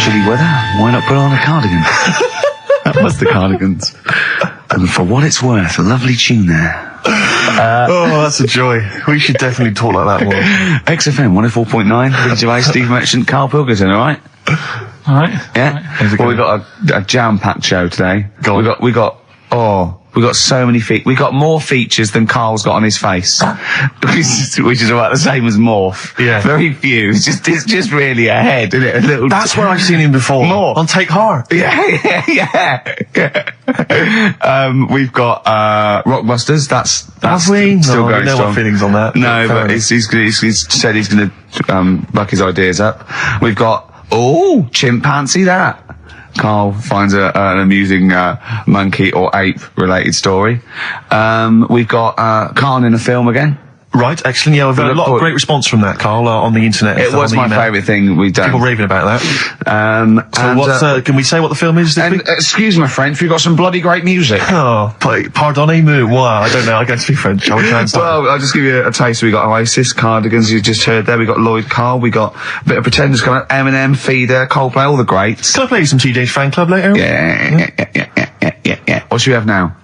chilly weather, why not put on a cardigan? That was the Cardigans. And for what it's worth, a lovely tune there. That's a joy. We should definitely talk like that more. XFM 104.9, Ricky Gervais, Steve Merchant, Karl Pilkington, alright? Alright. Yeah? Well, we got a jam-packed show today. We got so many we got more features than Carl's got on his face. which is about the same as Morph. Yeah. Very few. It's just really a head, isn't it? A little. That's where I've seen him before. More. On Take Heart. Yeah. We've got, Rockbusters. That's Have we? still going no strong. more feelings on that. No, but he's said he's gonna, buck his ideas up. We've got, chimpanzee that. Carl finds an amusing monkey or ape related story. We've got Carl in a film again. Right, excellent. Yeah, I've had a lot of great response from that, Carl, on the internet. It was my favourite thing we've done. People raving about that. So can we say what the film is this week? Excuse my French, we've got some bloody great music. Oh, pardonnez-moi. Wow, I don't know, I can't speak French. Shall we try and start? Well, I'll just give you a taste. We got Oasis, Cardigans, you just heard there. We got Lloyd Carl, we got a bit of Pretenders coming up, Eminem, Feeder, Coldplay, all the greats. Can I play you some TJ's fan club later? Yeah. What should we have now?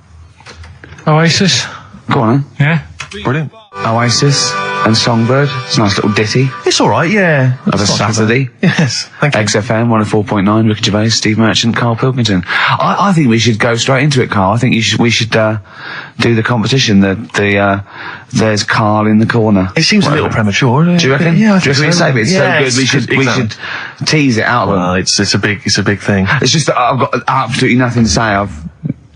Oasis. Go on, then. Yeah. Brilliant. Oasis and Songbird. It's a nice little ditty It's alright, yeah. of a Saturday. Yes, thank you. XFM 104.9, Ricky Gervais, Steve Merchant, Karl Pilkington. I think we should go straight into it, Carl. I think we should do the competition. There's Carl in the corner. It seems a little premature, doesn't it? Do you reckon? Yeah, I Do you think reckon so. it's so good? It's so good. We should tease it out of them. Well, it's a big thing. It's just that I've got absolutely nothing to say.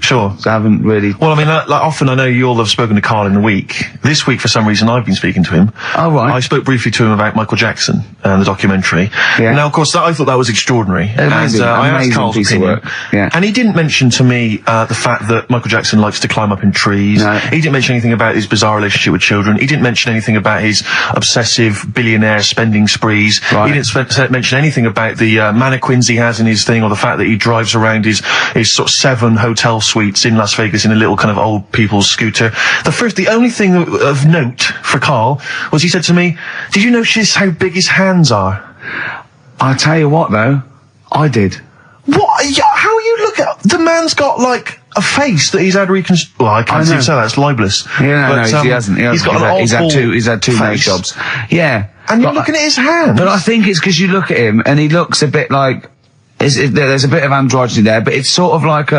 Sure. So I haven't really. Well, I mean, like often I know you all have spoken to Carl in the week. This week, for some reason, I've been speaking to him. Oh, right. I spoke briefly to him about Michael Jackson and the documentary. Yeah. Now, of course, I thought that was extraordinary. Amazing, I asked amazing Carl's piece of opinion. work. Yeah. And he didn't mention to me the fact that Michael Jackson likes to climb up in trees. No. He didn't mention anything about his bizarre relationship with children. He didn't mention anything about his obsessive billionaire spending sprees. Right. He didn't mention anything about the mannequins he has in his thing, or the fact that he drives around his sort of 7 hotel suites in Las Vegas in a little kind of old people's scooter. The only thing of note for Carl was he said to me, "Did you notice how big his hands are?" I tell you what, though, I did. What? How you look at the man's got like a face that he's had reconstructed. Well, I can't say that. It's libelous. Yeah, no, he hasn't. He's got an awful He's had two nose jobs. Yeah. And you're looking at his hands. But I think it's because you look at him and he looks a bit like there's a bit of androgyny there, but it's sort of like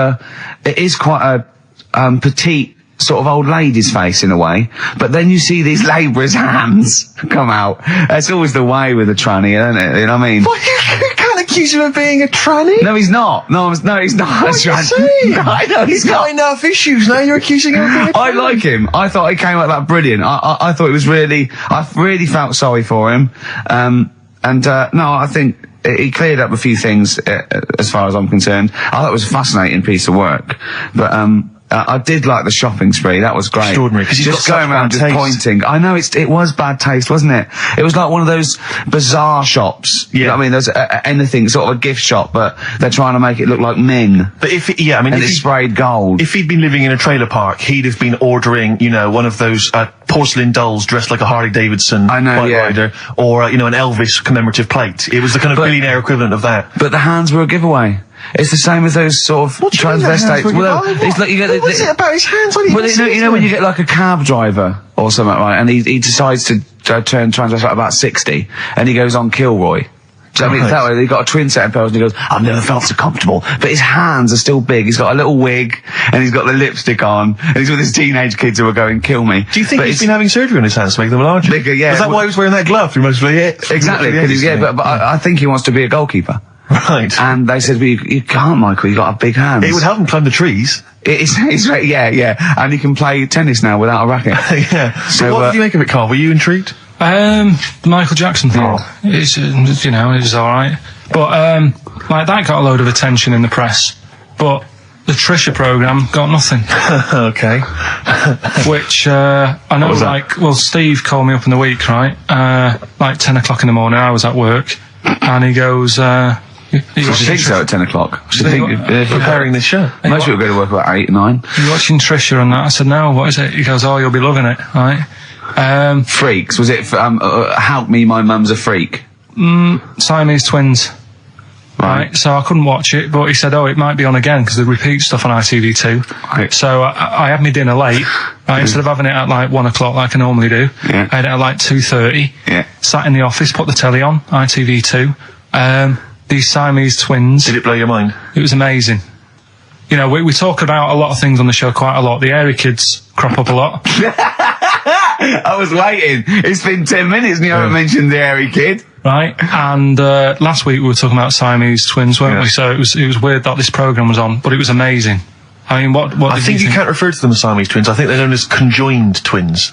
it is quite a petite sort of old lady's face in a way, but then you see these labourers' hands come out. That's always the way with a tranny, isn't it? You know what I mean? Well, you can't accuse him of being a tranny. No, he's not. No, he's not. What are you saying? I know he's got enough issues now. You're accusing him of being a tranny. I like him. I thought he came out that brilliant. I thought it was I really felt sorry for him. No, I think he cleared up a few things as far as I'm concerned. I thought it was a fascinating piece of work, but I did like the shopping spree. That was great. Extraordinary, because he's just got going around just taste. pointing. I know it was bad taste, wasn't it? It was like one of those bizarre shops. Yeah. You know what I mean? There's anything, sort of a gift shop, but they're trying to make it look like Ming. But if it's sprayed gold. If he'd been living in a trailer park, he'd have been ordering, one of those porcelain dolls dressed like a Harley Davidson bike rider, or an Elvis commemorative plate. It was the kind of billionaire equivalent of that. But the hands were a giveaway. It's the same with those sort of transvestites. It's like you get what is it about his hands? When you get like a cab driver or something, right? And he decides to turn transvestite about 60, and he goes on Kilroy. So, I mean, that way, he got a twin set of pearls, and he goes, "I've never felt so comfortable." But his hands are still big. He's got a little wig, and he's got the lipstick on, and he's with his teenage kids who are going, "Kill me." Do you think he's been having surgery on his hands to make them larger? Bigger, yeah. Is that why he was wearing that glove through most of the Exactly, but I think he wants to be a goalkeeper. Right. And they said, well, you can't, Michael, you've got big hands. It would help him climb the trees. Yeah. And he can play tennis now without a racket. Yeah. So what did you make of it, Carl? Were you intrigued? The Michael Jackson thing. It's, it was alright. But, that got a load of attention in the press. But the Trisha programme got nothing. Okay. Which, I know, Steve called me up in the week, right? 10 o'clock in the morning, I was at work. And he goes, you think so at 10 o'clock? Preparing this show. Most people go to work about 8, 9. You're watching Trisha and that. I said, no, what is it? He goes, oh, you'll be loving it, right? Freaks. Was it, Help Me, My Mum's a Freak? Siamese twins. Right, so I couldn't watch it, but he said, it might be on again because they repeat stuff on ITV2. Right. So I had my dinner late. Right, instead of having it at like 1 o'clock like I normally do, Yeah. I had it at like 2:30. Yeah. Sat in the office, put the telly on, ITV2. These Siamese twins. Did it blow your mind? It was amazing. You know, we talk about a lot of things on the show quite a lot. The Airy Kids crop up a lot. I was waiting. It's been 10 minutes and you haven't mentioned the Airy Kid. Right, and last week we were talking about Siamese twins, weren't we? So it was weird that this programme was on, but it was amazing. I mean, what I think you can't refer to them as Siamese twins. I think they're known as conjoined twins.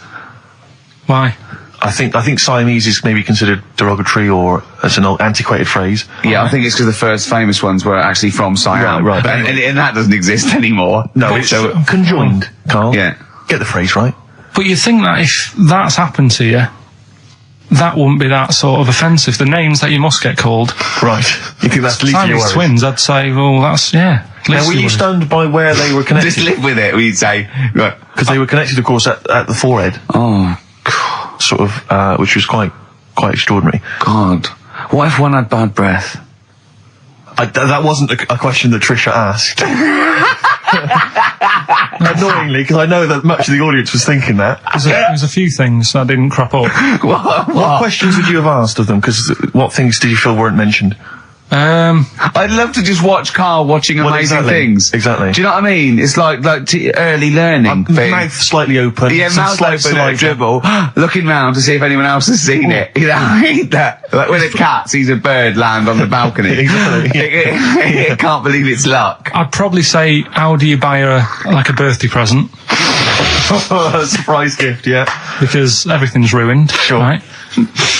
Why? I think Siamese is maybe considered derogatory or as an old antiquated phrase. Yeah, I think it's because the first famous ones were actually from Siam. Right. And that doesn't exist anymore. No, it's conjoined, Carl. Yeah. Get the phrase right. But you think that if that's happened to you, that wouldn't be that sort of offensive. The names that you must get called. Right. You think that's least of your Siamese worries? twins, I'd say, well, that's, yeah. Now, were you stunned by where they were connected? Just live with it, we'd say. Right. Because they were connected, of course, at the forehead. Oh, Sort of, which was quite extraordinary. God. What if one had bad breath? That wasn't a question that Trisha asked. Annoyingly, because I know that much of the audience was thinking that. There's a few things that didn't crop up. What questions would you have asked of them? Because what things did you feel weren't mentioned? I'd love to just watch Carl watching amazing things. Exactly. Do you know what I mean? It's like early learning thing. Mouth slightly open. Yeah, some mouth slight open at a dribble, looking round to see if anyone else has seen it. You know, I mean that. Like when a cat sees a bird land on the balcony. Exactly. It can't believe it's luck. I'd probably say, how do you buy her a birthday present? A surprise gift, yeah. Because everything's ruined. Sure. Right?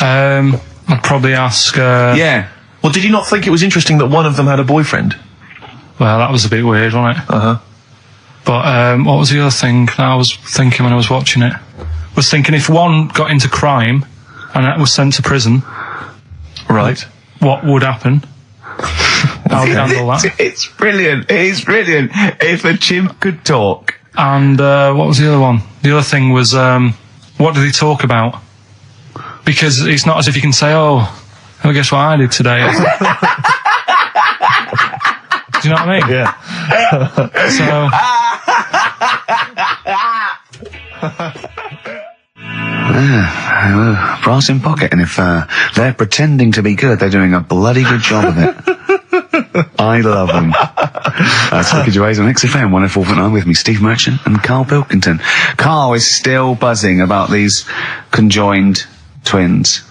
I'd probably ask... Yeah. Well, did you not think it was interesting that one of them had a boyfriend? Well, that was a bit weird, wasn't it? Uh-huh. But what was the other thing that I was thinking when I was watching it? I was thinking if one got into crime and that was sent to prison... Right. What would happen? How would you handle that? It's brilliant. It is brilliant. If a chimp could talk. And what was the other one? The other thing was, what did he talk about? Because it's not as if you can say, well, guess what I did today? Do you know what I mean? Yeah. Brass in pocket, and if they're pretending to be good, they're doing a bloody good job of it. I love them. That's Ricky Gervais on XFM 104.9 with me, Steve Merchant and Karl Pilkington. Karl is still buzzing about these conjoined twins.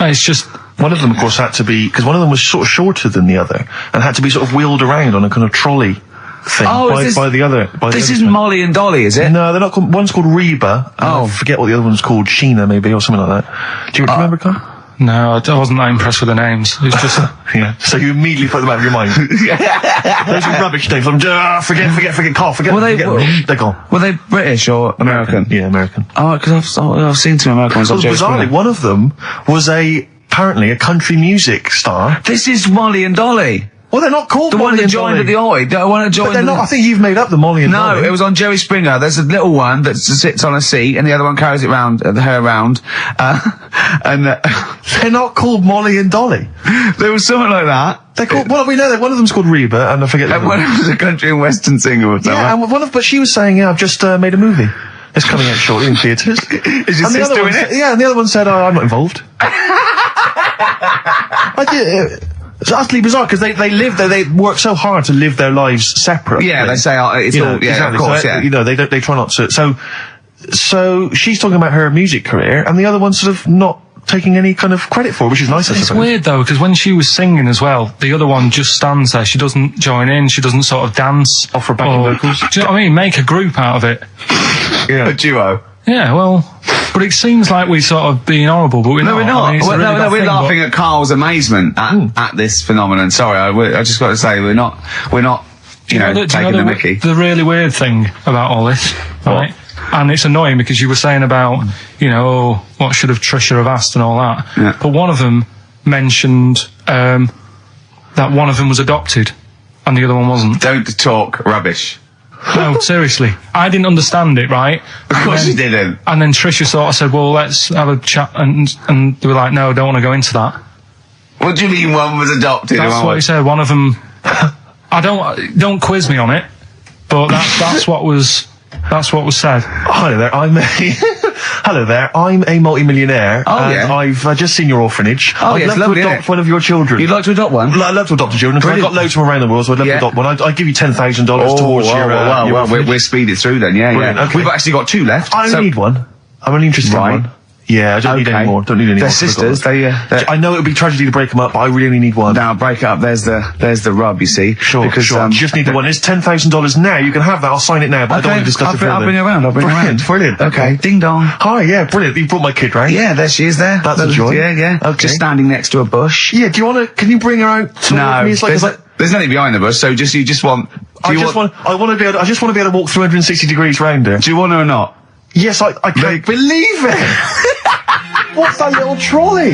It's just... One of them, of course, had to be... Because one of them was sort of shorter than the other and had to be sort of wheeled around on a kind of trolley thing by the other. This isn't Molly and Dolly, is it? No, they're not called... One's called Reba. I forget what the other one's called. Sheena, maybe, or something like that. Do you remember, Carl? No, I wasn't that impressed with the names. It's just... Yeah. So you immediately put them out of your mind. Those are rubbish names. Forget, Carl, forget. They're gone. Were they British or American? Yeah, American. Oh, because I've seen two American ones on Jerry Bizarrely, Springer. one of them was apparently a country music star. This is Molly and Dolly. Well, they're not called The Molly one that and joined Dolly. at the Oi. The one that joined. But they're not. I think you've made up the Molly and Dolly. No, it was on Jerry Springer. There's a little one that sits on a seat, and the other one carries it round, her around. They're not called Molly and Dolly. There was something like that. They're called. Well, we know that one of them's called Reba, and I forget. And one was a country and western singer or something. Yeah, and but she was saying, I've just made a movie. It's coming out shortly in theatres. Is your sister in it? Yeah, and the other one said, I'm not involved. It's utterly bizarre because they live there. They work so hard to live their lives separately. Yeah, they say it's all. Yeah, exactly. of course. So, Yeah. They try not to. So she's talking about her music career, and the other one's sort of not taking any kind of credit for it, which is nice. I It's suppose. weird though, because when she was singing as well, the other one just stands there. She doesn't join in. She doesn't sort of dance. Offer backing vocals. Do you know what I mean? Make a group out of it. Yeah. A duo. Yeah, well, but it seems like we're sort of being horrible, but we're not. No, we're not. I mean, it's a Well, really no, bad we're thing, laughing at Carl's amazement at this phenomenon. Sorry, I just got to say we're not. You know, taking the mickey. The really weird thing about all this, right? And it's annoying because you were saying about, what should have Trisha have asked and all that. Yeah. But one of them mentioned that one of them was adopted and the other one wasn't. Don't talk rubbish. No, seriously. I didn't understand it, right? Of course you didn't. And then Trisha sort of said, well, let's have a chat. And they were like, no, don't want to go into that. What do you mean one was adopted? That's what he said. One of them. Don't quiz me on it, but that's what was said. Hello there. Hello there. I'm a multi-millionaire. And I've just seen your orphanage. I'd love to adopt one of your children. You'd like to adopt one? I'd love to adopt a children because I've got loads from around the world, so I'd love to adopt one. I'd give you $10,000 towards your. Well, we're speeding through then. Yeah. Okay. We've actually got 2 left. I only need one. I'm only interested in one. Yeah, I don't need any more. Don't need any more. They're sisters. I know it would be tragedy to break them up, but I really only need one. Now break it up. There's the rub. You see. Sure. Because, sure. You just need the one. It's $10,000 now. You can have that. I'll sign it now, but I don't want to discuss it further. I'll bring you around. Brilliant. Okay. Ding dong. Hi. Yeah. Brilliant. You brought my kid round. Yeah. There she is. There. That's a joy. Yeah. Okay. Just standing next to a bush. Yeah. Do you want to? Can you bring her out? No. There's nothing behind the bush. So you just want. I just want to be able to walk 360 degrees round her. Do you want her or not? Yes. I can't believe it. What's that little trolley?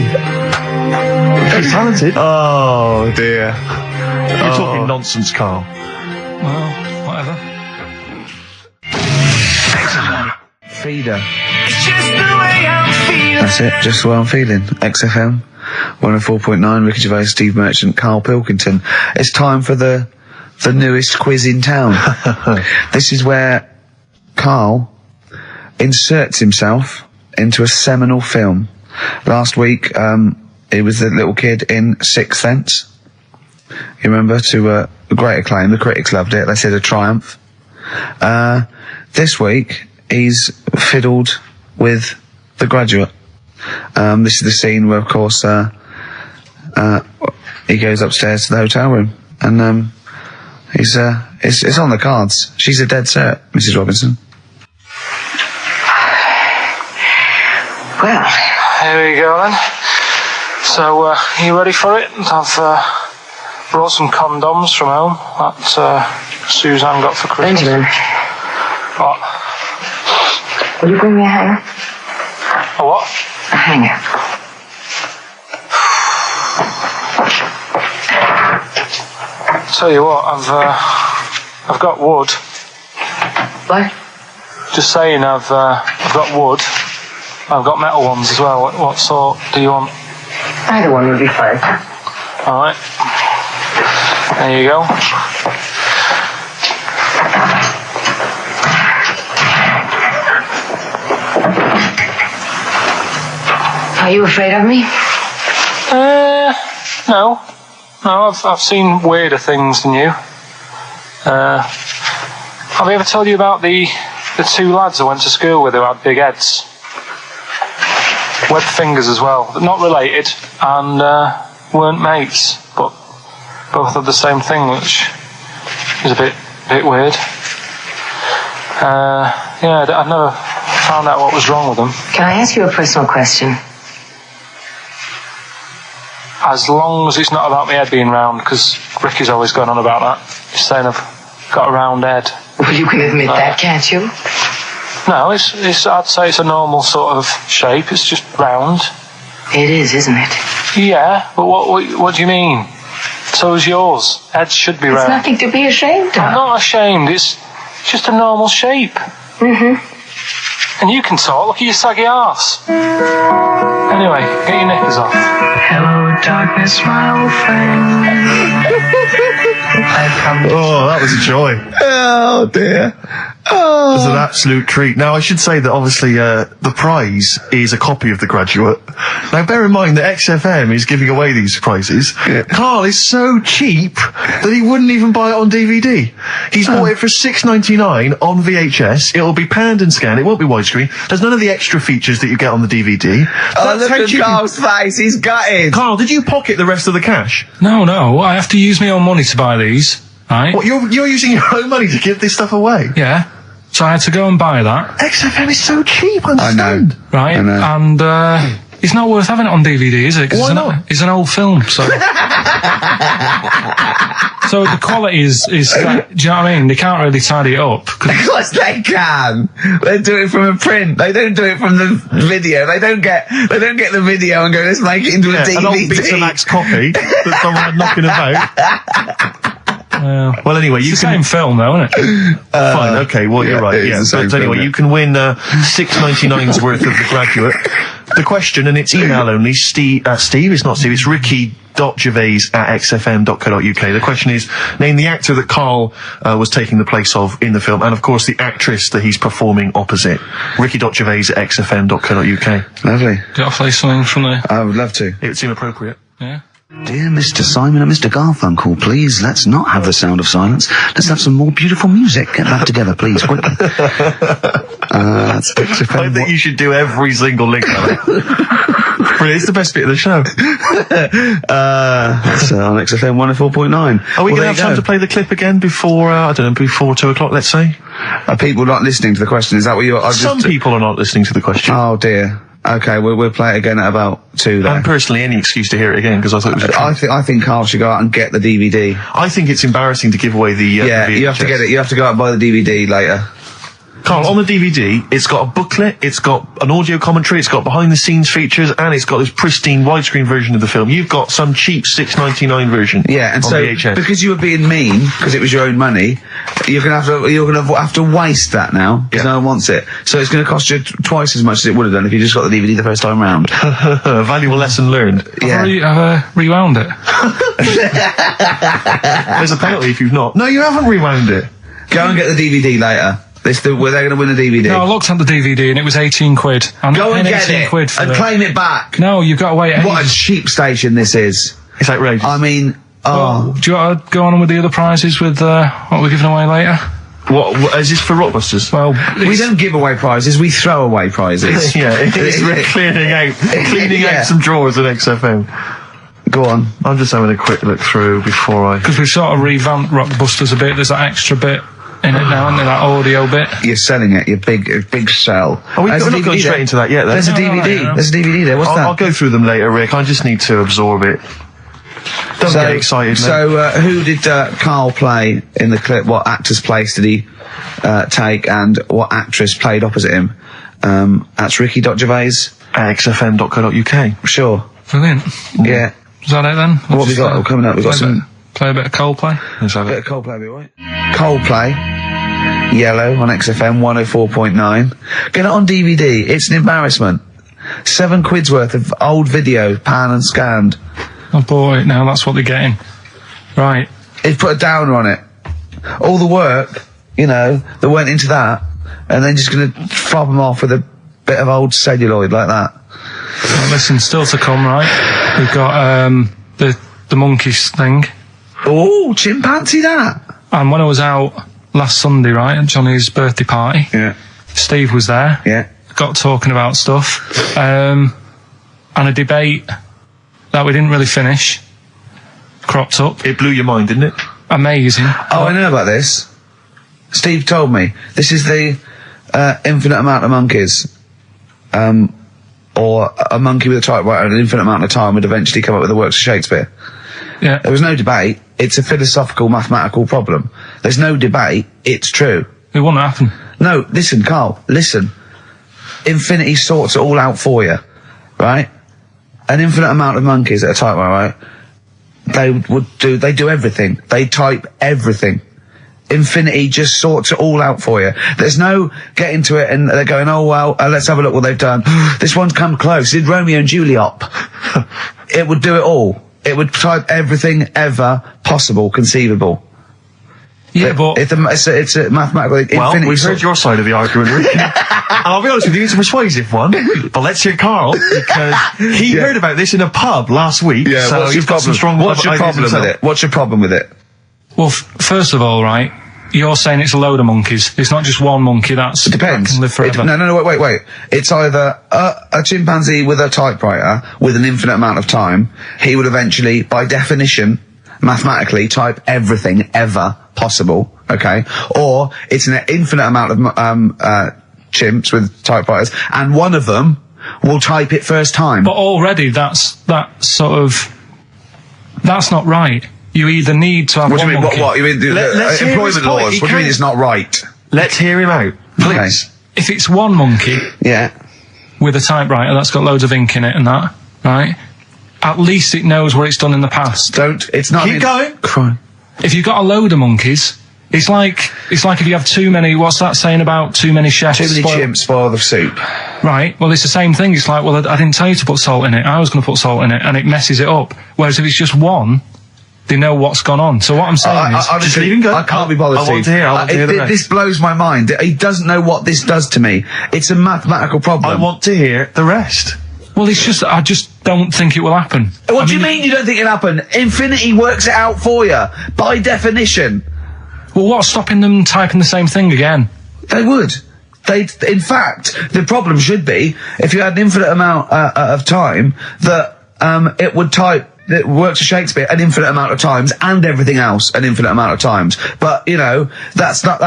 She's talented. Oh dear. You're talking nonsense, Carl. Well, whatever. Feeder. That's it. Just the way I'm feeling. XFM 104.9. Ricky Gervais, Steve Merchant, Karl Pilkington. It's time for the newest quiz in town. This is where Karl inserts himself into a seminal film. Last week, it was the little kid in Sixth Sense. You remember? To great acclaim. The critics loved it. They said a triumph. This week, he's fiddled with The Graduate. This is the scene where, of course, he goes upstairs to the hotel room, and it's on the cards. She's a dead cert, Mrs. Robinson. Well, Here we go then. So, are you ready for it? I've brought some condoms from home that Suzanne got for Christmas. Benjamin, What? will you bring me a hanger? A what? A hanger. Tell you what, I've got wood. What? Just saying, I've got wood. I've got metal ones as well. What sort do you want? Either one would be fine. Alright. There you go. Are you afraid of me? No. No, I've seen weirder things than you. Have I ever told you about the 2 lads I went to school with who had big heads? Webbed fingers as well. Not related, and weren't mates, but both had the same thing, which is a bit weird. Yeah, I've never found out what was wrong with them. Can I ask you a personal question? As long as it's not about my head being round, because Ricky's always going on about that. He's saying I've got a round head. Well, you can admit that, can't you? No, it's. I'd say it's a normal sort of shape. It's just round. It is, isn't it? Yeah, but what do you mean? So is yours. Heads should be It's round. nothing to be ashamed I'm of. not ashamed. It's just a normal shape. Mm-hmm. And you can talk. Look at your saggy arse. Anyway, get your knickers off. Hello, darkness, my old friend. I've come to Oh, that was a joy. It Oh dear. was an absolute treat. Now, I should say that obviously the prize is a copy of The Graduate. Now, bear in mind that XFM is giving away these prizes. Yeah. Carl is so cheap that he wouldn't even buy it on DVD. He's bought it for $6.99 on VHS. It'll be panned and scanned. It won't be widescreen. There's none of the extra features that you get on the DVD. Look at Carl's face. He's gutted. Carl, did you pocket the rest of the cash? No, I have to use my own money to buy these. Right? What, you're using your own money to give this stuff away? Yeah. So I had to go and buy that. XFM is so cheap, I I know. understand. Right? I know. And it's not worth having it on DVD, is it? 'Cause Why not? It's an old film, so. So the quality is. Do you know what I mean? They can't really tidy it up. Of course they can. They do it from a print. They don't do it from the video. They don't get the video and go, let's make it into a DVD. An old Betamax copy that someone had knocking about. Well, anyway, you It's the can. same film, though, isn't it? Fine, okay, well, yeah, you're right, it is yeah. the same But anyway, film, yeah. you can win $6.99's worth of The Graduate. The question, and it's email only, Steve, it's not Steve, it's Ricky ricky.gervais@xfm.co.uk. The question is, name the actor that Karl was taking the place of in the film, and of course the actress that he's performing opposite. ricky.gervais@xfm.co.uk. Lovely. Do you want to play something from there? I would love to. It would seem appropriate. Yeah. Dear Mr. Simon and Mr. Garfunkel, please, let's not have the sound of silence. Let's have some more beautiful music. Get that together, please, quickly. That's XFM. I think you should do every single link on it. It's the best bit of the show. That's on XFM 104.9. Are we going to have time to play the clip again before, before 2 o'clock, let's say? Are people not listening to the question? Is that what you're... Some people are not listening to the question. Oh, dear. Okay, we'll play it again at about 2 then. And personally, any excuse to hear it again, because I thought it was I think Karl should go out and get the DVD. I think it's embarrassing to give away the yeah, VHS. you have to get it. You have to go out and buy the DVD later. Karl, on the DVD, it's got a booklet, it's got an audio commentary, it's got behind-the-scenes features, and it's got this pristine widescreen version of the film. You've got some cheap $6.99 version. Yeah, and on so VHS. because you were being mean, because it was your own money, you're gonna have to waste that now because no one wants it. So it's gonna cost you twice as much as it would have done if you just got the DVD the first time round. A valuable lesson learned. Yeah. I've rewound it. There's a penalty if you've not. No, you haven't rewound it. Go and get the DVD later. Were they going to win the DVD? No, I looked at the DVD and it was 18 quid. I'm Go and get 18 it quid for and it. claim it back. No, you've got to wait. What a cheap station this is. It's outrageous. I mean, Well, do you want to go on with the other prizes with what we're giving away later? What is this for Rockbusters? Well, we don't give away prizes, we throw away prizes. Yeah, it's cleaning out some drawers at XFM. Go on. I'm just having a quick look through before I... because we've sort of revamped Rockbusters a bit. There's that extra bit in it now, isn't there? That audio bit. You're selling it, your big sell. Oh, we're not going straight into that yet, then. There's a DVD. no. There's a DVD there. What's that? I'll go through them later, Rick. I just need to absorb it. Don't get excited, mate. So, who did Karl play in the clip? What actor's place did he take, and what actress played opposite him? That's Ricky.Gervais. XFM.co.uk. Sure. Brilliant. Yeah. Is that it then? What have we got coming up? We've got some... Play a bit of Coldplay. Let's have bit it. of Coldplay, be alright? Coldplay. Yellow on XFM 104.9. Get it on DVD. It's an embarrassment. £7 worth of old video, pan and scanned. Oh boy, now that's what they're getting. Right. He's put a downer on it. All the work, that went into that, and then just gonna fob them off with a bit of old celluloid like that. Well, listen, still to come, right? We've got the monkeys thing. Oh, chimpanzee that. And when I was out last Sunday, right, at Johnny's birthday party, Yeah. Steve was there. Yeah. Got talking about stuff. And a debate that we didn't really finish cropped up. It blew your mind, didn't it? Amazing. Oh, I know about this. Steve told me. This is the infinite amount of monkeys. Or a monkey with a typewriter and an infinite amount of time would eventually come up with the works of Shakespeare. Yeah. There was no debate. It's a philosophical, mathematical problem. There's no debate. It's true. It wouldn't happen. No, listen, Karl, listen. Infinity sorts it all out for you, right? An infinite amount of monkeys at a typewriter, right? They do everything. They type everything. Infinity just sorts it all out for you. There's no getting to it and they're going, oh, well, let's have a look what they've done. This one's come close. Did Romeo and Juliet. It would do it all. It would type everything ever possible, conceivable. Yeah, but it's a mathematical Well, infinity. we've heard your side of the argument, Rick. I'll be honest with you, it's a persuasive one. But let's hear Karl, because he heard about this in a pub last week. Yeah, so what's he's got some strong What's your ideas problem with himself. it? What's your problem with it? well, first of all, right, you're saying it's a load of monkeys. It's not just one monkey. It Depends. can live forever. No, wait. It's either a chimpanzee with a typewriter with an infinite amount of time. He would eventually, by definition, mathematically, type everything ever possible. Okay, or it's an infinite amount of chimps with typewriters, and one of them will type it first time. But already that's not right. You either need to have What do one you mean? monkey. What? You mean Let's hear his employment point. laws? He What do you mean can't- it's not right? Let's hear him out, please. If it's one monkey Yeah. with a typewriter that's got loads of ink in it and that, right? At least it knows what it's done in the past. It's not. Keep going. Crime. If you've got a load of monkeys, it's like if you have too many. What's that saying about too many chefs? Too many chimps spoil the soup. Right, well, it's the same thing. It's like, well, I didn't tell you to put salt in it. I was going to put salt in it, and it messes it up. Whereas if it's just one, they know what's gone on. So what I'm saying is... just leave him go. I can't be bothered, I want to hear, I want to hear the rest. This blows my mind. He doesn't know what this does to me. It's a mathematical problem. I want to hear the rest. Well, it's just, I just don't think it will happen. What do you mean you don't think it'll happen? Infinity works it out for you, by definition. Well, what's stopping them typing the same thing again? They would. In fact, the problem should be, if you had an infinite amount of time, that it would type, it works for Shakespeare an infinite amount of times, and everything else an infinite amount of times. But, that's not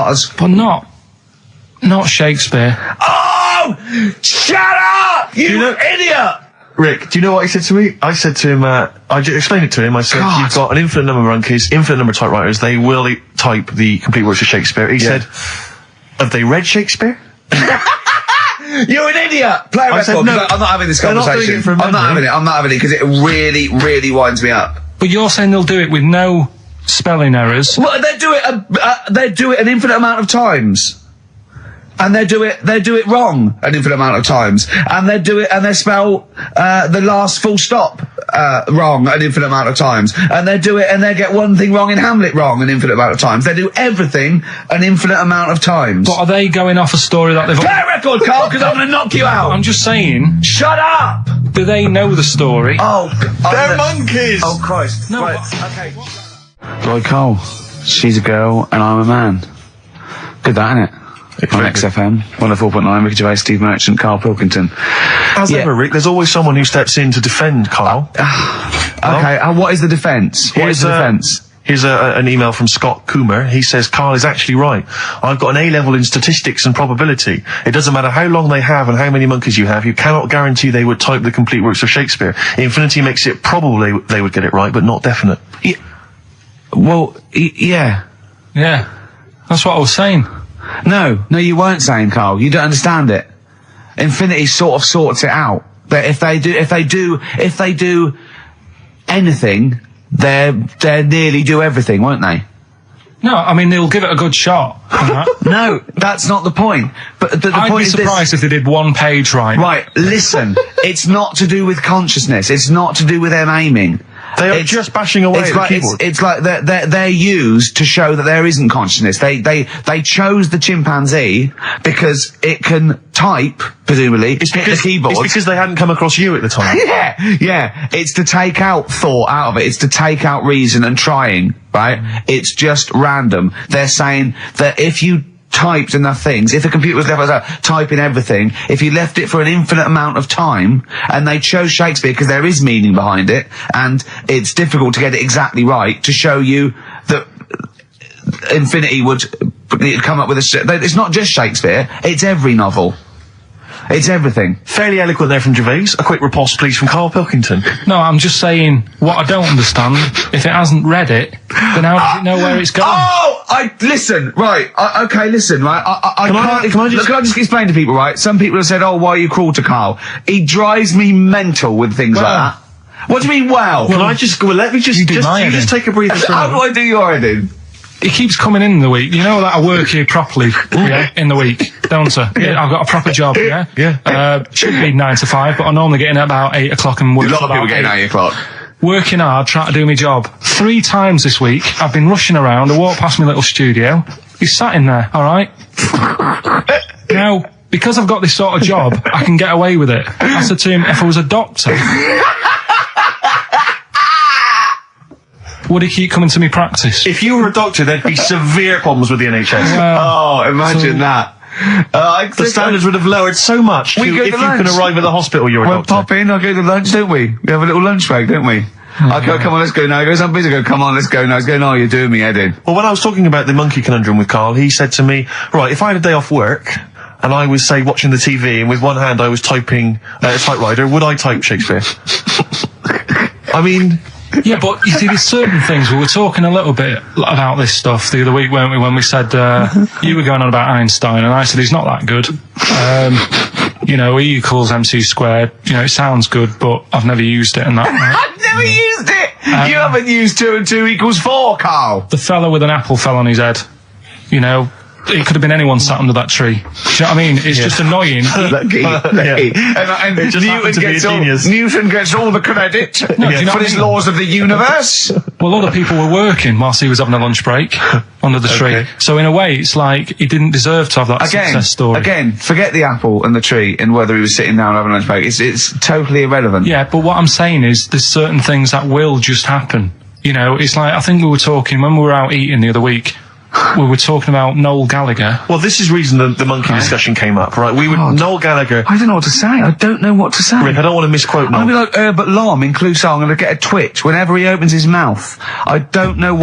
as... But not Shakespeare. Oh! Shut up! You idiot! Rick, do you know what he said to me? I said to him, I explained it to him. I said, God. you've got an infinite number of monkeys, infinite number of typewriters. They will type the complete works of Shakespeare. He said, have they read Shakespeare? You're an idiot! Play a record. said, no, I'm not having this they're not doing conversation. it from I'm not memory. having it. I'm not having it because it really, really winds me up. But you're saying they'll do it with no spelling errors. Well, they do it an infinite amount of times. And they do it wrong an infinite amount of times. And they spell, the last full stop, wrong an infinite amount of times. And they get one thing wrong in Hamlet wrong an infinite amount of times. They do everything an infinite amount of times. But are they going off a story that they've... Play a record, Carl, because I'm gonna knock you out! I'm just saying... Shut up! Do they know the story? They're monkeys! Oh, Christ. No, Right, okay. Right, Carl. She's a girl and I'm a man. Good that, innit? On XFM, 104.9, Ricky Gervais, Steve Merchant, Karl Pilkington. As ever, Rick, there's always someone who steps in to defend Carl. Okay, what is the defence? What is the defence? Here's an email from Scott Coomer. He says, Carl is actually right. I've got an A-level in statistics and probability. It doesn't matter how long they have and how many monkeys you have. You cannot guarantee they would type the complete works of Shakespeare. Infinity makes it probable they would get it right, but not definite. Yeah. Well, yeah. Yeah. That's what I was saying. No, you weren't saying, Carl. You don't understand it. Infinity sort of sorts it out. But if they do anything, they nearly do everything, won't they? No, I mean, they'll give it a good shot. No, that's not the point. But the I'd point be is surprised if they did one page right. Right, listen. It's not to do with consciousness. It's not to do with them aiming. They are just bashing away at the keyboard. It's like they're used to show that there isn't consciousness. They chose the chimpanzee because it can type, presumably, hit the keyboard. It's because they hadn't come across you at the time. Yeah. It's to take out thought out of it. It's to take out reason and trying, right? It's just random. They're saying that if you typed enough things, if the computer was left typing everything, if you left it for an infinite amount of time, and they chose Shakespeare because there is meaning behind it, and it's difficult to get it exactly right, to show you that Infinity would come up with it's not just Shakespeare, it's every novel. It's everything. Fairly eloquent there from Gervais. A quick riposte, please, from Karl Pilkington. No, I'm just saying, what I don't understand, if it hasn't read it, then how does it know where it's going? Listen, right, listen, right, Can I just explain to people, right? Some people have said, why are you cruel to Carl? He drives me mental with things like that. What do you mean, let me just take a breather. How do I do your editing? It keeps coming in the week. You know that I work here properly, in the week, don't I? Yeah, I've got a proper job, should be 9 to 5, but I normally get in at about 8 o'clock and work. A lot of people getting 8 o'clock. Working hard, trying to do my job. 3 times this week, I've been rushing around. I walked past my little studio. He's sat in there, alright? Now, because I've got this sort of job, I can get away with it. I said to him, if I was a doctor, would he keep coming to me practice? If you were a doctor, there'd be severe problems with the NHS. Imagine that. The standards would have lowered so much if you can arrive at the hospital, you're a doctor. Pop in, I'll go to lunch, don't we? We have a little lunch break, don't we? I go, come on, let's go now. He goes, I'm busy. I go, come on, let's go now. He's going, you're doing me head in. Well, when I was talking about the monkey conundrum with Carl, he said to me, right, if I had a day off work, and I was, say, watching the TV, and with one hand I was typing a typewriter, would I type Shakespeare? I mean... Yeah, but you see, there's certain things. We were talking a little bit about this stuff the other week, weren't we, when we said, you were going on about Einstein, and I said he's not that good. E equals MC squared. It sounds good, but I've never used it and that. Right? I've never used it! You haven't used 2 and 2 equals 4, Carl! The fella with an apple fell on his head. it could have been anyone sat under that tree. Do you know what I mean? It's just annoying. Lucky. And It just happened to be a genius. Newton gets all the credit do you know for what I his mean? laws of the universe. Well, other people were working whilst he was having a lunch break under the tree. Okay. So in a way, it's like he didn't deserve to have that success story. Again, forget the apple and the tree and whether he was sitting down having a lunch break. It's totally irrelevant. Yeah, but what I'm saying is there's certain things that will just happen. You know, it's like, I think we were talking, when we were out eating the other week, we were talking about Noel Gallagher. Well, this is reason the monkey discussion came up, right? Noel Gallagher. I don't know what to say. I don't know what to say. Rick, I don't want to misquote Noel. I'll be like Herbert Lom in Clouseau. I'm going to get a twitch whenever he opens his mouth. I don't know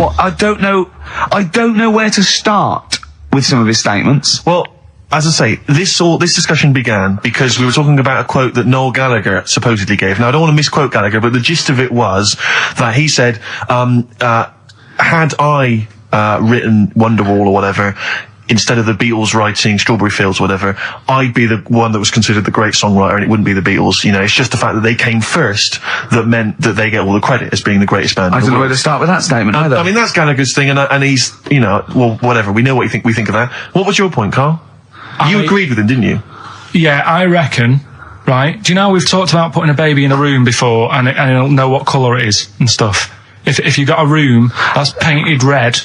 where to start with some of his statements. Well, as I say, this discussion began because we were talking about a quote that Noel Gallagher supposedly gave. Now, I don't want to misquote Gallagher, but the gist of it was that he said, had I written Wonderwall or whatever, instead of the Beatles writing Strawberry Fields or whatever, I'd be the one that was considered the great songwriter and it wouldn't be the Beatles. You know, it's just the fact that they came first that meant that they get all the credit as being the greatest band. I don't know where to start with that statement either. I mean, that's Gallagher's thing, and he's, you know, well, whatever. We know what we think of that. What was your point, Carl? You agreed with him, didn't you? Yeah, I reckon, right? Do you know we've talked about putting a baby in a room before and it'll know what colour it is and stuff? If you got a room that's painted red,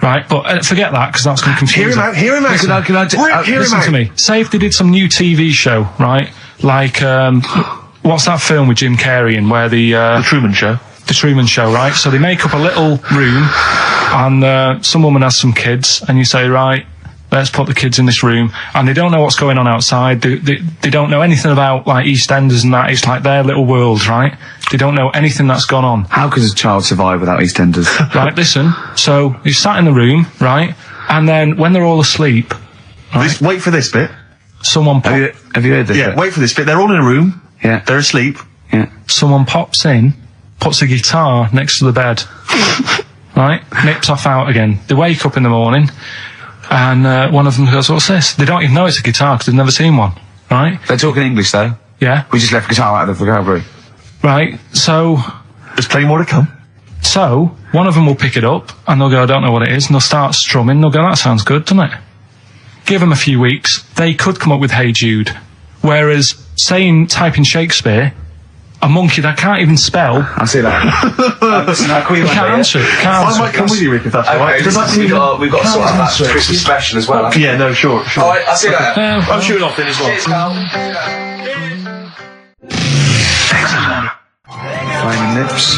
right? But forget that, because that's going to confuse Hear him out. Listen to me. Say if they did some new TV show, right? Like, what's that film with Jim Carrey in where the Truman Show. The Truman Show, right? So they make up a little room and some woman has some kids and you say, right, let's put the kids in this room, and they don't know what's going on outside. They don't know anything about like EastEnders and that. It's like their little world, right? They don't know anything that's gone on. How could a child survive without EastEnders? Right, listen. So he's sat in the room, right? And then when they're all asleep, right, Wait for this bit. someone Have you heard this? Yeah, bit? wait for this bit. They're all in a room. Yeah. They're asleep. Yeah. someone pops in, puts a guitar next to the bed, right? Nips off out again. They wake up in the morning, and one of them goes, "What's this?" They don't even know it's a guitar because they've never seen one, right? They're talking English though. Yeah, We just left guitar out of the vocabulary. right. So There's plenty more to come. one of them will pick it up, and they'll go, "I don't know what it is," and they'll start strumming. They'll go, "That sounds good, doesn't it?" Give them a few weeks, they could come up with Hey Jude. Whereas, type in Shakespeare, a monkey that can't even spell, I see that. Listen, can't answer it. Can't I answer might it. come with you, Rick, if that's all right. Because that's we've got to sort out that Christmas special as well. Yeah, no, sure. Alright, I'll see you later. I'm shooting off then as well. Cheers, Carl. Flaming Lips.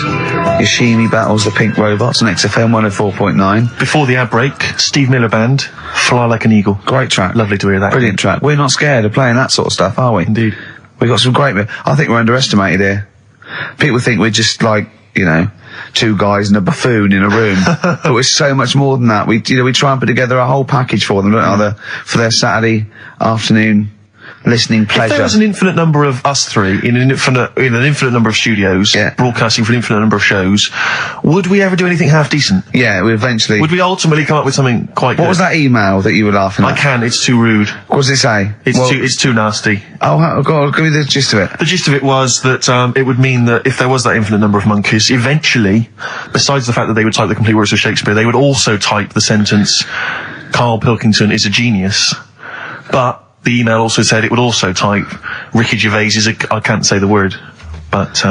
Yoshimi battles the Pink Robots on XFM 104.9. Before the ad break, Steve Miller Band, Fly Like an Eagle. Great track. Lovely to hear that. Brilliant track. We're not scared of playing that sort of stuff, are we? Indeed. We've got some great... I think we're underestimated here. People think we're just like, you know, two guys and a buffoon in a room. But we're so much more than that. We try and put together a whole package for them, don't we? For their Saturday afternoon listening pleasure. If there was an infinite number of us three in an infinite number of studios, broadcasting for an infinite number of shows, would we ever do anything half decent? Yeah, we eventually... Would we ultimately come up with something quite good? What was that email that you were laughing at? I can, it's too rude. What does it say? It's too nasty. Oh, God, give me the gist of it. The gist of it was that it would mean that if there was that infinite number of monkeys, eventually, besides the fact that they would type the complete works of Shakespeare, they would also type the sentence, Karl Pilkington is a genius. But the email also said it would also type, Ricky Gervais is I can't say the word, but...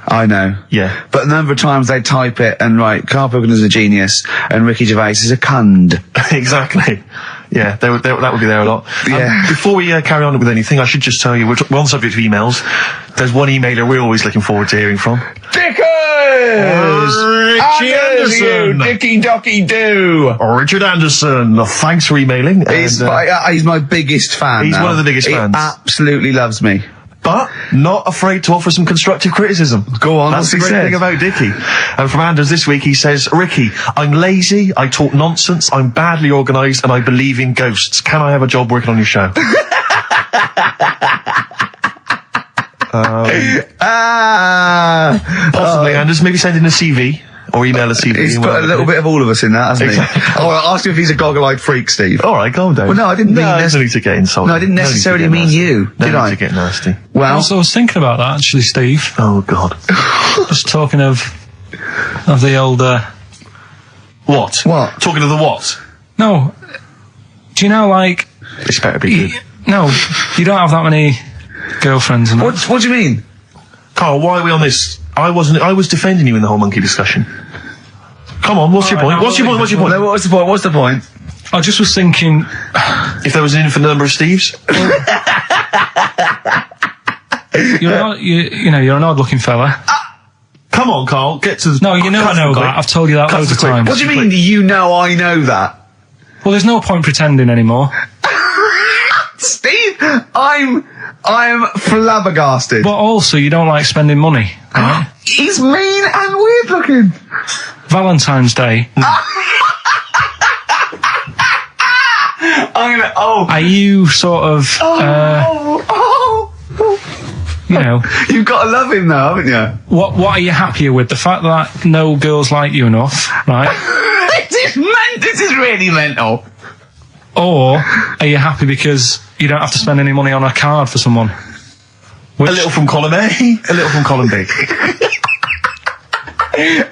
I know. Yeah. But a number of times they type it and write, Karl Pilkington is a genius and Ricky Gervais is a cund. Exactly. Yeah, that would be there a lot. Yeah. Before we carry on with anything, I should just tell you, we're on the subject of emails. There's one emailer we're always looking forward to hearing from. Dickers! Richie Anderson! Dicky Docky Doo! Richard Anderson, thanks for emailing. He's my biggest fan. He's now. one of the biggest fans. He absolutely loves me. But not afraid to offer some constructive criticism. Go on, That's the what's he great said? thing about Dickie. And from Anders this week, he says, Ricky, I'm lazy, I talk nonsense, I'm badly organised, and I believe in ghosts. Can I have a job working on your show? Possibly, Anders. Maybe send in a CV. Or email a CV. He's put a little bit of all of us in that, hasn't Exactly. he? Oh, I'll ask him if he's a goggle-eyed freak, Steve. All right, calm down. Well, no, I didn't mean no need to get insulted. No, I didn't necessarily mean you, No did need I? to get nasty. Well, Also, I was thinking about that actually, Steve. Oh, God. Just talking of the old. What? What? Talking to the what? No, Do you know, like... This better be good. No, you don't have that many girlfriends and that. What do you mean? Carl, why are we on this? I was defending you in the whole monkey discussion. Come on, what's your point? What's your point? What's your point? No, what's the point? What's the point? I just was thinking... If there was an infinite number of Steves? You're an odd-looking fella. Come on, Carl, get to the... No, you know I know that. I've told you that loads of times. What do you mean, you know I know that? Well, there's no point pretending anymore. Steve, I'm flabbergasted. But also, you don't like spending money, right? He's mean and weird looking. Valentine's Day. Are you sort of... you know... You've got to love him though, haven't you? What are you happier with? The fact that no girls like you enough, right? This is really mental. Or are you happy because you don't have to spend any money on a card for someone? A little from column A, a little from column B.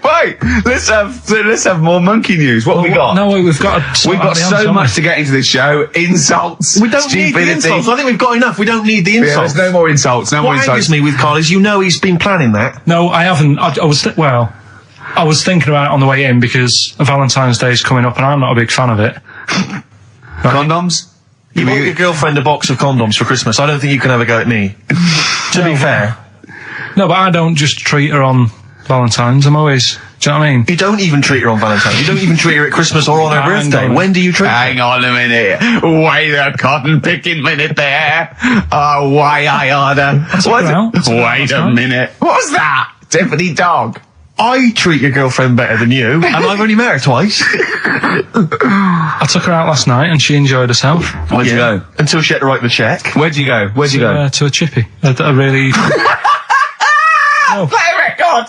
Right, let's have more monkey news. What have we got? No, we've got so much to get into this show. Insults. We don't need the insults. I think we've got enough. We don't need the Yeah, insults. there's no more insults. No more What insults. angers me with Carl is he's been planning that. No, I haven't. I was thinking about it on the way in because Valentine's Day is coming up and I'm not a big fan of it. Condoms? You bought your girlfriend a box of condoms for Christmas. I don't think you can have a go at me. To be fair. No, but I don't just treat her on Valentine's. I'm always... Do you know what I mean? You don't even treat her on Valentine's. You don't even treat her at Christmas or on her birthday. When do you treat her? Hang on a minute. Wait a cotton picking minute there. Oh, why I order. Wait a minute. What was that? Tiffany dog. I treat your girlfriend better than you, and I've only met her twice. I took her out last night and she enjoyed herself. Where'd you go? Until she had to write the check. Where'd you go? Where'd you go? To a chippy. A really... No. Play a record!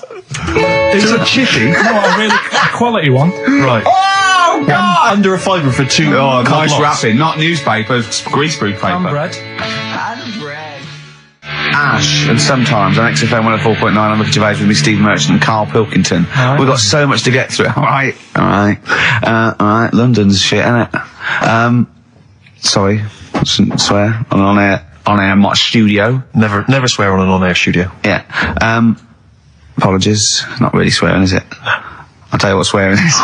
Is it a chippy? No, a really quality one. Right. Oh, God! Under a fiver for two. Oh, nice lots. wrapping. Not newspaper, greaseproof paper. And bread. Ash, and sometimes on XFM 104.9, I'm Ricky Gervais with me, Steve Merchant and Karl Pilkington. Right. We've got so much to get through. All right. London's shit, innit? Sorry, I shouldn't swear on air, not studio. Never swear on an on-air studio. Yeah. Apologies. Not really swearing, is it? I'll tell you what swearing is.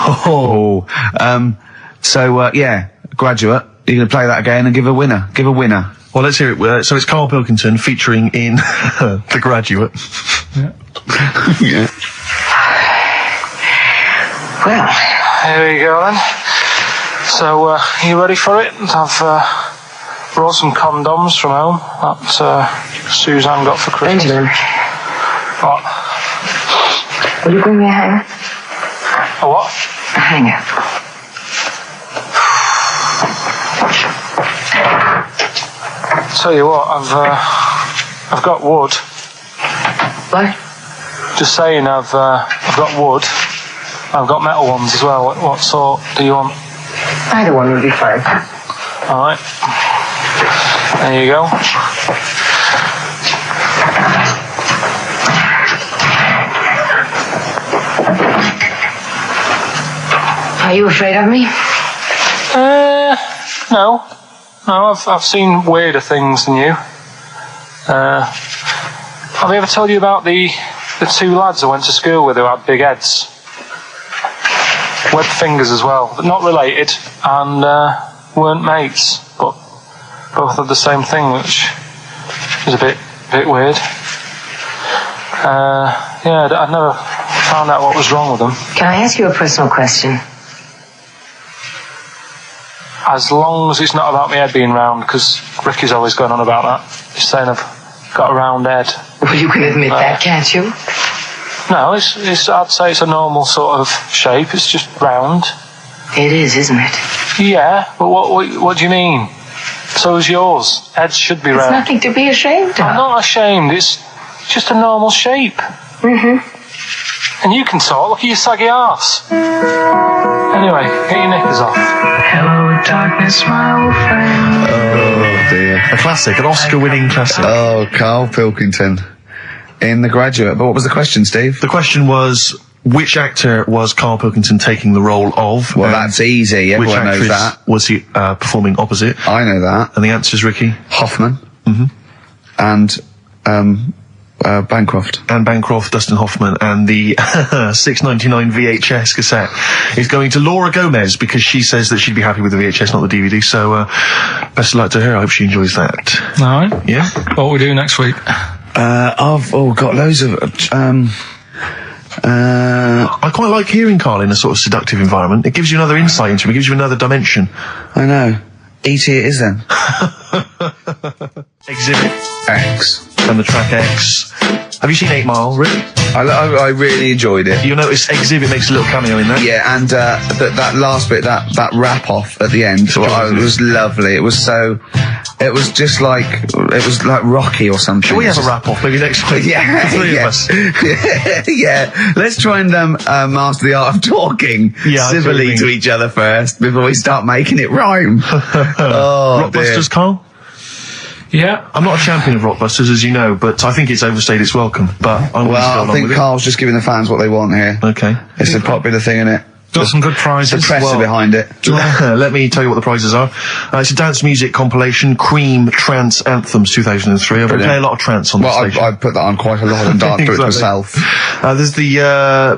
Yeah, Graduate. You're going to play that again and give a winner. Give a winner. Well, let's hear it. So it's Karl Pilkington featuring in The Graduate. Yeah. Yeah. Well, Here we go then. So, you ready for it? I've brought some condoms from home that Suzanne got for Christmas. Benjamin, What? will you bring me a hanger? A what? A hanger. Tell you what, I've got wood. What? Just saying, I've got wood. I've got metal ones as well. What sort do you want? Either one would be fine. All right. There you go. Are you afraid of me? No. No, I've seen weirder things than you. Have I ever told you about the two lads I went to school with who had big heads? Webbed fingers as well, but not related, and weren't mates, but both had the same thing, which is a bit weird. I'd never found out what was wrong with them. Can I ask you a personal question? As long as it's not about my head being round, because Ricky's always going on about that. He's saying I've got a round head. Well, you can admit that, can't you? No, I'd say it's a normal sort of shape. It's just round. It is, isn't it? Yeah, but what do you mean? So is yours. Heads should be It's round. nothing to be ashamed of. I'm not ashamed. It's just a normal shape. Mm-hmm. And you can talk. Look at your saggy arse. Anyway, get your knickers off. Hello, darkness, my old friend. Oh, dear. A classic, an Oscar-winning classic. Oh, Karl Pilkington in The Graduate. But what was the question, Steve? The question was, Which actor was Karl Pilkington taking the role of? Well, that's easy. Which Everyone knows actress that. was he performing opposite? I know that. And the answer is Ricky? Hoffman. And, Bancroft. Anne Bancroft, Dustin Hoffman, and the $6.99 VHS cassette is going to Laura Gomez because she says that she'd be happy with the VHS, not the DVD. So, best of luck to her. I hope she enjoys that. All right. Yeah? What we do next week? I've got loads of, I quite like hearing Karl in a sort of seductive environment. It gives you another insight into him. It gives you another dimension. I know. E.T. it is then. Exhibit X. and the track X. Have you seen 8 Mile, Rick? I really enjoyed it. You'll notice Exhibit makes a little cameo in that. Yeah, and that last bit, that wrap off at the end, it was lovely. It was just like, it was like Rocky or something. Shall we have a wrap off maybe next week? Yeah, The three yeah. of us. Yeah, let's try and master the art of talking civilly to each other first before we start making it rhyme. Oh, Rockbusters, Karl? Yeah. I'm not a champion of Rockbusters, as you know, but I think it's overstayed its welcome. But I'm going to go Well, along I think with Karl's just giving the fans what they want here. it. Okay. It's a popular thing, isn't it? Got some good prizes. The press are behind it. Let me tell you what the prizes are. It's a dance music compilation, Cream Trance Anthems 2003. I've been playing a lot of trance on the station. I put that on quite a lot and danced to it myself. There's the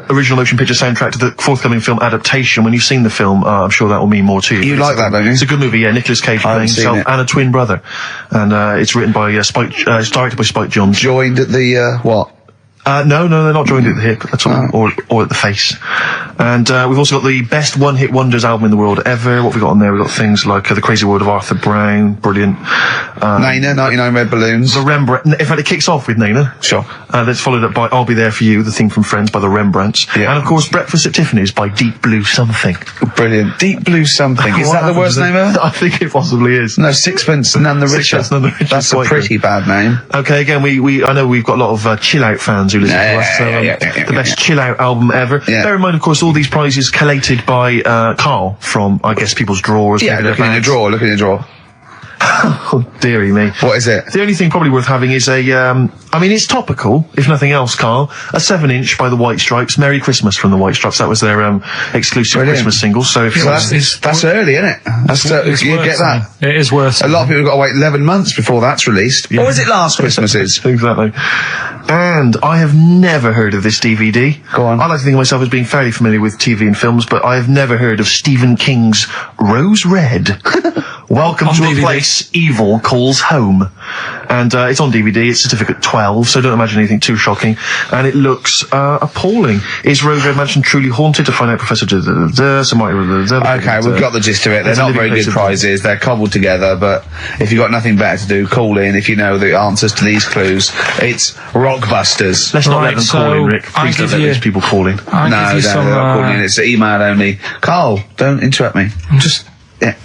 original motion picture soundtrack to the forthcoming film adaptation. When you've seen the film, I'm sure that will mean more to you. You like that, don't you? It's a good movie, yeah. Nicolas Cage playing himself and a twin brother. And it's wrritten by it's directed by Spike Jonze. Joined at the, what? No, they're not joined at the hip at all, or at the face. And we've also got the best one-hit wonders album in the world ever. What have we got on there? We've got things like The Crazy World of Arthur Brown, brilliant. Nana, 99 Red Balloons. The Rembrandt. In fact, it kicks off with Nana. Sure. That's followed up by I'll Be There For You, the theme from Friends by the Rembrandts. Yeah. And of course, Breakfast at Tiffany's by Deep Blue Something. Brilliant. Deep Blue Something. Is What that the worst happens name ever? I think it possibly is. No, Sixpence None the Richer. Sixpence None the Richer. That's a Quite pretty bad name. Okay, again, I know we've got a lot of chill out fans who listen to us. So, the best chill out album ever. Yeah. Bear in mind, of course, all these prizes collated by Karl from, I guess, people's drawers. Yeah, look in your drawer, look in your drawer. Oh, dearie me. What is it? The only thing probably worth having is a, it's topical, if nothing else, Karl. A 7-inch by the White Stripes. Merry Christmas from the White Stripes. That was their exclusive Brilliant. Christmas single. So if you That's early, isn't it? You get that. It is worth A lot of people have got to wait 11 months before that's released. Yeah. Or was it last Christmases? Exactly. And I have never heard of this DVD. Go on. I like to think of myself as being fairly familiar with TV and films, but I have never heard of Stephen King's Rose Red. Welcome On to DVD. a place evil calls home. And it's on DVD, it's certificate 12, so don't imagine anything too shocking. And it looks appalling. Is Rose Red Mansion truly haunted? To find out, Professor Okay, we've got the gist of it. They're not very good prizes. They're cobbled together, but if you've got nothing better to do, call in if you know the answers to these clues. It's Rockbusters. Let's not Right, let them so call in, Rick. I Please don't give let you- these people call in. I'll No, give you they're some, not calling in. It's email only. Carl, don't interrupt me. just Yeah.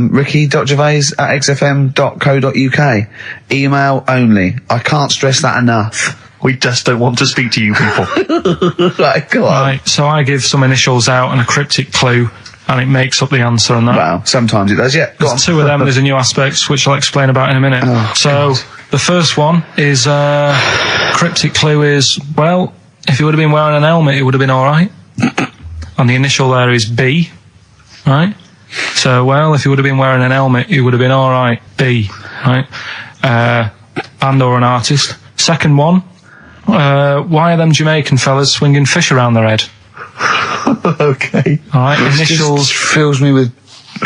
Ricky.gervais@xfm.co.uk. Email only. I can't stress that enough. We just don't want to speak to you people. Right, go on. right. So I give some initials out and a cryptic clue, and it makes up the answer on that. Well, sometimes it does, yeah. Go on. There's two of them. There's a new aspects which I'll explain about in a minute. Oh, so the first one is cryptic clue is, well, if he would have been wearing an helmet, it would have been all right. And the initial there is B, right? So, well, if he would have been wearing an helmet, he would have been all right. B, right? Band or an artist. Second one, why are them Jamaican fellas swinging fish around their head? Okay. All right, This initials just fills me with...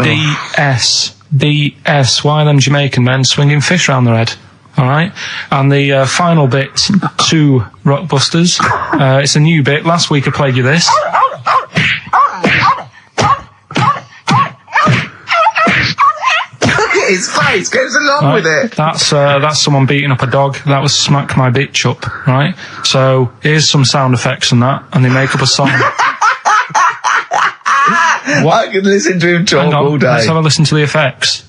DS. DS. Why are them Jamaican men swinging fish around their head? All right. And the final bit to Rockbusters. It's a new bit. Last week I played you this. His face goes along Right? with it. That's someone beating up a dog. That was Smack My Bitch Up. Right. So here's some sound effects and that, and they make up a song. I could listen to him talk Hang on, all day. let's have a listen to the effects.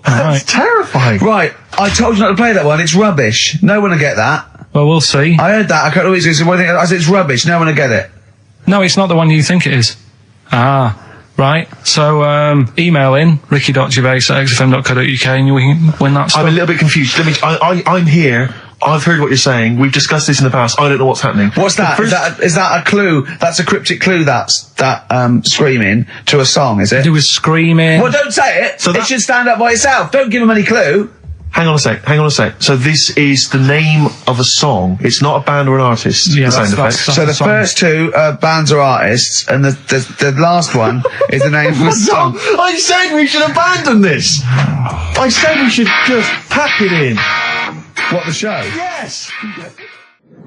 That's terrifying. Right, I told you not to play that one. It's rubbish. No one will get that. Well, we'll see. I heard that. I can't always say, I said it's rubbish. No one will get it. No, it's not the one you think it is. Ah, Right, so email in ricky.gervais@xfm.co.uk and you can win that stuff. I'm a little bit confused. I'm here. I've heard what you're saying. We've discussed this in the past. I don't know what's happening. What's that? Is that a clue? That's a cryptic clue. That's screaming to a song, is it? It was screaming. Well, don't say it. It should stand up by itself. Don't give him any clue. Hang on a sec. So this is the name of a song. It's not a band or an artist. Yeah, the sound that's effect. So the song. first two are bands or artists, and the last one is the name of a song. I said we should abandon this. I said we should just pack it in. What, the show? Yes.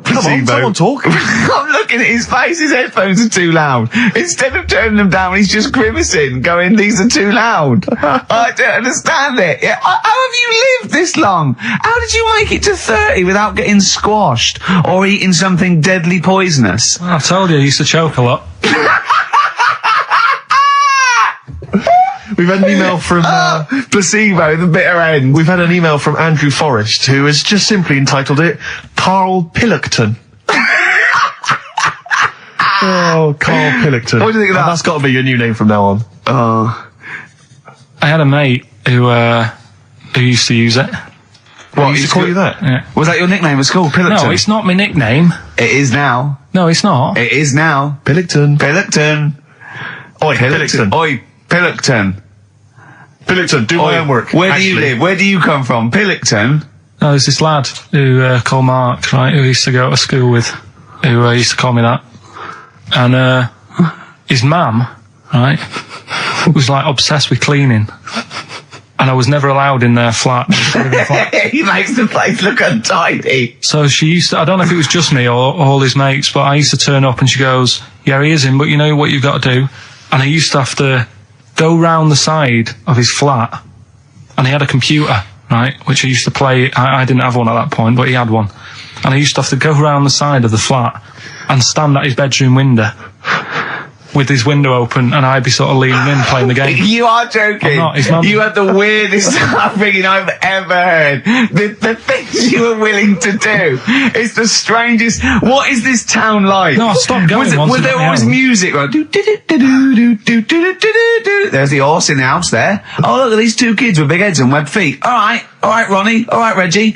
Come on, someone talk. I'm looking at his face. His headphones are too loud. Instead of turning them down, he's just grimacing, going, "These are too loud." I don't understand it. Yeah, how have you lived this long? How did you make it to 30 without getting squashed or eating something deadly poisonous? I told you I used to choke a lot. We've had an email from Placebo, the bitter end. We've had an email from Andrew Forrest, who has just simply entitled it Karl Pilkington. Oh, Karl Pilkington. What do you think of that? That's got to be your new name from now on. Oh. I had a mate who used to use it. What, he used to call you that? Yeah. Was that your nickname at school, Pilkington? No, it's not my nickname. It is now. No, it's not. It is now. Pilkington. Pilkington. Oi, Pilkington. Oi, Pilkington. Pilkington, do my homework. Where do you live? Where do you come from? Pilkington? No, there's this lad who called Mark, right, who used to go to school with, who used to call me that. And his mum, right, was like obsessed with cleaning. And I was never allowed in their flat. He makes the place look untidy. So she used to, I don't know if it was just me or all his mates, but I used to turn up and she goes, "Yeah, he is in, but you know what you've got to do?" And I used to have to go round the side of his flat, and he had a computer, right, which I used to play. I didn't have one at that point, but he had one. And I used to have to go round the side of the flat and stand at his bedroom window with his window open, and I'd be sort of leaning in playing the game. You are joking. I'm not, his mum- You had the weirdest upbringing I've ever heard. The things you were willing to do. It's the strangest. What is this town like? No, I stopped going once Was I there got my always own. music? Right? There's the horse in the house there. Oh, look at these two kids with big heads and webbed feet. All right, Ronnie. All right, Reggie.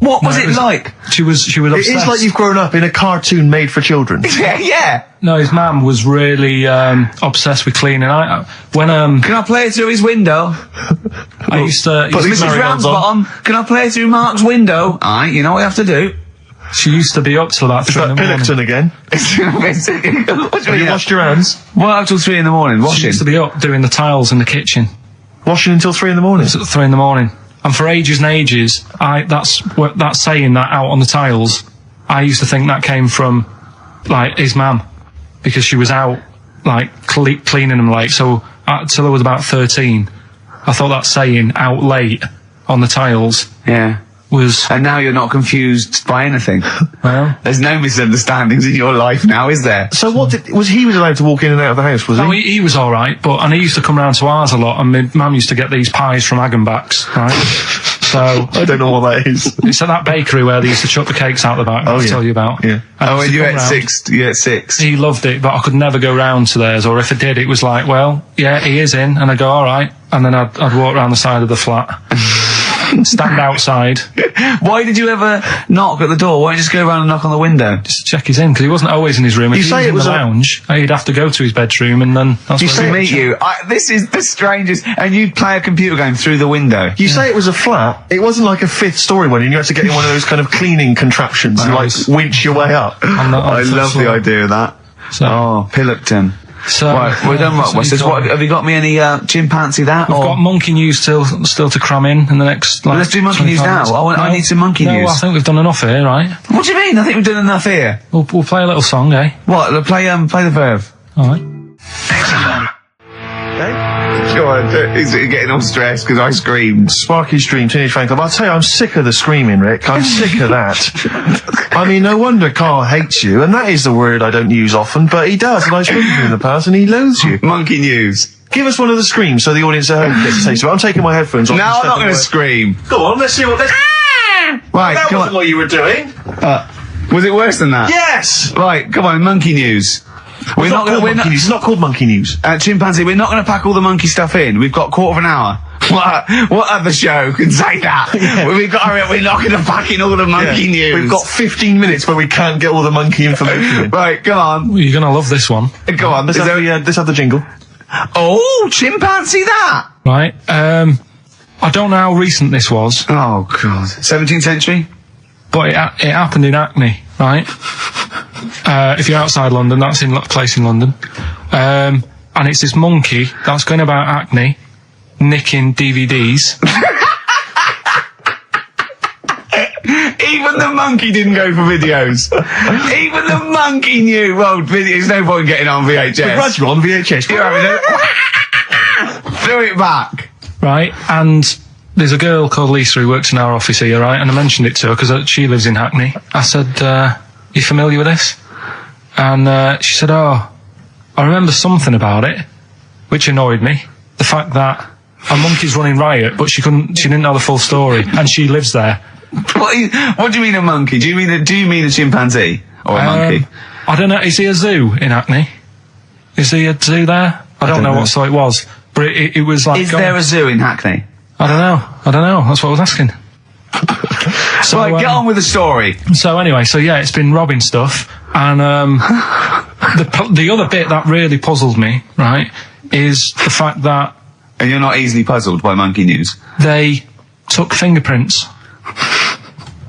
What was it like? She was obsessed. It's like you've grown up in a cartoon made for children. Yeah. No, his mum was really obsessed with cleaning. Can I play it through his window? I used to... But Mrs. Ramsbottom, can I play it through Mark's window? Aye, you know what you have to do. She used to be up till about 3 in the morning. Pilkington again. Have you washed your hands? What, up till 3 in the morning? She Washing? used to be up doing the tiles in the kitchen. Washing until 3 in the morning? It's at 3 in the morning. And for ages and ages, that saying that out on the tiles, I used to think that came from, like, his mum. Because she was out, like, cleaning them late. So, till I was about 13, I thought that saying, out late, on the tiles, Yeah. was... And now you're not confused by anything. Well... There's no misunderstandings in your life now, is there? So he was allowed to walk in and out of the house, was he? No, he was alright, and he used to come round to ours a lot, and my mum used to get these pies from Hagenbach's, right? So... I don't know what that is. It's at that bakery where they used to chuck the cakes out the back, I'll tell you about. Yeah. And Oh, he and used to you come at round. 6? He loved it, but I could never go round to theirs, or if I did, it was like, well, yeah, he is in, and I'd go, alright, and then I'd walk round the side of the flat. Stand outside. Why did you ever knock at the door? Why don't you just go around and knock on the window? Just to check he's in, because he wasn't always in his room. If he was in the lounge, he'd have to go to his bedroom, and then that's Used where to he'd meet check. you. This is the strangest. And you'd play a computer game through the window. You say it was a flat. It wasn't like a 5th story one, and you had to get in one of those kind of cleaning contraptions and, like, winch your way up. I love the idea of that. So- Oh, Pilkington. So, Right, we're done. What's this? What, have you got me any chimpanzee that? We've or? got monkey news still to cram in the next. Like, Let's do monkey news 25 now. minutes. I need some monkey no, news. I think we've done enough here, right? What do you mean? I think we've done enough here. We'll play a little song, eh? What? Play the verve. All right. Go on. He's getting all stressed because I screamed. Sparky's Dream, Teenage Fan Club. I'll tell you, I'm sick of the screaming, Rick. I'm sick of that. I mean, no wonder Carl hates you, and that is the word I don't use often, but he does, and I've spoken to him in the past, and he loathes you. Monkey news. Give us one of the screams so the audience at home gets a taste of it. I'm taking my headphones off. No, and I'm not stepping going to away. scream. Go on, let's see what... Right, That come wasn't on. what you were doing. Was it worse than that? Yes! Right, come on, monkey news. We're not going to... It's not called Monkey News. Chimpanzee, we're not going to pack all the monkey stuff in. We've got a quarter of an hour. What other show can say that? Yeah. We're not going to pack in all the monkey news. We've got 15 minutes where we can't get all the monkey information in. Right, come on. Well, you're going to love this one. Go on. Let's have the jingle. Oh, chimpanzee that! Right. I don't know how recent this was, Oh, God. 17th century? but it happened in Hackney, right? If you're outside London, that's in a place in London. And it's this monkey that's going about Hackney, nicking DVDs. Even the monkey didn't go for videos. Even the monkey knew, well, there's no point getting on VHS. The gradual on VHS. You're having a... Throw it back. Right, and there's a girl called Lisa who works in our office here, right, and I mentioned it to her because she lives in Hackney. I said, you familiar with this? And she said, oh, I remember something about it, which annoyed me. The fact that a monkey's running riot, but she didn't know the full story, and she lives there. What do you mean a monkey? Do you mean a chimpanzee? Or a monkey? I don't know, is he a zoo in Hackney? Is he a zoo there? I don't know what sort it was, but it was like... Is there a zoo in Hackney? I don't know, that's what I was asking. So, right, get on with the story. So anyway, it's been robbing stuff, and the other bit that really puzzled me, right, is the fact that... And you're not easily puzzled by monkey news? They took fingerprints.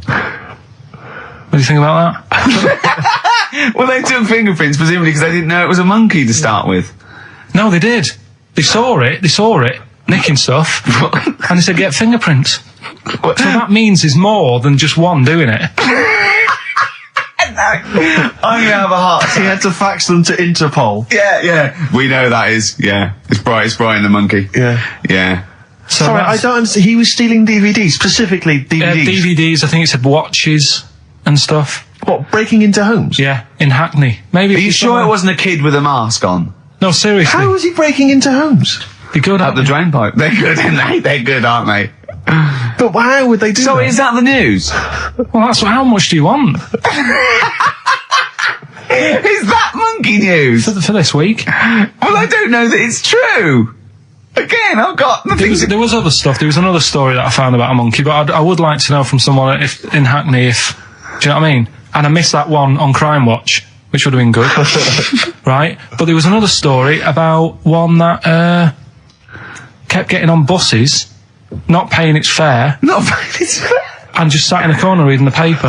What do you think about that? Well, they took fingerprints, presumably because they didn't know it was a monkey to start with. No, they did. They saw it, nicking stuff, and they said, get fingerprints. So that means there's more than just one doing it. I'm gonna have a heart. He had to fax them to Interpol. Yeah. We know that is, It's Brian the monkey. Yeah. So sorry, I don't understand. He was stealing DVDs, specifically DVDs. DVDs, I think it said watches and stuff. What, breaking into homes? Yeah, in Hackney. Maybe. Are you sure it wasn't a kid with a mask on? No, seriously. How was he breaking into homes? They're good Up the drain pipe. They're good, aren't they? They're good, aren't they? But how would they do that? So is that the news? Well, that's how much do you want? Is that monkey news? For this week? Well, I don't know that it's true. Again, I've got nothing. There was other stuff. There was another story that I found about a monkey, but I would like to know from someone in Hackney do you know what I mean? And I missed that one on Crime Watch, which would have been good. Right? But there was another story about one that kept getting on buses, not paying its fare. Not paying its fare? And just sat in the corner reading the paper.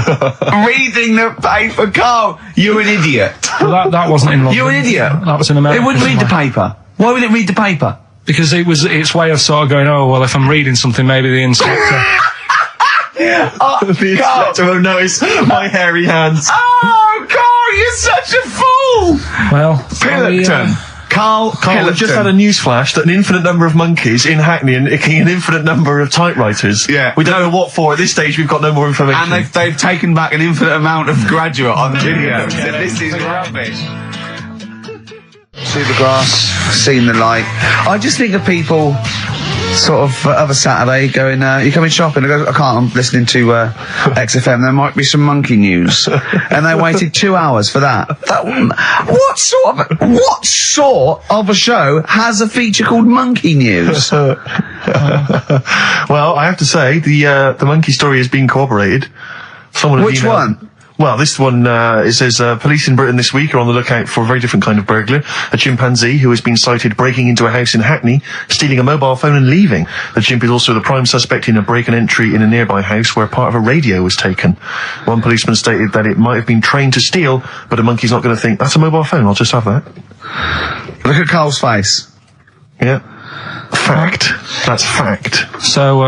Reading the paper, Carl. You're an idiot. Well, that wasn't in London. You're an idiot. That was in America. It wouldn't read the paper. Why would it read the paper? Because it was its way of sort of going, oh, well, if I'm reading something, maybe the inspector... The inspector will notice my hairy hands. Oh, Carl, you're such a fool! Well, Pilkington. Carl, we've just had a news flash that an infinite number of monkeys in Hackney and an infinite number of typewriters. Yeah. We don't know what for. At this stage, we've got no more information. And they've taken back an infinite amount of graduate on video. This is rubbish. See the grass, seen the light. I just think of people sort of other Saturday going, you coming shopping? I go, I can't, I'm listening to XFM, there might be some monkey news. And they waited 2 hours for that. What sort of a show has a feature called Monkey News? Well, I have to say, the monkey story has been corroborated. Which one? Well, this one, it says, police in Britain this week are on the lookout for a very different kind of burglar. A chimpanzee who has been sighted breaking into a house in Hackney, stealing a mobile phone and leaving. The chimp is also the prime suspect in a break and entry in a nearby house where part of a radio was taken. One policeman stated that it might have been trained to steal, but a monkey's not going to think, that's a mobile phone, I'll just have that. Look at Carl's face. Yeah. Fact. That's fact. So,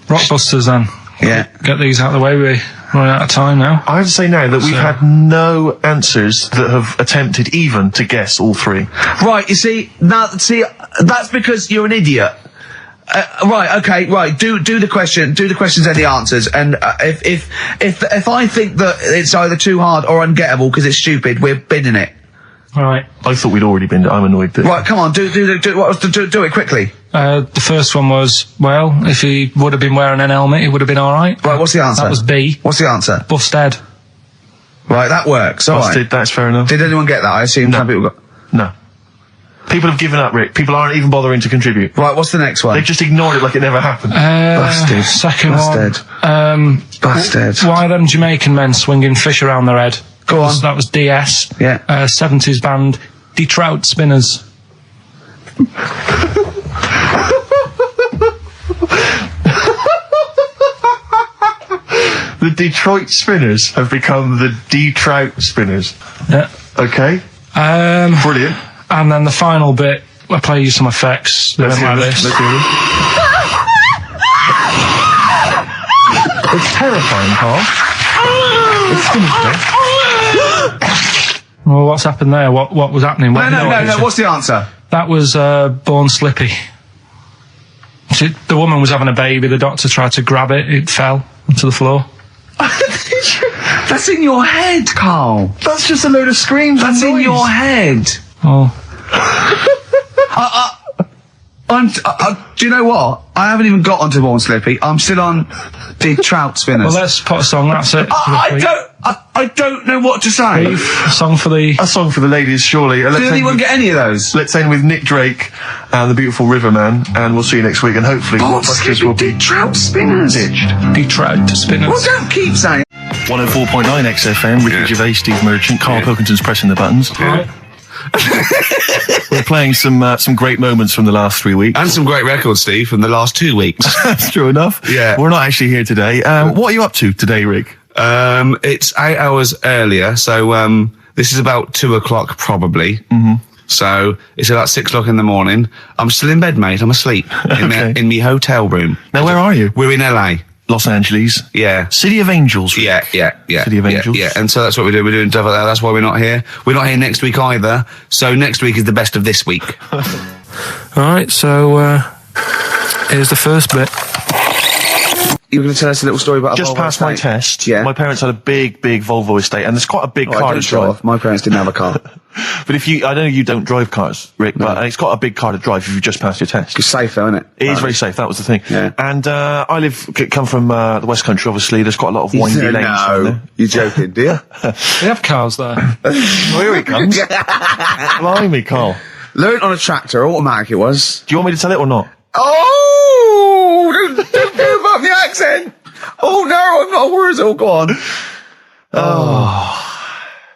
Rockbusters then. Yeah. Get these out of the way, we're running out of time now. I have to say now that we've had no answers that have attempted even to guess all three. Right, you see, that's because you're an idiot. Right, okay, right, do the questions and the answers, and if I think that it's either too hard or ungettable because it's stupid, we're binning it. Right. I thought we'd already been. I'm annoyed that... Right, come on, do it quickly. The first one was, well, if he would have been wearing an helmet, he would have been alright. Right, what's the answer? That was B. What's the answer? Busted. Right, that works. All right. That's fair enough. Did anyone get that? I assume some people got... No. People have given up, Rick. People aren't even bothering to contribute. Right, what's the next one? They've just ignored it like it never happened. Busted. Second Busted. one. Busted. Why them Jamaican men swinging fish around their head? Go on. That was DS. Yeah. 70s band, Trout Spinners. The Detroit Spinners have become the D-Trout Spinners. Yeah. Okay. Brilliant. And then the final bit, I play you some effects. They went like this. Let's hear them. It's terrifying, Carl. It's sinister. Well, what's happened there? What was happening? No. What's the answer? That was Born Slippy. The woman was having a baby. The doctor tried to grab it. It fell onto the floor. That's in your head, Carl. That's just a load of screams. That's and in noise. your head. Oh. Do you know what? I haven't even got onto Born Slippy. I'm still on the Trout Spinners. Well, let's put a song. That's it. I don't know what to say. A song for the... A song for the ladies, surely. Did anyone get any of those? Let's end with Nick Drake and the Beautiful Riverman, and we'll see you next week. And hopefully, Born Blockbusters will be Slippy, Trout Spinners. ditched. The Trout Spinners. Well, don't keep saying. 104.9 XFM. Ricky Gervais, Steve Merchant, Karl Pilkington's pressing the buttons. Right. We're playing some great moments from the last 3 weeks. And some great records, Steve, from the last 2 weeks. That's true enough. Yeah. We're not actually here today. What are you up to today, Rick? It's 8 hours earlier, so this is about 2 o'clock probably. Mm-hmm. So it's about 6 o'clock in the morning. I'm still in bed, mate. I'm asleep in my hotel room. Now, where are you? We're in LA. Los Angeles. Yeah. City of Angels. Rick. Yeah. City of Angels. Yeah. And so that's what we do. We're doing stuff like that. That's why we're not here. We're not here next week either. So next week is the best of this week. Alright, so here's the first bit. You were going to tell us a little story about Just a Volvo past my estate? test, Yeah. my parents had a big Volvo estate, and there's quite a big car I to don't show drive. off. My parents didn't have a car. But I know you don't drive cars, Rick, but it's quite a big car to drive if you've just passed your test. It's safe though, isn't it? It is very safe, that was the thing. Yeah. And I come from the West Country, obviously. There's quite a lot of windy lanes around there. You're joking, do you? They have cars there. Well, here he comes. Blimey, Carl. Learned on a tractor, automatic it was. Do you want me to tell it or not? Oh! Don't give up the accent! Oh no, I'm not worried. Oh, go on.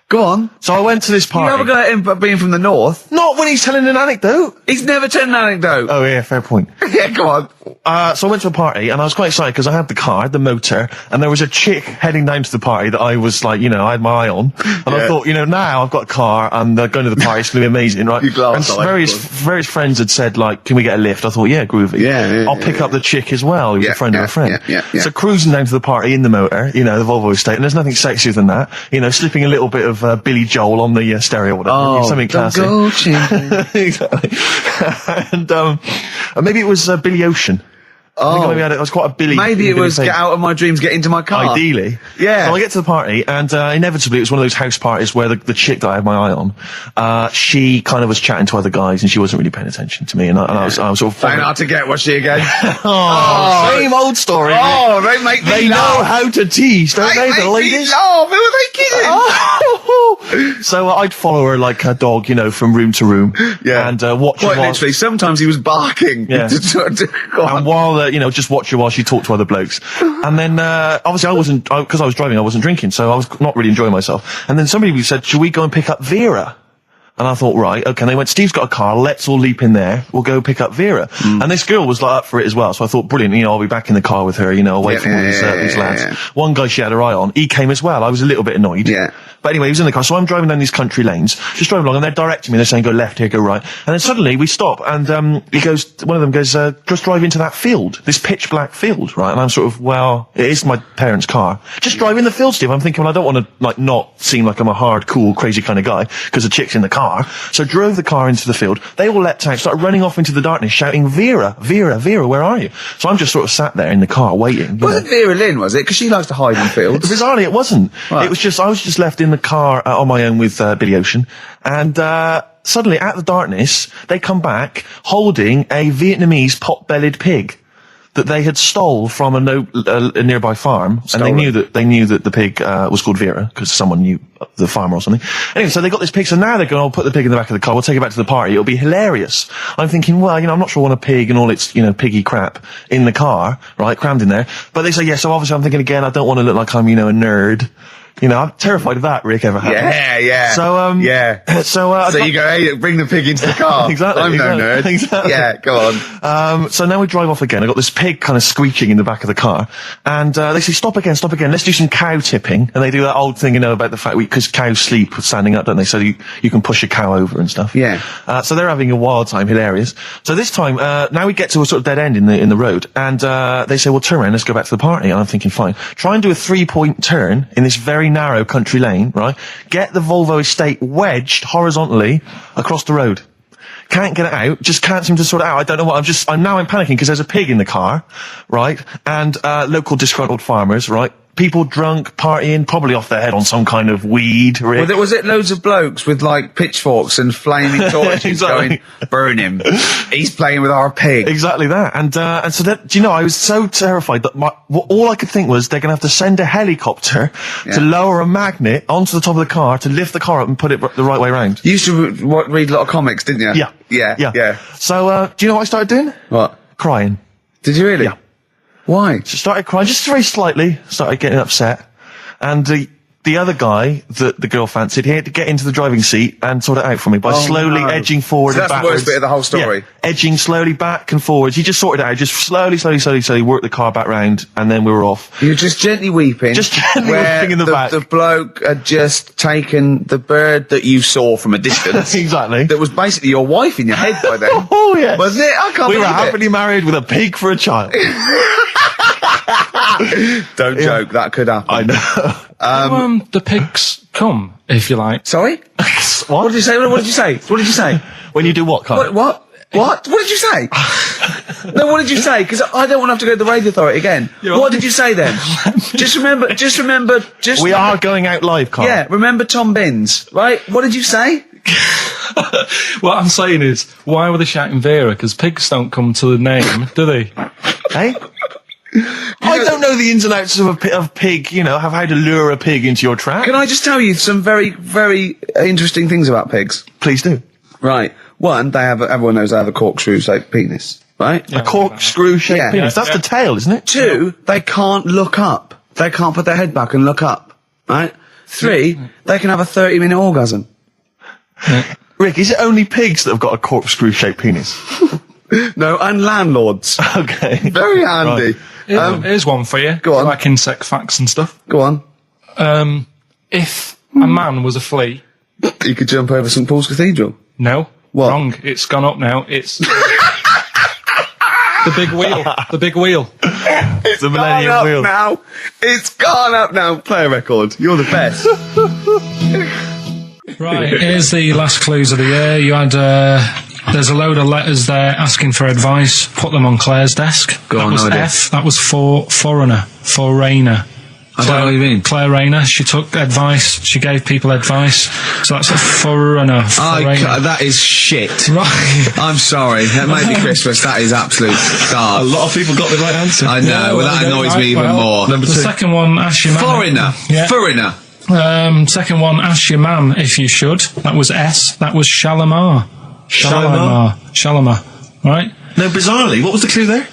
Go on. So I went to this You party. never got him being from the north. Not when he's telling an anecdote. He's never told an anecdote. Oh, yeah, fair point. Yeah, go on. So I went to a party, and I was quite excited because I had the car, the motor, and there was a chick heading down to the party that I was like, I had my eye on. And I thought, now I've got a car, and going to the party, it's going to be amazing, right? You glass and eye, various friends had said, like, can we get a lift? I thought, yeah, groovy. Yeah, I'll pick up the chick as well, who's a friend of a friend. Yeah. So cruising down to the party in the motor, the Volvo estate, and there's nothing sexier than that. Slipping a little bit of Billy Joel on the stereo or whatever. Something classy. Exactly. And maybe it was Billy Ocean. I think maybe it was quite a Billy. Maybe it Billy was thing. get out of my dreams, get into my car. Ideally. Yeah. So I get to the party, and inevitably it was one of those house parties where the chick that I had my eye on, she kind of was chatting to other guys, and she wasn't really paying attention to me, and I was sort of... Trying hard to get, was she again? Same old story. Oh, they make me They know laugh. how to tease, don't they, the make me ladies? laugh. Who are they kidding? So I'd follow her like a dog, from room to room. Yeah. And watch her Quite while... literally, sometimes he was barking. Yeah. Go on. And while, just watch her while she talked to other blokes. And then, obviously because I was driving, I wasn't drinking, so I was not really enjoying myself. And then somebody said, should we go and pick up Vera? And I thought, right, okay. And they went, Steve's got a car, let's all leap in there, we'll go pick up Vera. And this girl was like up for it as well, so I thought, brilliant, I'll be back in the car with her, away from all these lads. Yeah. One guy she had her eye on, he came as well, I was a little bit annoyed. Yeah. But anyway, he was in the car, so I'm driving down these country lanes, just driving along, and they're directing me, they're saying, go left here, go right. And then suddenly, we stop, and one of them goes, just drive into that field, this pitch black field, right? And I'm sort of, well, it is my parents' car. Just drive in the field, Steve. I'm thinking, well, I don't want to, not seem like I'm a hard, cool, crazy kind of guy, because the chick's in the car. So drove the car into the field. They all leapt out, started running off into the darkness, shouting, Vera, Vera, Vera, where are you? So I'm just sort of sat there in the car, waiting. Wasn't Vera Lynn, was it? Because she likes to hide in fields. Bizarrely, it wasn't. Right. It was just, I was just left in the car on my own with Billy Ocean, and suddenly, out of the darkness, they come back holding a Vietnamese pot-bellied pig. that they had stole from a nearby farm, and they knew that the pig was called Vera because someone knew the farmer or something. Anyway, so they got this pig. So now they're going, "I'll put the pig in the back of the car. We'll take it back to the party. It'll be hilarious." I'm thinking, well, I'm not sure I want a pig and all its piggy crap in the car, right, crammed in there. But they say, yeah. So obviously, I'm thinking again, I don't want to look like I'm a nerd. I'm terrified of that, Rick, ever happened. Yeah. So, So you go, hey, bring the pig into the car. Exactly. I'm no nerd. Exactly. Yeah, go on. So now we drive off again. I got this pig kind of squeaking in the back of the car. And, they say, stop again. Let's do some cow tipping. And they do that old thing, about the fact because cows sleep standing up, don't they? So you can push a cow over and stuff. Yeah. So they're having a wild time, hilarious. So this time, now we get to a sort of dead end in the road. And, they say, well, turn around, let's go back to the party. And I'm thinking, fine. Try and do a 3-point turn in this very narrow country lane, right? Get the Volvo estate wedged horizontally across the road. Can't get it out, just can't seem to sort it out. I don't know what, I'm panicking because there's a pig in the car, right? And, local disgruntled farmers, right? People drunk, partying, probably off their head on some kind of weed. Rick. Well, was it loads of blokes with like pitchforks and flaming torches Exactly. going, burn him? He's playing with our pig. Exactly that. And so that, do you know, I was so terrified that all I could think was they're gonna have to send a helicopter to lower a magnet onto the top of the car to lift the car up and put it the right way around. You used to read a lot of comics, didn't you? Yeah. So, do you know what I started doing? What? Crying. Did you really? Yeah. Why? Just started crying, just very slightly, started getting upset. And the other guy that the girl fancied, he had to get into the driving seat and sort it out for me by slowly edging forward So and that's backwards. the worst bit of the whole story. Yeah, edging slowly back and forwards. He just sorted it out, just slowly worked the car back round, and then we were off. You're just gently weeping. Just gently weeping in the back. The bloke had just taken the bird that you saw from a distance. Exactly. That was basically your wife in your head by then. Oh, yes. Wasn't it? I can't We were believe it. happily married with a pig for a child. Don't joke, that could happen. I know. The pigs come, if you like. Sorry? What did you say? What did you say? What did you say? When you do what, Carl? What? What did you say? No, what did you say? Because I don't want to have to go to the radio authority again. What did you say then? Just remember. We are going out live, Carl. Yeah, remember Tom Binns, right? What did you say? What I'm saying is, why were they shouting Vera? Because pigs don't come to the name, do they? Hey? I don't know the ins and outs of pig, how to lure a pig into your trap. Can I just tell you some very, very interesting things about pigs? Please do. Right. One, everyone knows they have a corkscrew-shaped penis, right? A corkscrew-shaped penis. That's the tail, isn't it? Two, they can't look up. They can't put their head back and look up, right? Three, they can have a 30-minute orgasm. Rick, is it only pigs that have got a corkscrew-shaped penis? No, and landlords. Okay. Very handy. Right. Here's one for you. Go on. Like insect facts and stuff. Go on. If a man was a flea... You could jump over St Paul's Cathedral. No. What? Wrong. It's gone up now. It's... the big wheel. The big wheel. It's the Millennium gone up Wheel. now. It's gone up now. Play a record. You're the best. Right. Here's the last clues of the year. You had... there's a load of letters there asking for advice. Put them on Claire's desk. Go on, that was no idea. F. That was for foreigner. For Rainer. I don't know what you mean. Claire Rayner. She took advice. She gave people advice. So that's a foreigner. That is shit. Right. I'm sorry. That might be Christmas. That is absolute A garbage. lot of people got the right answer. I know. Well, that annoys me even more. The second one, ask your man. Foreigner. Yeah. Foreigner. Second one, ask your man if you should. That was S. That was Shalimar. Shalimar. Right? No, bizarrely, what was the clue there?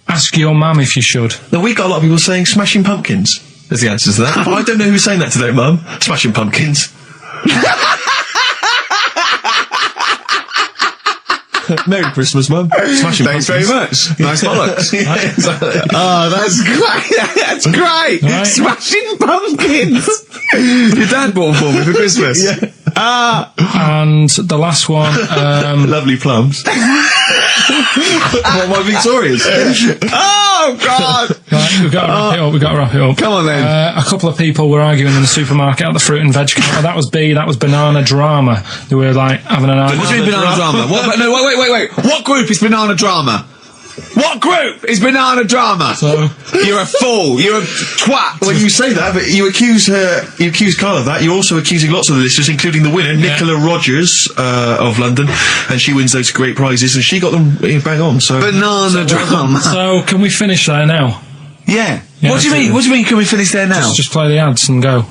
Ask your mum if you should. No, we got a lot of people saying Smashing Pumpkins. There's the answer to that. But I don't know who's saying that today, Mum. Smashing Pumpkins. Merry Christmas, Mum. Smashing Thanks Pumpkins. very much. Nice bollocks. Yeah, exactly. Oh, that's great. That's great. Right. Smashing Pumpkins. Your dad bought for me for Christmas. Yeah. And the last one, Lovely plums. What, my Victorians? Oh, God. right, we've got to wrap it up. Come on, then. A couple of people were arguing in the supermarket at the fruit and veg counter. That was B. That was banana drama. They were like having an argument. What do you mean banana drama? What, no, wait. What group is banana drama? What group is Banana Drama? So You're a fool. You're a twat. Well, you say that, but you accuse Carl of that. You're also accusing lots of the listeners, including the winner, Nicola Rogers, of London, and she wins those great prizes, and she got them bang on, so... Banana Drama. so can we finish there now? Yeah. Yeah, What do you mean? What do you mean? Can we finish there now? Just play the ads and go.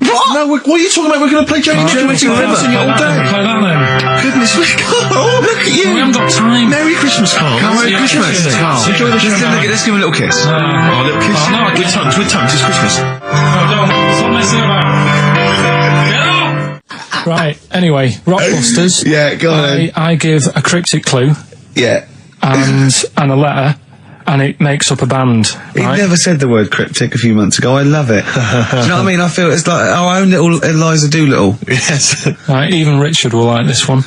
What? No, what are you talking about? We're going to play Jodie River all day. Play that then. Goodness me, Carl, look at you. We haven't got time. Merry Christmas, Carl. Merry Yeah, Christmas. yeah, Carl. enjoy the show. Let's give him a little kiss. Oh, little kiss. Oh, no, I with tongues, it's Christmas. No, don't. Stop messing about. Get off! Right, anyway, Rockbusters. Yeah, go on. I give a cryptic clue Yeah. and a letter, and it makes up a band. He Right? never said the word cryptic a few months ago. I love it. Do you know what I mean? I feel it's like our own little Eliza Doolittle. Yes. Right, even Richard will like this one.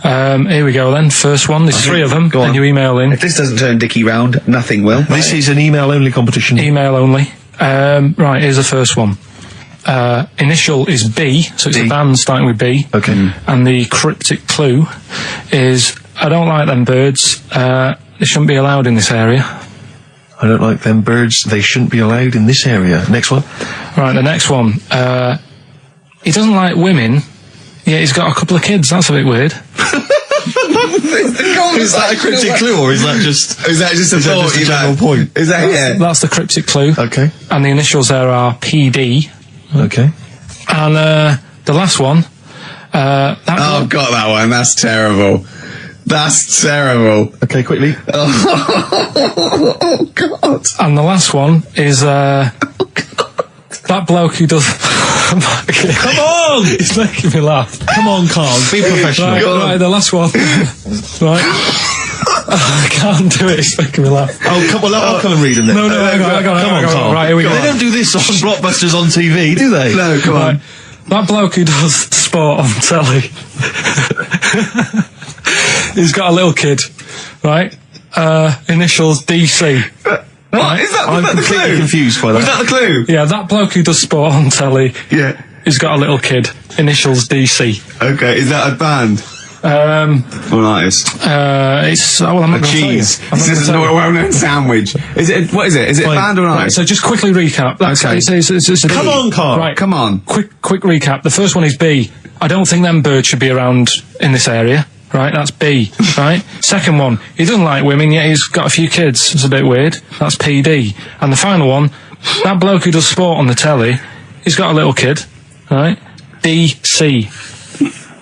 Here we go then. First one. There's three of them, Go on. and you email in. If this doesn't turn Dickie round, nothing will. This is an email-only competition. Email only. Right, here's the first one. Initial is B, so it's B. a band starting with B. Okay. And the cryptic clue is, I don't like them birds. They shouldn't be allowed in this area. I don't like them birds. They shouldn't be allowed in this area. Next one. Right, the next one. He doesn't like women, yet he's got a couple of kids. That's a bit weird. Is that a cryptic clue, or is that just a thought, a general point? Is that yeah? That's the cryptic clue. Okay. And the initials there are PD. Okay. And the last one. Oh, got that one. That's terrible. That's terrible. Okay, quickly. Oh, God. And the last one is that bloke who does. Come on! He's making me laugh. Come on, Carl. Be professional. Right, the last one. Right. I can't do it. It's making me laugh. Oh, come on. I'll come and read them then. No, hang on. Come on, Carl. Right, here we go. They don't do this on Blockbusters on TV, do they? No, come on. That bloke who does sport on telly. He's got a little kid, right? Initials DC. What? Is that, I'm was that the completely clue? confused by that. Was that the clue? Yeah, that bloke who does sport on telly. Yeah. He's got a little kid. Initials DC. Okay, is that a band? Or an artist? It's well, I'm not A going to tell you. cheese. I'm not This is a gonna tell you. well-known sandwich. Is it? What is it? Is it a band or an Right, artist? so just quickly recap. That's Okay. it's a Come B. on, Carl. Right, Come on. quick recap. The first one is B. I don't think them birds should be around in this area. Right, that's B. Right. Second one, he doesn't like women, yet he's got a few kids. It's a bit weird. That's PD. And the final one, that bloke who does sport on the telly, he's got a little kid. Right. DC.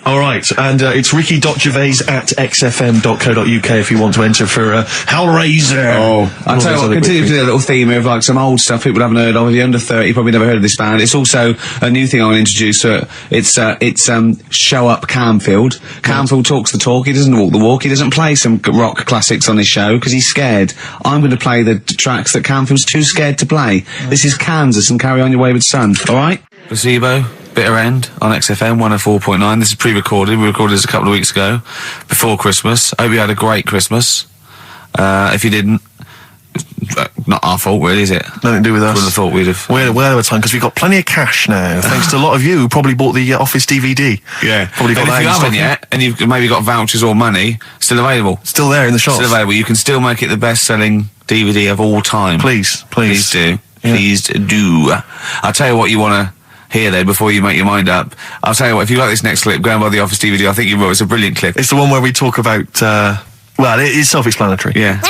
All right, and it's Ricky.Gervais at xfm.co.uk if you want to enter for Hellraiser. Oh, I'll tell you what, continue to do a little theme here of like some old stuff people haven't heard of. If you're under 30, you probably never heard of this band. It's also a new thing I want to introduce. It's Show Up Camfield. Camfield talks the talk, he doesn't walk the walk. He doesn't play some rock classics on his show because he's scared. I'm going to play the tracks that Camfield's too scared to play. This is Kansas and Carry On Your Wayward Son, alright? Placebo. Bitter End on XFM 104.9. This is pre-recorded. We recorded this a couple of weeks ago, before Christmas. Hope you had a great Christmas. If you didn't, not our fault, really, is it? Nothing to do with us. Would have thought we'd have. We're well over time because we've got plenty of cash now, thanks to a lot of you who probably bought the Office DVD. Yeah. Probably got And that if you in stock. haven't yet, and you've maybe got vouchers or money, still available. Still there in the shops. Still available. You can still make it the best-selling DVD of all time. Please. Please do. Yeah. Please do. I'll tell you what you want to hear then before you make your mind up. I'll tell you what, if you like this next clip, go and buy the Office DVD. I think you will. It's a brilliant clip. It's the one where we talk about, well, it's self-explanatory. Yeah.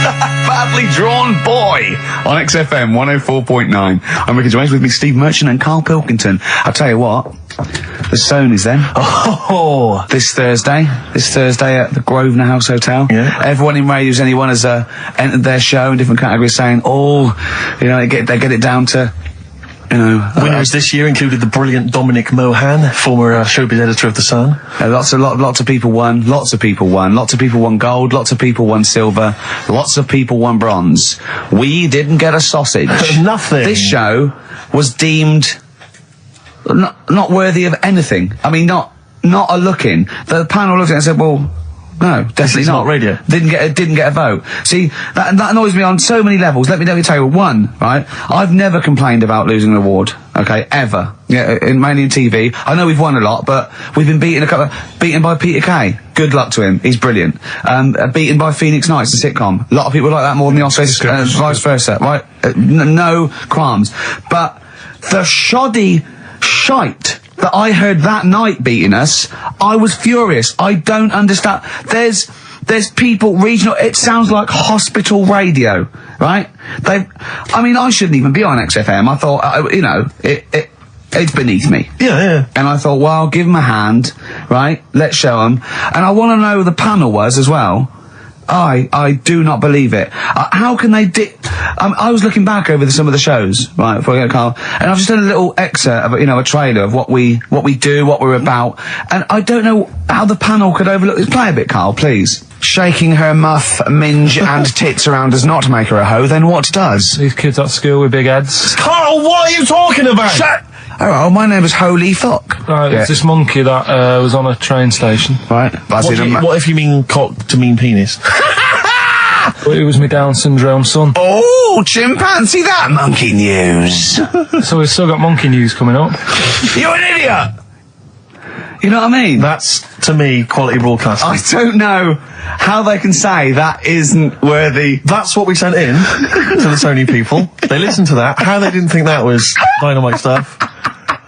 Badly Drawn Boy on XFM 104.9. I'm Ricky Gervais, with me Steve Merchant and Karl Pilkington. I'll tell you what, the Sony's then. Oh! This Thursday at the Grosvenor House Hotel. Yeah. Everyone in radios, anyone has entered their show in different categories saying, they get it down to, Winners this year included the brilliant Dominic Mohan, former showbiz editor of The Sun. lots of people won. Lots of people won gold. Lots of people won silver. Lots of people won bronze. We didn't get a sausage. Nothing. This show was deemed not worthy of anything. I mean, not a look-in. The panel looked at it and said, well, no, definitely is not radio. Didn't get a vote. See, that annoys me on so many levels. Let me tell you one, right? I've never complained about losing an award. Okay, ever. Yeah, mainly in TV. I know we've won a lot, but we've been beaten by Peter Kay. Good luck to him. He's brilliant. Beaten by Phoenix Nights, the sitcom. A lot of people like that more than the Oscars, vice versa, right? No qualms. But the shoddy shite that I heard that night beating us, I was furious. I don't understand. There's people, regional, it sounds like hospital radio, right? I shouldn't even be on XFM. I thought, it's beneath me. Yeah. And I thought, well, I'll give them a hand, right? Let's show them. And I want to know who the panel was as well. I do not believe it. How can they I was looking back over some of the shows, right, before I get Carl, and I've just done a little excerpt of, a trailer of what we do, what we're about, and I don't know how the panel could overlook this. Play a bit, Carl, please. Shaking her muff, minge and tits around does not make her a hoe, then what does? These kids at school with big heads. Carl, what are you talking about? Oh, my name is Holy Fuck. Right, there's this monkey that was on a train station. Right. What if you mean cock to mean penis? It was my Down syndrome son. Oh, chimpanzee, that monkey news. So we've still got monkey news coming up. You're an idiot! You know what I mean? That's, to me, quality broadcasting. I don't know how they can say that isn't worthy. That's what we sent in to the Sony people. They listened to that. How they didn't think that was dynamite stuff.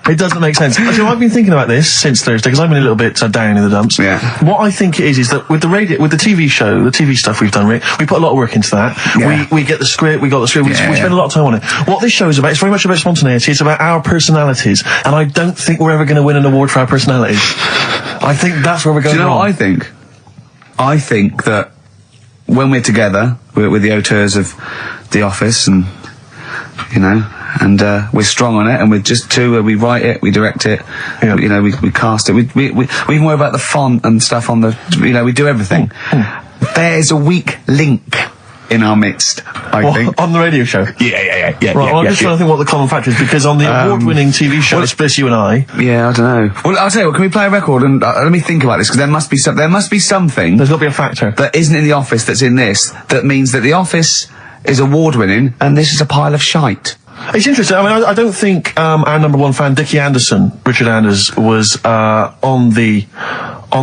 It doesn't make sense. So I've been thinking about this since Thursday, because I've been a little bit down in the dumps. Yeah. What I think it is that with the TV show, the TV stuff we've done, Rick, we put a lot of work into that. Yeah. We get the script, we spend a lot of time on it. What this show is about, it's very much about spontaneity, it's about our personalities, and I don't think we're ever going to win an award for our personalities. I think that's where we're going. Do you know what I think? I think that when we're together, we're the auteurs of The Office, and, and we're strong on it, and we're just two. We write it, we direct it, we cast it. We even worry about the font and stuff on the. We do everything. There's a weak link in our midst, I think. On the radio show? Yeah. Right, well, I'm just trying to think what the common factor is, because on the award-winning TV show, it's just you and I. Yeah, I don't know. Well, I'll tell you what, can we play a record and let me think about this, because there must be something. There's got to be a factor. That isn't in The Office that's in this, that means that The Office is award-winning, and this is a pile of shite. It's interesting. I mean, I don't think our number one fan, Dickie Anderson, Richard Anders, was on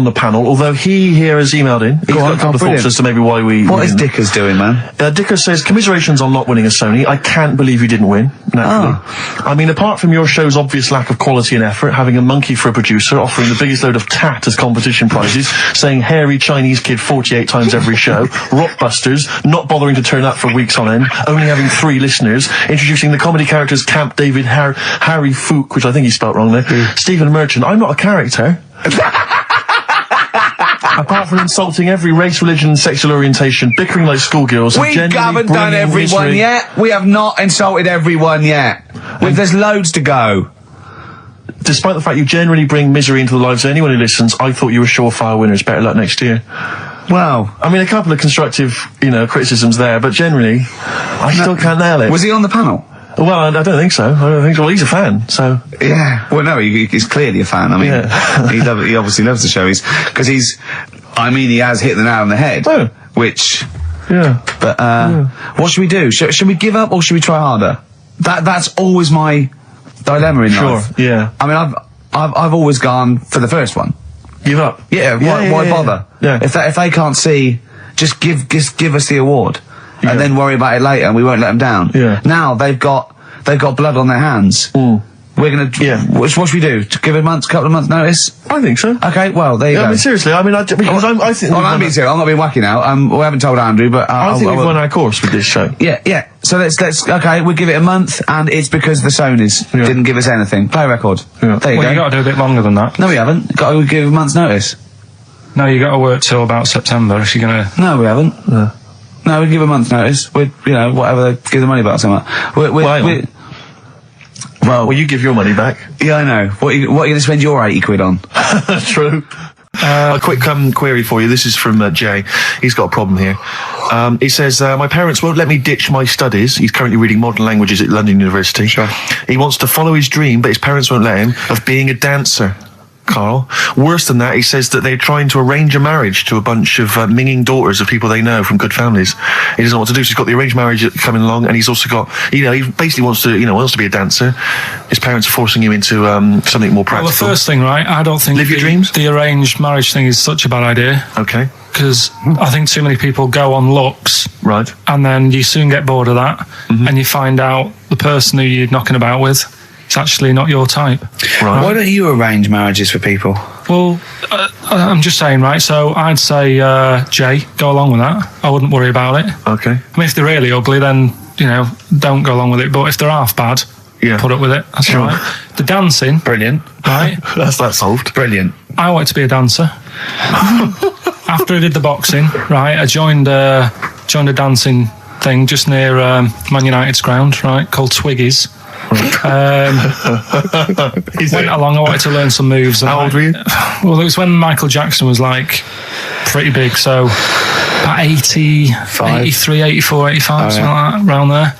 the panel, although he here has emailed in. He's got a couple of thoughts as to maybe why we What is Dickers doing, man? Dickers says, commiserations on not winning a Sony. I can't believe you didn't win, naturally. I mean, apart from your show's obvious lack of quality and effort, having a monkey for a producer, offering the biggest load of tat as competition prizes, saying hairy Chinese kid 48 times every show, Rockbusters, not bothering to turn up for weeks on end, only having 3 listeners, introducing the comedy characters Camp David, Harry Fook, which I think he spelt wrong there, Stephen Merchant. I'm not a character. Apart from insulting every race, religion, and sexual orientation, bickering like schoolgirls, We haven't done everyone yet. We have not insulted everyone yet. There's loads to go. Despite the fact you generally bring misery into the lives of anyone who listens, I thought you were surefire winners. Better luck next year. Well, I mean, a couple of constructive, criticisms there, but generally, I still can't nail it. was he on the panel? Well, I don't think so. Well, he's a fan, so. Yeah. Well, no, he's clearly a fan. I mean, he obviously loves the show. He has hit the nail on the head. Oh. Which. Yeah. But, what should we do? Should we give up or should we try harder? That's always my dilemma in life. Sure, yeah. I mean, I've always gone for the first one. Give up. Yeah, why bother? Yeah. If they can't see, just give us the award. Yeah. And then worry about it later, and we won't let them down. Yeah. Now they've got blood on their hands. We're gonna. Yeah. What should we do? To give a couple of months' notice? I think so. Okay. Well, there you go. I mean, seriously. I mean, I think. I'm being serious. I'm not being wacky now. We haven't told Andrew, but I think we've won our course with this show. Yeah. So let's. Okay, we'll give it a month, and it's because the Sonys didn't give us anything. Play a record. Yeah. There you go. You got to do a bit longer than that. No, we haven't. Got to give a month's notice. No, you got to work till about September if you're gonna. No, we haven't. No, we give a month's notice. Whatever, give the money back or something. Well, you give your money back. Yeah, I know. What are you going to spend your 80 quid on? True. A quick query for you. This is from Jay. He's got a problem here. He says, my parents won't let me ditch my studies. He's currently reading modern languages at London University. Sure. He wants to follow his dream, but his parents won't let him, of being a dancer. Carl. Worse than that, he says that they're trying to arrange a marriage to a bunch of minging daughters of people they know from good families. He doesn't know what to do, so he's got the arranged marriage coming along, and he's also got, he basically wants to be a dancer. His parents are forcing him into something more practical. Well, the first thing, right, I don't think Live your dreams? The arranged marriage thing is such a bad idea. Okay. Because I think too many people go on looks. Right. And then you soon get bored of that, and you find out the person who you're knocking about with is actually not your type. Right. Why don't you arrange marriages for people? Well, I'm just saying, right, so I'd say, Jay, go along with that. I wouldn't worry about it. Okay. I mean, if they're really ugly, then, don't go along with it. But if they're half bad, put up with it. That's Sure. all right. The dancing. Brilliant. Right. That's that solved. Brilliant. I wanted to be a dancer. After I did the boxing, right, I joined a dancing thing just near Man United's ground, right, called Twiggy's. Went along, I wanted to learn some moves. How old were you? Well, it was when Michael Jackson was like pretty big, so about 83, 84, 85, something like that, around there.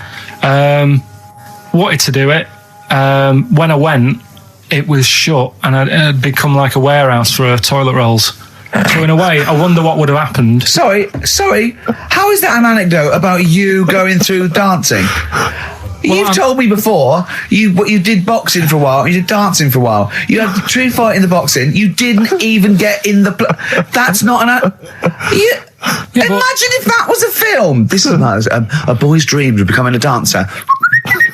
Wanted to do it. When I went, it was shut, and it had become like a warehouse for toilet rolls. So in a way, I wonder what would have happened. Sorry. How is that an anecdote about you going through dancing? You've told me before you did boxing for a while, you did dancing for a while. You had the true fight in the boxing. You didn't even get in the. That's not an. Imagine if that was a film. This is a boy's dreams of becoming a dancer.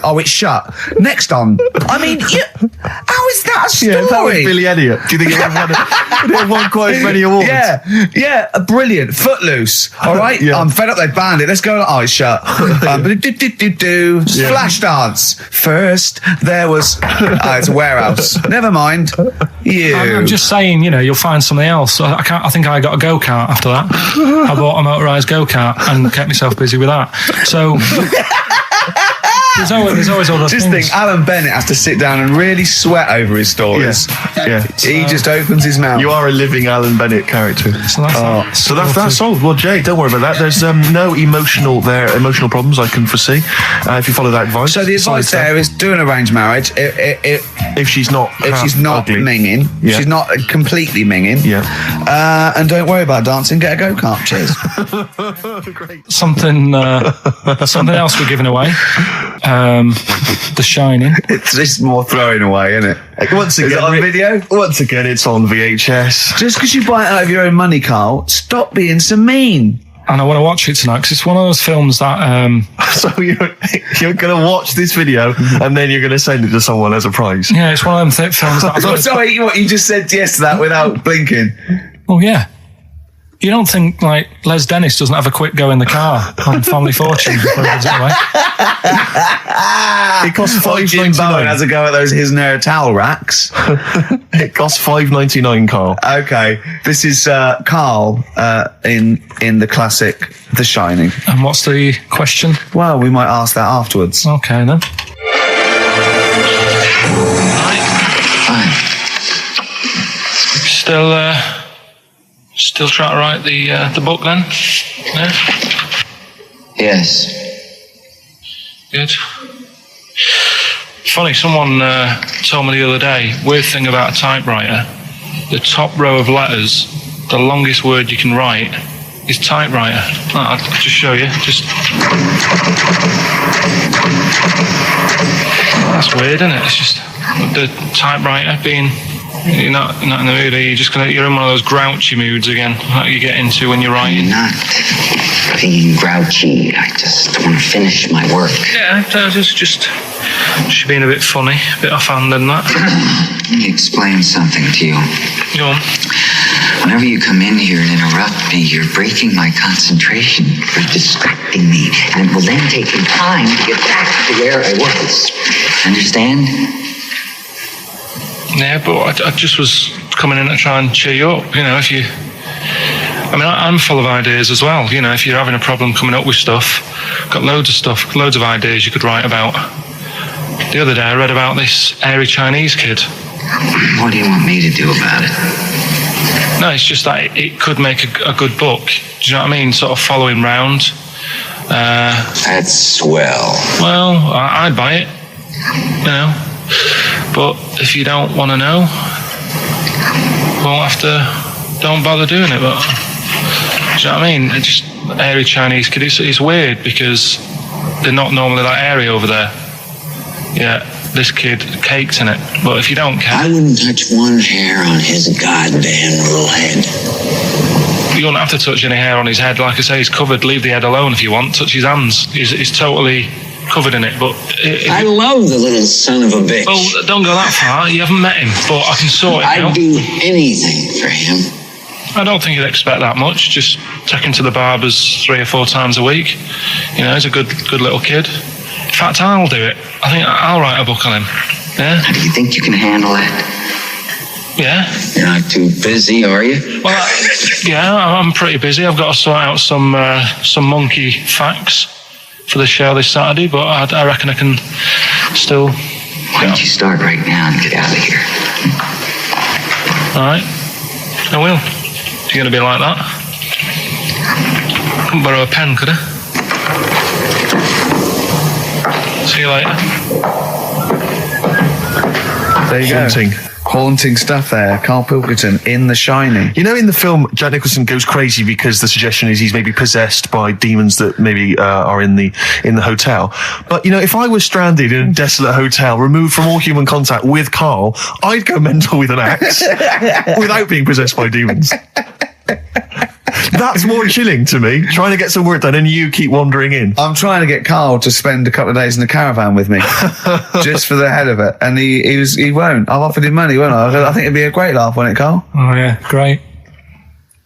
Oh, it's shut. Next on. I mean, how is that a story? Yeah, if that was Billy Elliot, do you think it would have won quite as many awards? Yeah, brilliant. Footloose. All right, Yeah. I'm fed up. They banned it. Let's go. Oh, it's shut. Flash dance. First, there was. It's a warehouse. Never mind. I'm just saying, you'll find something else. I think I got a go-kart after that. I bought a motorised go-kart and kept myself busy with that. So. There's always other Just things. think, Alan Bennett has to sit down and really sweat over his stories. Yeah. He just opens his mouth. You are a living Alan Bennett character. So that's solved. Well, Jay, don't worry about that. There's no emotional problems I can foresee if you follow that advice. So the advice there is do an arranged marriage. If she's not ugly. minging, Yeah. she's not completely minging. Yeah. And don't worry about dancing. Get a go-kart. Cheers. something else we're giving away. The Shining. It's just more throwing away, isn't it? Once again, is it on video? Once again, it's on VHS. Just because you buy it out of your own money, Carl, stop being so mean. And I want to watch it tonight because it's one of those films that. So you're going to watch this video and then you're going to send it to someone as a prize. Yeah, it's one of them films that. Sorry, what you just said yes to that without blinking. Oh yeah. You don't think like Les Dennis doesn't have a quick go in the car on Family Fortune before he gives it away? It costs Jim Bowen $5.99. has a go at those his and her towel racks. It costs $5.99, Carl. Okay, this is Carl in the classic The Shining. And what's the question? Well, we might ask that afterwards. Okay then. Still trying to write the book then? Yeah? Yes. Good. Funny, someone told me the other day, weird thing about a typewriter, the top row of letters, the longest word you can write is typewriter. I'll just show you. That's weird, isn't it? It's just the typewriter being... You're not in the mood, are you? You're in one of those grouchy moods again, like you get into when you're writing. I'm not being grouchy. I just want to finish my work. Yeah, just being a bit funny, a bit offhand and that. Let me explain something to you. Go on. Whenever you come in here and interrupt me, you're breaking my concentration. You're distracting me. And it will then take me time to get back to where I was. Understand? Yeah, but I just was coming in to try and cheer you up. If you... I'm full of ideas as well. If you're having a problem coming up with stuff, got loads of ideas you could write about. The other day I read about this airy Chinese kid. What do you want me to do about it? No, it's just that it could make a good book. Do you know what I mean? Sort of following round. That's swell. Well, I'd buy it. But if you don't want to know, won't have to, don't bother doing it. But do you know what I mean? It's just airy Chinese kid. It's weird because they're not normally that airy over there. Yeah, this kid cakes in it. But if you don't care, I wouldn't touch one hair on his goddamn little head. you don't have to touch any hair on his head. Like I say, he's covered. Leave the head alone if you want. Touch his hands. He's totally covered in it. But I love the little son of a bitch. well, don't go that far. You haven't met him, but I can sort it out. I'd do anything for him. I don't think you'd expect that much. Just take him to the barbers 3 or 4 times a week. You know, he's a good little kid. In fact, I'll do it. I think I'll write a book on him. Yeah? How do you think you can handle that? Yeah. You're not too busy, are you? Well, yeah, I'm pretty busy. I've got to sort out some monkey facts for the show this Saturday, but I reckon I can still... Why don't you start right now and get out of here? All right. I will. If you're going to be like that. Couldn't borrow a pen, could I? See you later. There you Haunting. go. Haunting stuff there. Karl Pilkington in The Shining. You know, in the film, Jack Nicholson goes crazy because the suggestion is he's maybe possessed by demons that maybe are in the hotel. But, you know, if I was stranded in a desolate hotel, removed from all human contact with Karl, I'd go mental with an axe without being possessed by demons. That's more chilling to me, trying to get some work done and you keep wandering in. I'm trying to get Karl to spend a couple of days in the caravan with me, just for the head of it. And he won't. I've offered him money, won't I? I think it'd be a great laugh, wouldn't it, Karl? Oh yeah, great.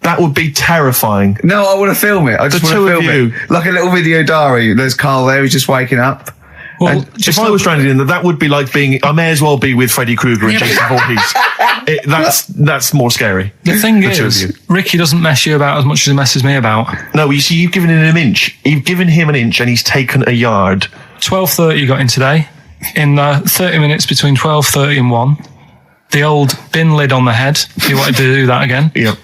That would be terrifying. No, I want to film it. I just want to film it. Like a little video diary. There's Karl there, he's just waking up. Well, If I was stranded in that would be like being, I may as well be with Freddy Krueger and Jason Voorhees. That's more scary. the thing The two of is, you. Ricky doesn't mess you about as much as he messes me about. No, you see, you've given him an inch. You've given him an inch and he's taken a yard. 12:30 got in today. In 30 minutes between 12:30 and 1. The old bin lid on the head. He wanted to do that again. Yep.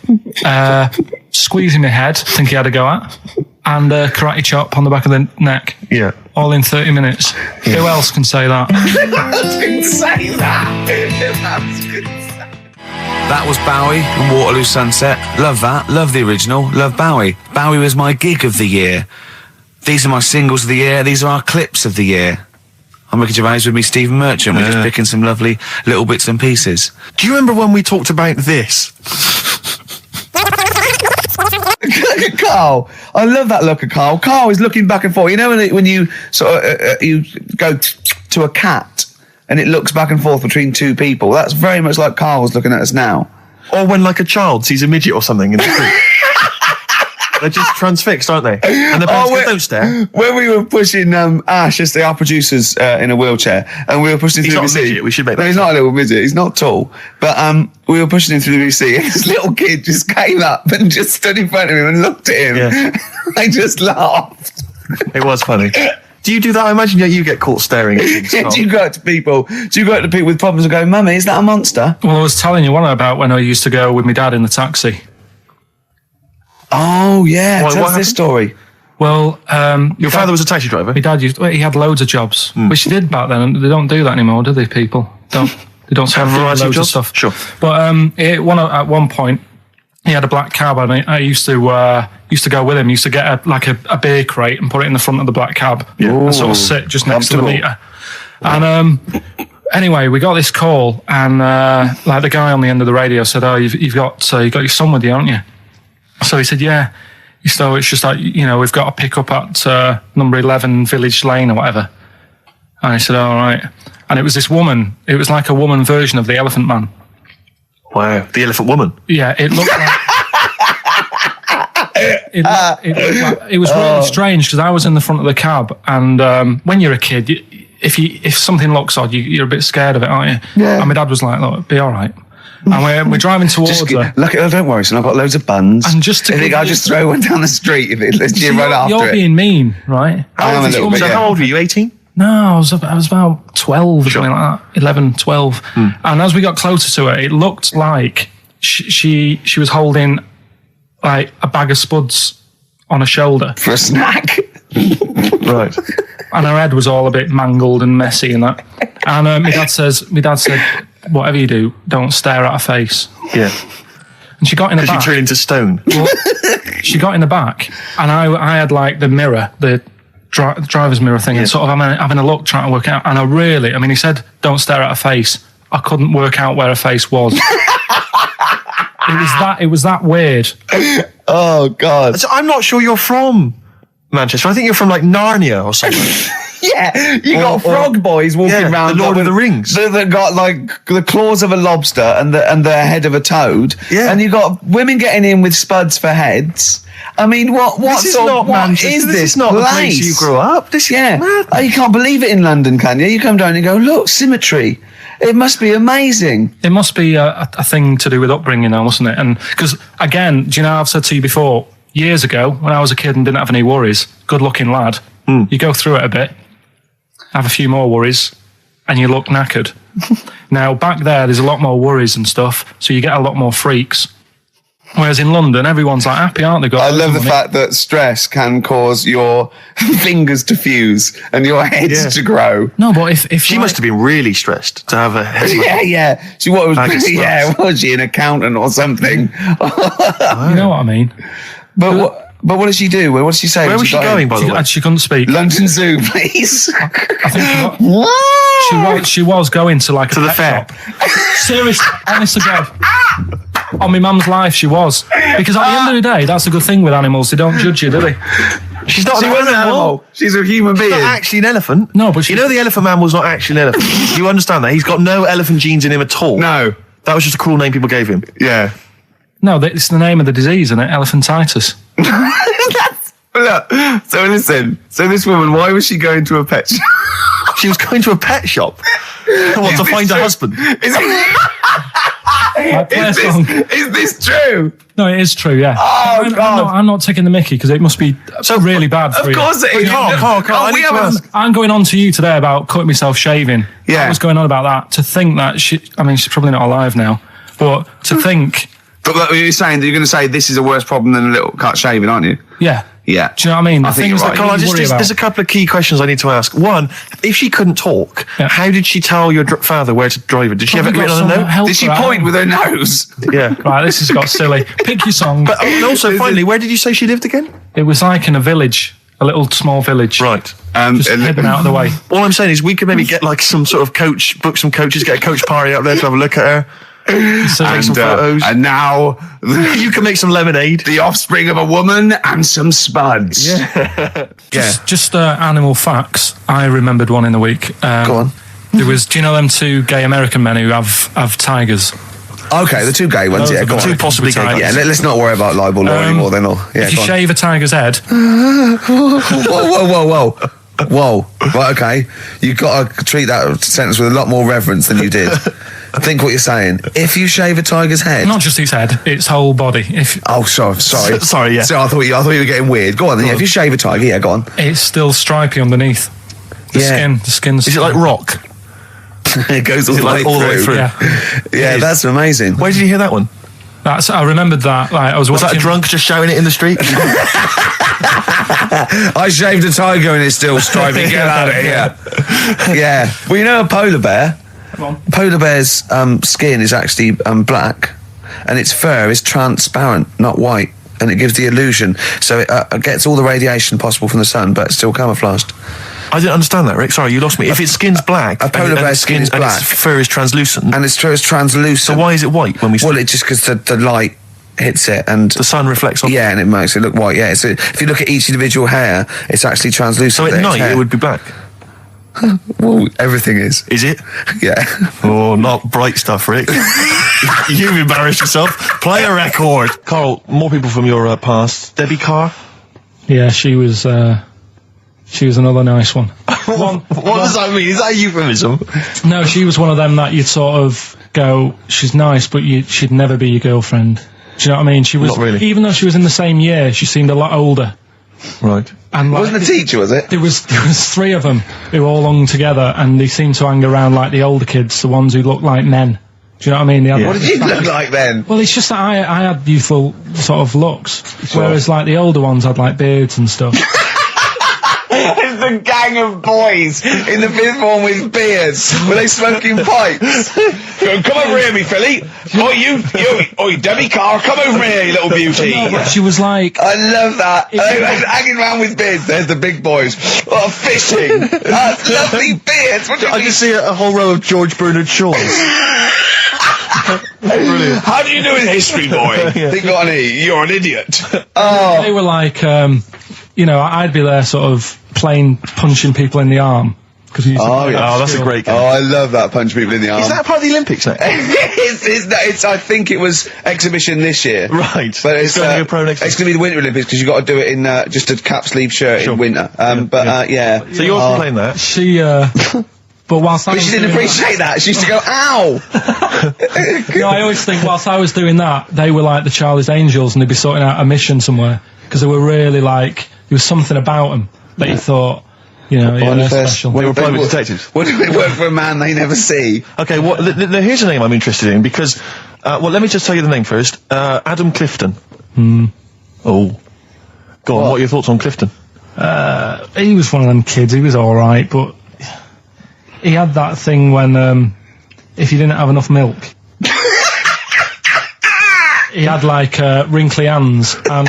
Squeezing my head, think he had a go at. And karate chop on the back of the neck. Yeah. All in 30 minutes. Who else can say that? That was Bowie and Waterloo Sunset. Love that. Love the original. Love Bowie. Bowie was my gig of the year. These are my singles of the year. These are our clips of the year. I'm Ricky Gervais with me, Stephen Merchant. We're just picking some lovely little bits and pieces. Do you remember when we talked about this? Look at Karl. I love that look at Karl. Karl is looking back and forth. You know when you sort of you go to a cat and it looks back and forth between two people. That's very much like Karl's looking at us now. Or when like a child sees a midget or something in the street. They're just transfixed, aren't they? And the parents go, don't stare. When we were pushing Ash, as our producer's in a wheelchair, and we were pushing him He's through not the a midget, we should make No, that he's not a little midget. He's not tall. But we were pushing him through the VC, and this little kid just came up and just stood in front of him and looked at him. Yeah. I just laughed. It was funny. Do you do that? I imagine you get caught staring at things. Do you go up to people? Do you go up to people with problems and go, "Mummy, is that a monster?" Well, I was telling you one about when I used to go with my dad in the taxi. Oh yeah, What tell us happened? this story. Well, Your father was a taxi driver? my dad he had loads of jobs, which he did back then, and they don't do that anymore, do they? People they don't Have a variety of loads jobs? stuff. Sure. But at one point, he had a black cab, and I used to go with him. He used to get a beer crate and put it in the front of the black cab, and sort of sit just next to the meter. And anyway, we got this call, and like the guy on the end of the radio said, "Oh, you've got your son with you, haven't you?" So he said, "Yeah." So it's just like, we've got to pick up at number 11 Village Lane or whatever. And I said, all right. And it was this woman. It was like a woman version of the Elephant Man. Wow. The Elephant Woman. Yeah, it looked like... it was really strange because I was in the front of the cab, and when you're a kid, if something looks odd, you're a bit scared of it, aren't you? Yeah. And my dad was like, "Look, it'll be all right." And we're driving towards her. Look, don't worry, son. I've got loads of buns. And just to I think I'll just throw one down the street if it lets you So run after you're it. being mean, right? I am a little bit. So how old were you? 18? No, I was about 12 or something like that. 11, 12. And as we got closer to her, it looked like she was holding like a bag of spuds on her shoulder. For a snack. Right. And her head was all a bit mangled and messy and that. And my dad said, whatever you do, don't stare at her face. Yeah. And she got in the Because you back. turn into stone. Well, she got in the back, and I had like the mirror, the driver's mirror thing, and sort of having a look, trying to work out. And he said, don't stare at her face. I couldn't work out where her face was. It was that weird. Oh, God. So I'm not sure you're from Manchester. I think you're from like Narnia or something. Yeah, you got frog boys walking around. The Lord of the Rings. That got like the claws of a lobster and the head of a toad. Yeah. And you got women getting in with spuds for heads. I mean, what This is not Manchester. This is not the place you grew up. This is mad. Oh, you can't believe it in London, can you? You come down and go, look, symmetry. It must be amazing. It must be a thing to do with upbringing now, mustn't it? And because, again, do you know, I've said to you before, years ago, when I was a kid and didn't have any worries, good-looking lad, you go through it a bit, have a few more worries, and you look knackered. Now, back there's a lot more worries and stuff, so you get a lot more freaks. Whereas in London, everyone's like happy, aren't they? I love the fact that stress can cause your fingers to fuse and your heads to grow. No, but if She must have been really stressed to have a head. Yeah. She was she an accountant or something? You know what I mean? But what did she do? What did she say? Where was she going, by the way? She couldn't speak. London Zoo, please. I think she was going to like To the pet fair. shop. Seriously, honest to God. On my mum's life, she was. Because at the end of the day, that's a good thing with animals. They don't judge you, do they? She's not She wasn't an animal. She's a human being. Not actually an elephant. No, but you know the elephant man was not actually an elephant. You understand that? He's got no elephant genes in him at all. No. That was just a cruel name people gave him. Yeah. No, it's the name of the disease, isn't it? Elephantitis. Look, so listen. So this woman, why was she going to a pet shop? She was going to a pet shop. What, to find a husband? Is this true? No, it is true, yeah. Oh, God. I'm not taking the mickey because it must be really bad for you. Of course it is. Carl, I need to ask. I'm going on to you today about cutting myself shaving. Yeah. I was going on about that. To think that she's probably not alive now, but to think... But you're saying that you're going to say this is a worse problem than a little cut shaving, aren't you? Yeah. Yeah. Do you know what I mean? I think you're right. Carl, there's a couple of key questions I need to ask. One, if she couldn't talk, how did she tell your father where to drive it? Did she have it written on a note? Did she point with her nose? Yeah. Right, this has got silly. Pick your song. But also, finally, where did you say she lived again? It was like in a village, a little small village. Right. Just hidden out of the way. All I'm saying is we could maybe get like some sort of coach, book some coaches, get a coach party up there to have a look at her. Take some photos. And now you can make some lemonade. The offspring of a woman and some spuds. Yeah. Just animal facts. I remembered one in the week. Go on. There was, do you know them two gay American men who have tigers? Okay, the two gay ones. Those Yeah, are go the on. two possibly gay tigers. Yeah, let's not worry about libel law anymore. Then, if you shave a tiger's head, whoa. Right, okay. You've got to treat that sentence with a lot more reverence than you did. Think what you're saying. If you shave a tiger's head, not just his head, its whole body. sorry. Sorry, yeah. So I thought you were getting weird. Go on then. Yeah, if you shave a tiger, go on. It's still stripy underneath. The skin's. Is it like rock? It goes all the way through. Yeah, that's amazing. Where did you hear that one? I remembered that. Like I was that a drunk just shouting it in the street? I shaved a tiger and it's still stripy. Get out of here. Yeah. Well, you know a polar bear? Polar bear's skin is actually black, and its fur is transparent, not white, and it gives the illusion. So it gets all the radiation possible from the sun, but it's still camouflaged. I didn't understand that, Rick. Sorry, you lost me. If its skin's black, a polar bear's skin is black, and its fur is translucent, and its fur is translucent. So why is it white when we? Well, it's just because the light hits it and the sun reflects on. Yeah, and it makes it look white. Yeah, so if you look at each individual hair, it's actually translucent. So at night it would be black. Well, everything is. Is it? Yeah. Oh, not bright stuff, Rick. You've embarrassed yourself. Play a record. Carl, more people from your past. Debbie Carr? Yeah, she was another nice one. What does that mean? Is that a euphemism? No, she was one of them that you'd sort of go, she's nice, but she'd never be your girlfriend. Do you know what I mean? She was, not really. Even though she was in the same year, she seemed a lot older. Right. And like, wasn't a teacher, was it? There was three of them who all hung together, and they seemed to hang around like the older kids, the ones who looked like men. Do you know what I mean? What did you look like then? Well, it's just that I had youthful sort of looks, whereas like the older ones had like beards and stuff. It's the gang of boys in the fifth form with beards. Were they smoking pipes? Come over here, me filly. Oi, Debbie Carr, come over here, you little beauty. No, but she was like, I love that. Hanging around with beards. There's the big boys. Oh, fishing. Lovely beards. What do you I mean? just see a whole row of George Bernard Shaws. Brilliant. How do you do in history, boy? Yeah. Think on E. You're an idiot. they were like, I'd be there sort of punching people in the arm. Oh, that's a great game. Oh, I love that, punch people in the arm. Is that part of the Olympics now? it's I think it was exhibition this year. Right. But it's going to be a pro next year. It's going to be the Winter Olympics because you've got to do it in just a cap sleeve shirt in winter. Yeah. So you're playing that? She, but whilst I But was she didn't doing appreciate that. She used to go, ow! No, I always think whilst I was doing that, they were like the Charlie's Angels and they'd be sorting out a mission somewhere. Because they were really like, there was something about them that you thought, they're special. They were private detectives. What do they work for a man they never see? Okay, here's a name I'm interested in because, let me just tell you the name first. Adam Clifton. Oh. Go on, what are your thoughts on Clifton? He was one of them kids, he was alright, but he had that thing when, if you didn't have enough milk, he had like, wrinkly hands and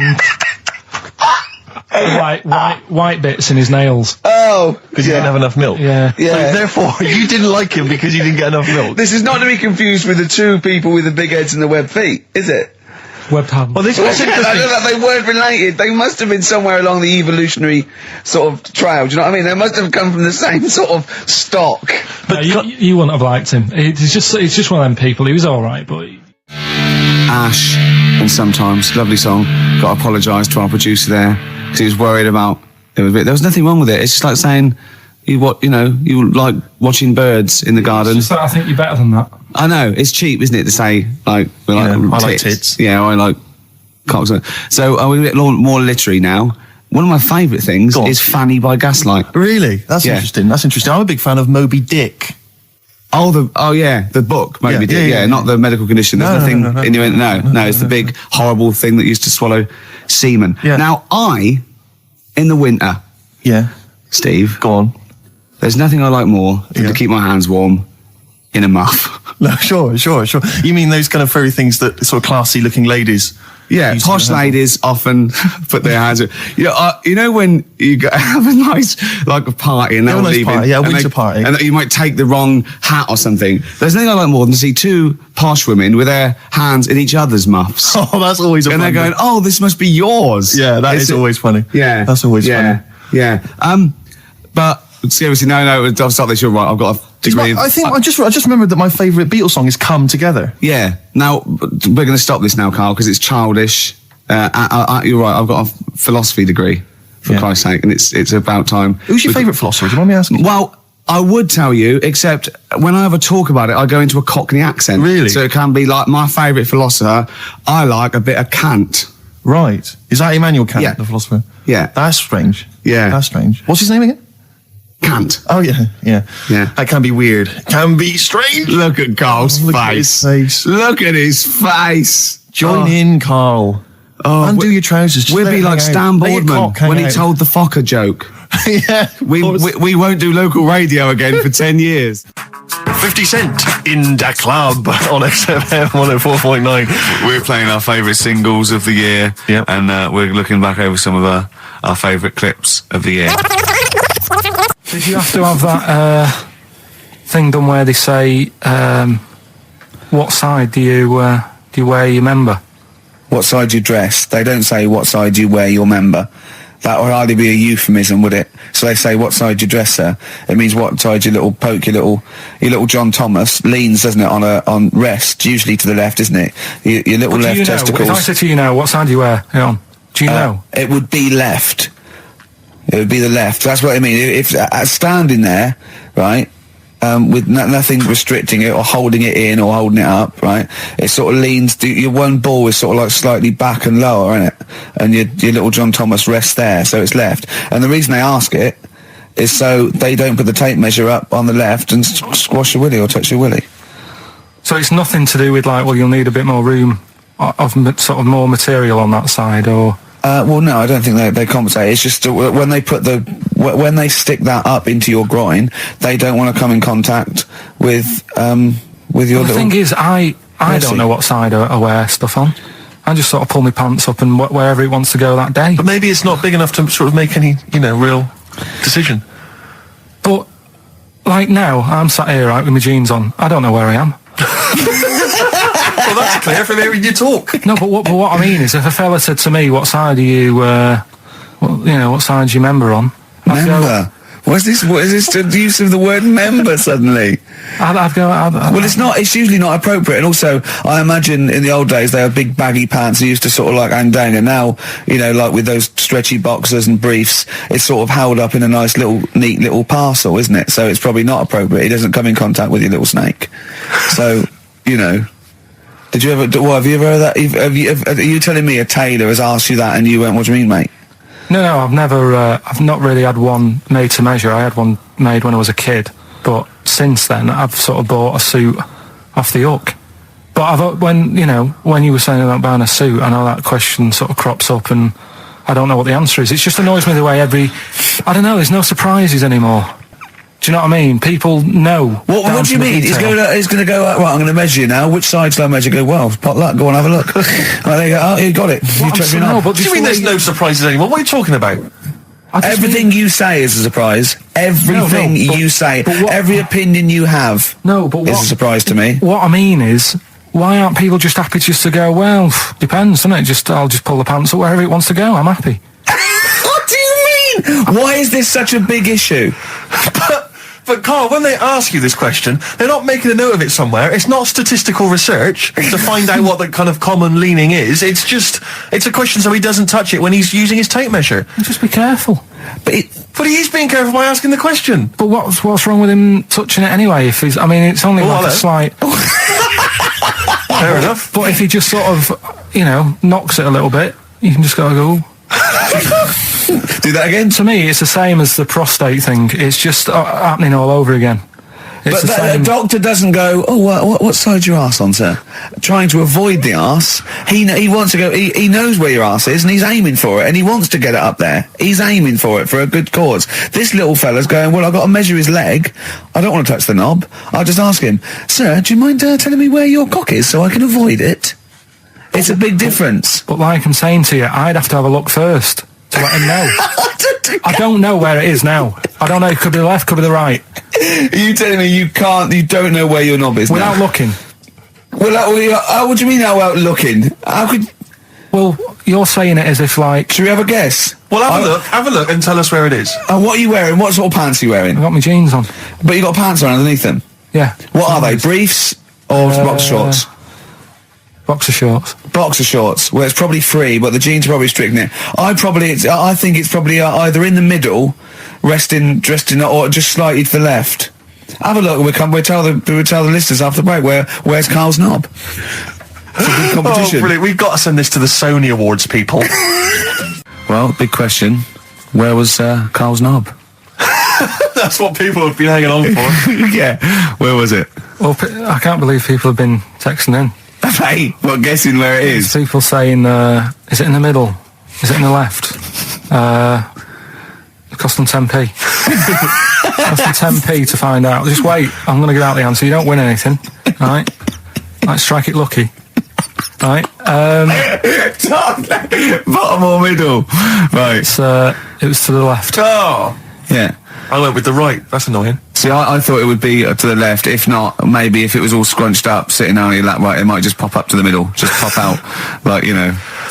white bits in his nails. Oh! Because he didn't have enough milk? Yeah. So therefore, you didn't like him because you didn't get enough milk? This is not to be confused with the two people with the big heads and the webbed feet, is it? Webbed hands. Well, this was interesting. I know that they weren't related. They must have been somewhere along the evolutionary sort of trail. Do you know what I mean? They must have come from the same sort of stock. But you wouldn't have liked him. He's just one of them people. He was alright, but... Ash, and sometimes, lovely song. Got to apologise to our producer there, because he was worried about it. There was nothing wrong with it. It's just like saying, you like watching birds in the garden. It's just that I think you're better than that. I know, it's cheap, isn't it, to say, like, we like I tits. like tits. Yeah, I like cocks. So, we're a bit more literary now. One of my favourite things is Fanny by Gaslight. Really? That's interesting. That's interesting. I'm a big fan of Moby Dick. The book, Moby Dick. Yeah, not the medical condition. There's nothing in your... No, it's the big, horrible thing that used to swallow semen. Yeah. Now, in the winter... Yeah. Steve. Go on. There's nothing I like more than to keep my hands warm in a muff. No, sure. You mean those kind of furry things that sort of classy-looking ladies... Yeah, posh ladies often put their hands in. You know when you have a nice, like, a party and they're all leaving. Party, yeah, winter party. And you might take the wrong hat or something. There's nothing I like more than to see two posh women with their hands in each other's muffs. Oh, that's always a And fun they're going, oh, this must be yours. Yeah, that is always funny. Yeah. That's always funny. Yeah. But seriously, no, I'll stop this. You're right. I've got a degree. I just remembered that my favourite Beatles song is "Come Together." Yeah. Now we're going to stop this now, Carl, because it's childish. You're right. I've got a philosophy degree, for Christ's sake, and it's about time. Who's your favourite philosopher? Do you mind me asking? Well, I would tell you, except when I have a talk about it, I go into a Cockney accent. Really? So it can be like my favourite philosopher. I like a bit of Kant. Right. Is that Immanuel Kant, the philosopher? Yeah. That's strange. Yeah. That's strange. What's his name again? Kant. Oh, yeah. That can be weird. Can be strange. Look at Carl's Look at face. his face. Look at his face. Join in, Carl. Undo your trousers. Just We'll let be it like hang Stan out. Let your Boardman cock hang when he out. told the Fokker joke. Yeah. We won't do local radio again for 10 years. 50 Cent in Da Club on XFM 104.9. We're playing our favourite singles of the year, and we're looking back over some of our favourite clips of the year. Did you have to have that thing done where they say, what side do you wear your member? What side you dress? They don't say what side you wear your member. That would hardly be a euphemism, would it? So they say what side you dress, sir. It means what side your little John Thomas leans, doesn't it, on rest, usually to the left, isn't it? Your little left testicles. If I said to you now, what side do you wear? Hang on. Do you know? It would be left. It would be the left. That's what I mean. If standing there, right, with nothing restricting it or holding it in or holding it up, right, it sort of leans. Your one ball is sort of like slightly back and lower, isn't it? And your little John Thomas rests there, so it's left. And the reason they ask it is so they don't put the tape measure up on the left and squash your willy or touch your willy. So it's nothing to do with like, well, you'll need a bit more room of sort of more material on that side, or... Well, no, I don't think they compensate. It's just when they put the when they stick that up into your groin, they don't want to come in contact with your The little... thing is, I don't know what side I wear stuff on. I just sort of pull my pants up and wherever it wants to go that day. But maybe it's not big enough to sort of make any, real decision. But, like now, I'm sat here, right, with my jeans on. I don't know where I am. Well, that's clear from hearing you talk. No, but what I mean is, if a fella said to me, what side are you, what side do you member on? Member? What is this the use of the word member suddenly? I'd go... Well, it's usually not appropriate, and also, I imagine in the old days they had big baggy pants that used to sort of like hang down, and now, like with those stretchy boxers and briefs, it's sort of held up in a nice little, neat little parcel, isn't it? So it's probably not appropriate. It doesn't come in contact with your little snake. So, did you ever, have you ever heard that? Are you telling me a tailor has asked you that and you went, what do you mean, mate? No, I've never, I've not really had one made to measure. I had one made when I was a kid, but since then I've sort of bought a suit off the hook. But when you were saying about buying a suit, I know that question sort of crops up and I don't know what the answer is. It just annoys me the way I don't know, there's no surprises anymore. Do you know what I mean? People know. What do you mean? He's going to go, right, I'm going to measure you now. Which side shall I measure? Go, well, potluck, go on, have a look. Right, there you go. Oh, you got it. What do you mean there's no surprises anymore? What are you talking about? Everything you say is a surprise. Everything you say, every opinion you have is a surprise to me. What I mean is, why aren't people just happy just to go, well, depends, doesn't it? I'll just pull the pants up wherever it wants to go. I'm happy. What do you mean? Why is this such a big issue? But Carl, when they ask you this question, they're not making a note of it somewhere. It's not statistical research to find out what the kind of common leaning is. It's a question so he doesn't touch it when he's using his tape measure. Just be careful. But he is being careful by asking the question. But what's wrong with him touching it anyway? If he's, it's only a slight... Fair enough. But if he just sort of, knocks it a little bit, you can just go... Do that again? To me, it's the same as the prostate thing. It's just happening all over again. But the doctor doesn't go, what side's your arse on, sir? Trying to avoid the arse. He wants to go, he knows where your arse is and he's aiming for it and he wants to get it up there. He's aiming for it for a good cause. This little fella's going, well, I've got to measure his leg. I don't want to touch the knob. I'll just ask him, sir, do you mind telling me where your cock is so I can avoid it? It's a big difference. But like I'm saying to you, I'd have to have a look first to let him know. I don't know where it is now. I don't know, it could be the left, could be the right. Are you telling me you don't know where your knob is without now? looking? Well, what do you mean without looking? How could... Well, you're saying it as if like... Should we have a guess? Well, have a look and tell us where it is. And what are you wearing? What sort of pants are you wearing? I've got my jeans on. But you got pants on underneath them? Yeah. What are they, briefs or boxer shorts? Boxer shorts. Boxer shorts. Well, it's probably free, but the jeans are probably strict in it. I think it's probably either in the middle, dressed in, or just slightly to the left. Have a look. We'll tell the listeners after the break where's Carl's knob. It's a big competition. Oh, brilliant! We've got to send this to the Sony Awards people. Well, big question. Where was Carl's knob? That's what people have been hanging on for. Yeah. Where was it? Well, I can't believe people have been texting in. Hey, well, guessing where it is. People saying, is it in the middle? Is it in the left? It cost them 10p. It cost them 10p to find out. Just wait, I'm going to give out the answer. You don't win anything, right? Like, strike it lucky. Right? Bottom or middle? Right. It was to the left. Oh! Yeah. I went with the right. That's annoying. See, I thought it would be to the left. If not, maybe if it was all scrunched up, sitting down on your lap, right, it might just pop up to the middle. Just pop out, like,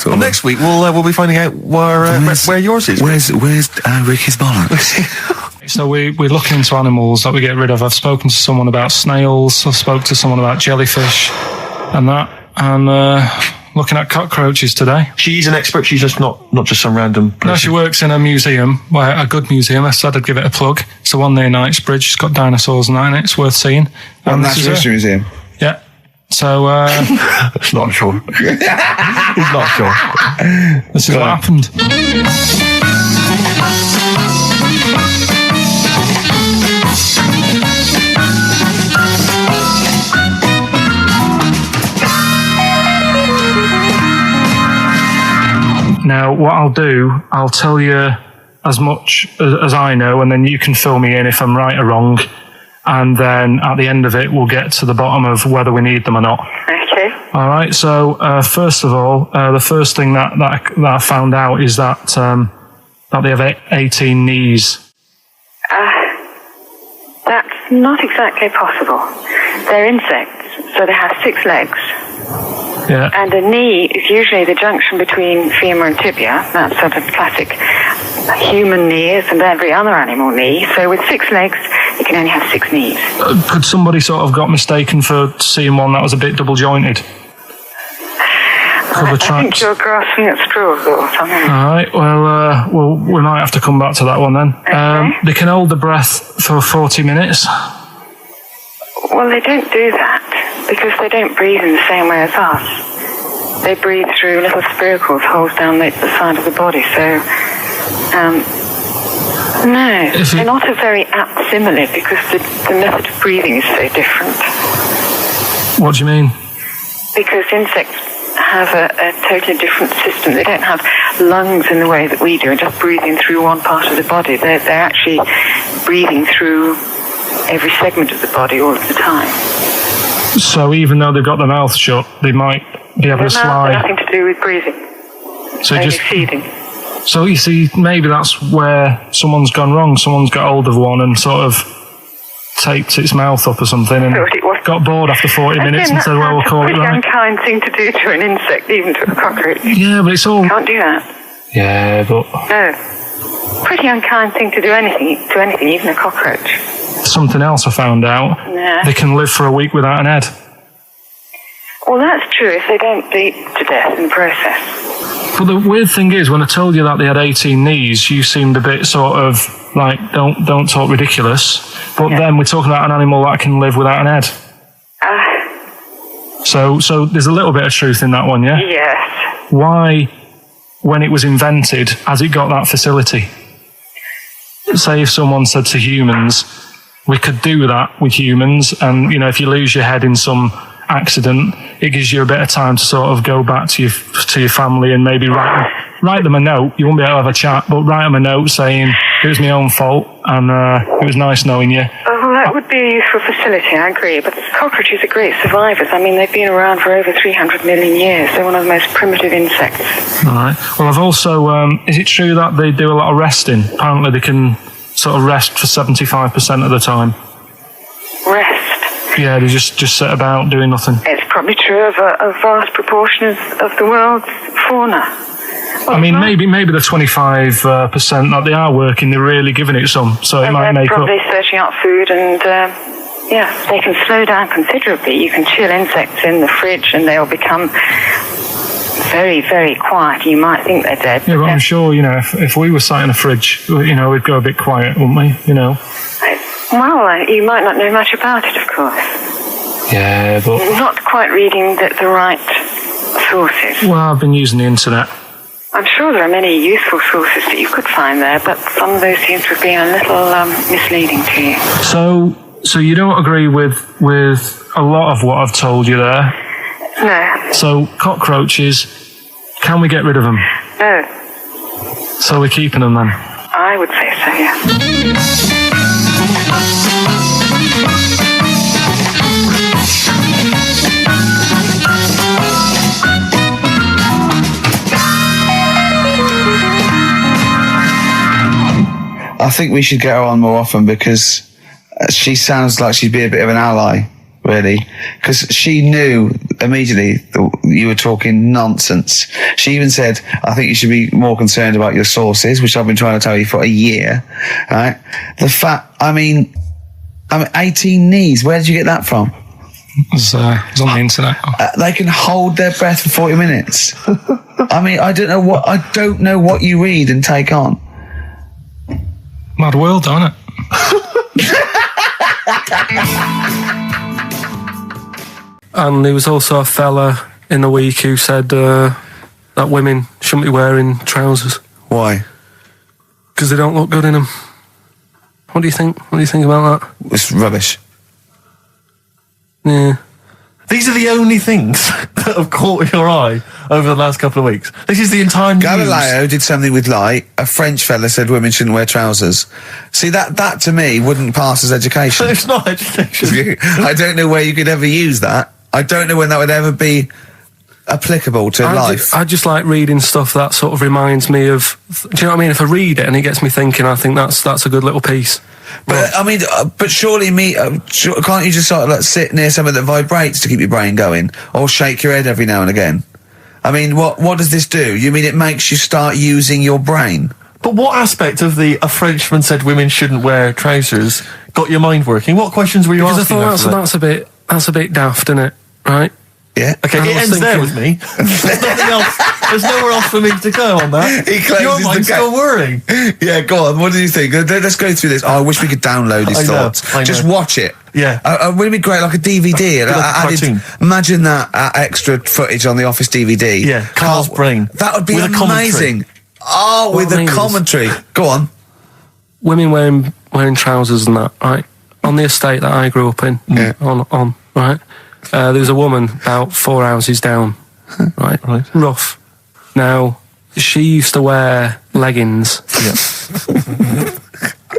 Well, next week we'll be finding out where yours is. Where's Ricky's bollocks? So we're looking into animals that we get rid of. I've spoken to someone about snails. I've spoken to someone about jellyfish and that. And looking at cockroaches today. She's an expert. She's just not just some random person. No, she works in a museum, a good museum. I said I'd give it a plug. It's the one near Knightsbridge. It's got dinosaurs and that in it. It's worth seeing. Natural History Museum. Yeah. So, It's not sure. He's not sure. This is what happened. Now, what I'll do, I'll tell you as much as I know, and then you can fill me in if I'm right or wrong. And then at the end of it, we'll get to the bottom of whether we need them or not. Okay. All right. So first of all, the first thing that I found out is that they have 18 knees. That's not exactly possible. They're insects, so they have 6 legs. Yeah. And a knee is usually the junction between femur and tibia. That's sort of classic human knees and every other animal knee. So with 6 legs, you can only have 6 knees. Could somebody sort of got mistaken for seeing one that was a bit double jointed? I think you're grasping at straws or something. All right. Well, we might have to come back to that one then. Okay. They can hold the breath for 40 minutes. Well, they don't do that because they don't breathe in the same way as us. They breathe through little spiracles, holes down the side of the body. So, no, they're not a very apt simile because the method of breathing is so different. What do you mean? Because insects have a totally different system. They don't have lungs in the way that we do and just breathing through one part of the body. They're actually breathing through every segment of the body all of the time. So even though they've got their mouth shut, they might be able to slide. Nothing to do with breathing. So only just feeding. So you see, maybe that's where someone's gone wrong. Someone's got hold of one and sort of taped its mouth up or something and got bored after 40 minutes and said, well, we'll call it right. It's a pretty unkind thing to do to an insect, even to a cockroach. Yeah, but it's all... You can't do that. Yeah, but... No. Pretty unkind thing to do to anything, even a cockroach. Something else I found out. Yeah. They can live for a week without an head. Well, that's true if they don't bleed to death in the process. But the weird thing is, when I told you that they had 18 knees, you seemed a bit sort of like, don't talk ridiculous. But then we're talking about an animal that can live without an head. So there's a little bit of truth in that one, yeah? Yes. Why, when it was invented, has it got that facility? Say if someone said to humans, we could do that with humans, and, you know, if you lose your head in some accident, it gives you a bit of time to sort of go back to your family and maybe write them a note. You won't be able to have a chat, but write them a note saying it was my own fault and it was nice knowing you. Well, that would be a useful facility, I agree, but cockroaches are great survivors. I mean, they've been around for over 300 million years. They're one of the most primitive insects. All right. Well, I've also, is it true that they do a lot of resting? Apparently they can sort of rest for 75% of the time. Rest? Yeah, they just sit about doing nothing. It's probably true of a vast proportion of the world's fauna. I mean, maybe the 25% that they are working, they're really giving it some, so it might make up. They're probably searching out food and, they can slow down considerably. You can chill insects in the fridge and they'll become very, very quiet. You might think they're dead. Yeah, but I'm sure, you know, if we were sat in a fridge, you know, we'd go a bit quiet, wouldn't we, you know? Well, you might not know much about it, of course. Yeah, but... You're not quite reading the right sources. Well, I've been using the internet. I'm sure there are many useful sources that you could find there, but some of those seem to have been a little misleading to you. So you don't agree with a lot of what I've told you there? No. So cockroaches, can we get rid of them? No. So we're keeping them then? I would say so, yeah. I think we should get her on more often because she sounds like she'd be a bit of an ally, really. Because she knew immediately that you were talking nonsense. She even said, I think you should be more concerned about your sources, which I've been trying to tell you for a year. Right? The fact, I mean 18 knees, where did you get that from? It was on the internet. They can hold their breath for 40 minutes. I mean, I don't know what you read and take on. Mad world, don't it? And there was also a fella in the week who said that women shouldn't be wearing trousers. Why? Because they don't look good in them. What do you think? What do you think about that? It's rubbish. Yeah. These are the only things that have caught your eye over the last couple of weeks. This is the entire news. Galileo did something with light. A French fella said women shouldn't wear trousers. See, that to me wouldn't pass as education. It's not education. I don't know where you could ever use that. I don't know when that would ever be applicable to life. I just like reading stuff that sort of reminds me of. Do you know what I mean? If I read it and it gets me thinking, I think that's a good little piece. But I mean, but surely can't you just sort of like sit near something that vibrates to keep your brain going, or shake your head every now and again? I mean, what does this do? You mean it makes you start using your brain? But what aspect of a Frenchman said women shouldn't wear trousers got your mind working? What questions were you asking? Because I thought that's a bit daft, isn't it? Right? Yeah. Okay, it ends there with me. There's nothing else. There's nowhere else for me to go on that. He closes your mind's still whirring. Yeah, go on. What do you think? Let's go through this. Oh, I wish we could download his thoughts. I know. Just watch it. Yeah. Wouldn't it be great, like a DVD? Cartoon. Imagine that extra footage on the Office DVD. Yeah, Carl's brain. That would be with amazing. Oh, with a commentary. Go on. Women wearing trousers and that, right? On the estate that I grew up in, on right? There was a woman about 4 houses down, right? Rough. Now, she used to wear leggings. Yeah.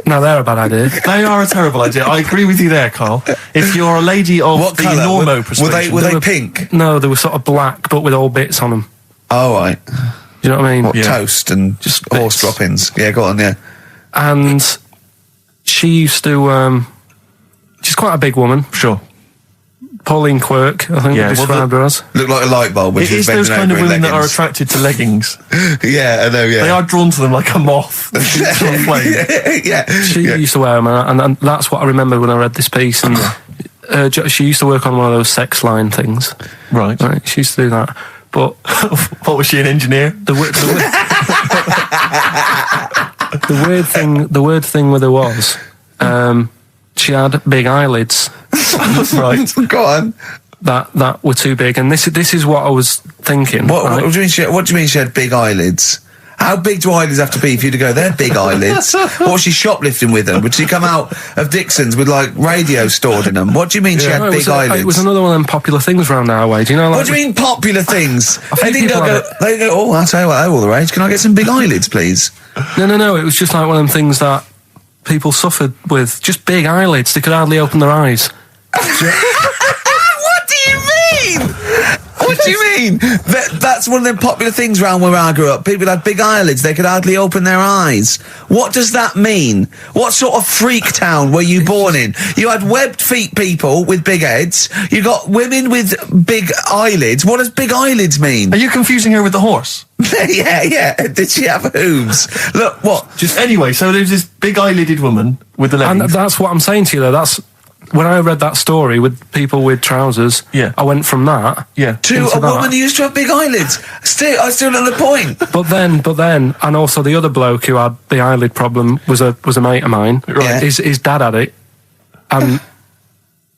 Now, they're a bad idea. They are a terrible idea. I agree with you there, Carl. If you're a lady of what the colour? normo persuasion... Were they pink? No, they were sort of black, but with all bits on them. Oh, right. Do you know what I mean? What, toast and just horse droppings? Yeah, go on, yeah. And she used to... she's quite a big woman. Sure. Pauline Quirk, I think we described her as. Looked like a light bulb. It is those kind of women that are attracted to leggings. Yeah, I know, yeah. They are drawn to them like a moth. Yeah. She used to wear them, and that's what I remember when I read this piece. And she used to work on one of those sex line things. Right. She used to do that. But what, was she, an engineer? The weird thing with her was, she had big eyelids. Right. Go on. That were too big, and this is what I was thinking. What do you mean she had big eyelids? How big do eyelids have to be for you to go, they're big eyelids? What was she shoplifting with them? Would she come out of Dixon's with, like, radio stored in them? What do you mean she had big eyelids? It was another one of them popular things around our way. Do you know? Like, what do you mean popular things? They go, oh, I'll tell you what, they're all the rage. Can I get some big eyelids, please? No. It was just like one of them things that people suffered with. Just big eyelids. They could hardly open their eyes. What do you mean? What do you mean? That's one of them popular things around where I grew up. People had big eyelids. They could hardly open their eyes. What does that mean? What sort of freak town were you born in? You had webbed feet people with big heads. You got women with big eyelids. What does big eyelids mean? Are you confusing her with the horse? Yeah. Did she have hooves? Look, what? Just anyway, so there's this big eyelided woman with the leggings. And that's what I'm saying to you, though. That's... When I read that story with people with trousers, I went from that to a woman who used to have big eyelids. I still don't know the point. But then, and also the other bloke who had the eyelid problem was a mate of mine. Right. His dad had it, and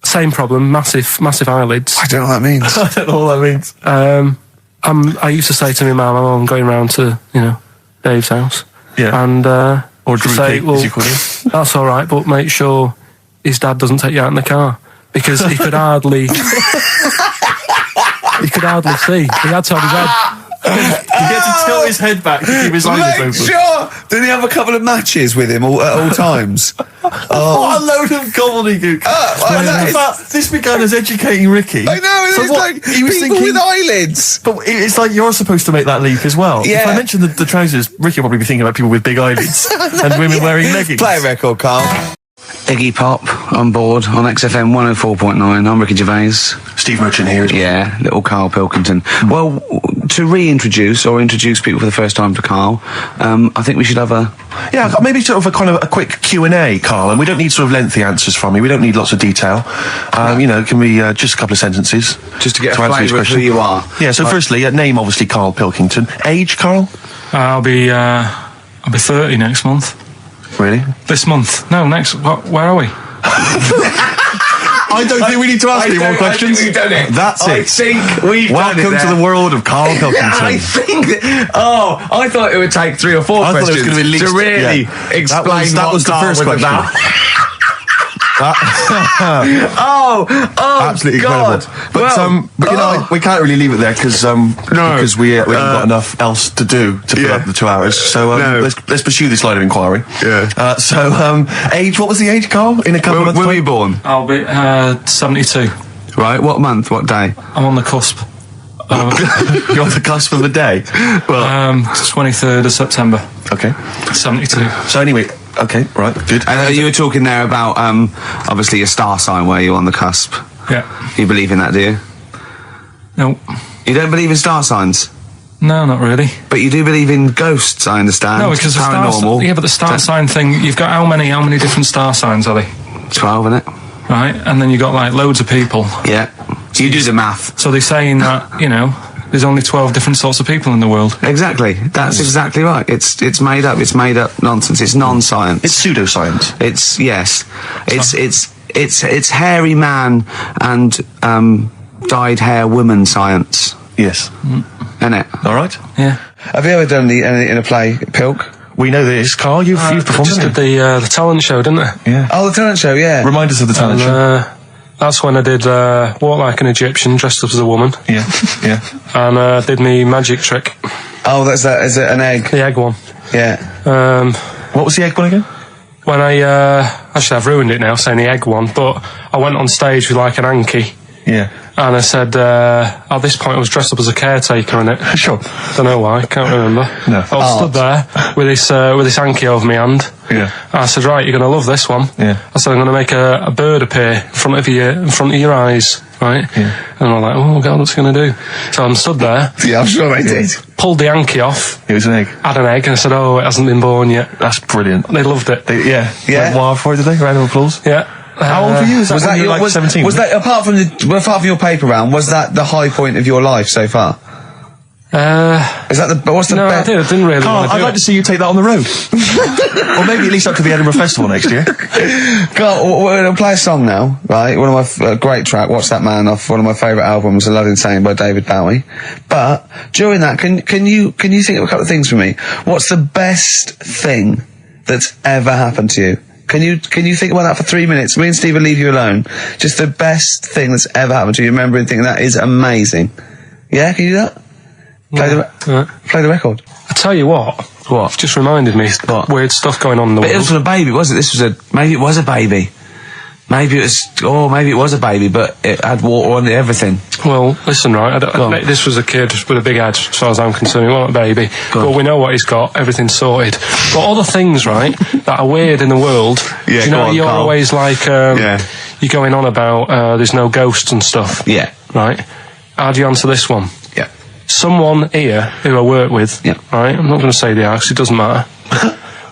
same problem, massive eyelids. I don't know what that means. I don't know what that means. I used to say to my mum, I'm going round to Dave's house, and or Drew say, as you call him. That's all right, but make sure his dad doesn't take you out in the car, because he could hardly see. He had to have his head. He had to tilt his head back to keep his eyes open. Sure. Didn't he have a couple of matches with him at all times? What a load of gobbledygook. This began as educating Ricky. I know, it's like he was people with eyelids. But it's like you're supposed to make that leap as well. Yeah. If I mentioned the trousers, Ricky will probably be thinking about people with big eyelids and women wearing leggings. Play a record, Carl. Iggy Pop on board on XFM 104.9. I'm Ricky Gervais. Steve Merchant here as well. Yeah, little Karl Pilkington. Well, to reintroduce or introduce people for the first time to Karl, I think we should have a... Yeah, maybe sort of a quick Q&A, Karl, and we don't need sort of lengthy answers from you. We don't need lots of detail. It can be just a couple of sentences. Just to get a flavour of who you are. Yeah, so firstly, name obviously Karl Pilkington. Age, Karl? I'll be 30 next month. Really? This month? No, next. Where are we? I don't think we need to ask any more questions. I think we've done it. That's it. I think we've Welcome done it to the world of Karl Pilkington. I think. I thought it would take 3 or 4 questions to really explain that was the first question. Oh, Absolutely God. incredible. But, you know, we can't really leave it there because we haven't got enough else to do to fill up the 2 hours. So let's pursue this line of inquiry. Yeah. Age, what was the age, Carl? In a couple of months? When were you born? I'll be 72. Right, what month, what day? I'm on the cusp. You're on the cusp of a day? Well, 23rd of September. okay. 72. So anyway, okay, right, good. And you were talking there about, obviously, your star sign, where you're on the cusp. Yeah. You believe in that, do you? No. You don't believe in star signs? No, not really. But you do believe in ghosts, I understand. No, because the paranormal. but the star sign thing, you've got how many different star signs are they? 12, innit? Right? And then you've got like loads of people. Yeah. So you do the math. So they're saying that, you know, there's only 12 different sorts of people in the world. Exactly. That's exactly right. It's made up. It's made up nonsense. It's non-science. It's pseudoscience. It's yes. It's hairy man and dyed hair woman science. Yes. Isn't it? All right. Yeah. Have you ever done anything in a play, Pilk? We know this, Carl. You've performed, just haven't did you? the talent show, didn't I? Yeah. Oh, the talent show, yeah. Remind us of the talent show. That's when I did Walk Like an Egyptian, dressed up as a woman. Yeah, yeah. And did me magic trick. Oh, that's that. Is it an egg? The egg one. Yeah. What was the egg one again? When actually I've ruined it now saying the egg one, but I went on stage with like an hanky. Yeah. And I said, at this point I was dressed up as a caretaker in it. Sure. Don't know why, can't remember. No. I was stood there with this hanky over my hand. Yeah. And I said, right, you're going to love this one. Yeah. I said, I'm going to make a bird appear in front of your eyes, right? Yeah. And I'm like, oh God, what's he going to do? So I'm stood there. Yeah, I'm sure I did. Pulled the hanky off. It was an egg. Had an egg, and I said, oh, it hasn't been born yet. That's brilliant. They loved it. Yeah. Yeah. Went wild for it, did they? Round of applause. Yeah. How old were you? Was that your, like 17? Was that apart from your paper round? Was that the high point of your life so far? Is that the what's the no, best? I didn't really Carl, want to do I'd like it. to see you take that on the road. Or maybe at least up to the Edinburgh Festival next year. Carl, we're going to play a song now, right? One of my great track, Watch That Man, off one of my favourite albums, A Love Insane by David Bowie. But during that, can you think of a couple of things for me? What's the best thing that's ever happened to you? Can you think about that for 3 minutes? Me and Steve will leave you alone. Just the best thing that's ever happened to you. Remember and think that is amazing. Yeah, can you do that? Play the record. I tell you what. What? Just reminded me weird stuff going on in the But world. it was a baby, was it? Maybe it was a baby. Maybe it was a baby, but it had water on it, everything. Well, listen, right, this was a kid with a big head, as far as I'm concerned. He wasn't a baby. But we know what he's got, everything's sorted. But other things, right, that are weird in the world, Yeah, you know, go on, you're Carl. always like, you're going on about there's no ghosts and stuff. Yeah. Right? How do you answer this one? Yeah. Someone here who I work with, Yeah. right, I'm not going to say the house, it doesn't matter,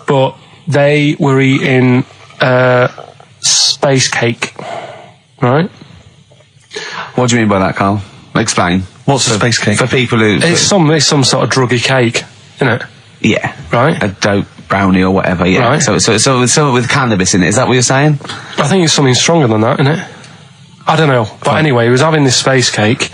but they were eating space cake, right? What do you mean by that, Carl? Explain. What's the space cake? For people who... It's some sort of druggy cake, isn't it? Yeah. Right? A dope brownie or whatever, yeah. Right. So with cannabis in it, is that what you're saying? I think it's something stronger than that, isn't it? I don't know. But anyway, he was having this space cake,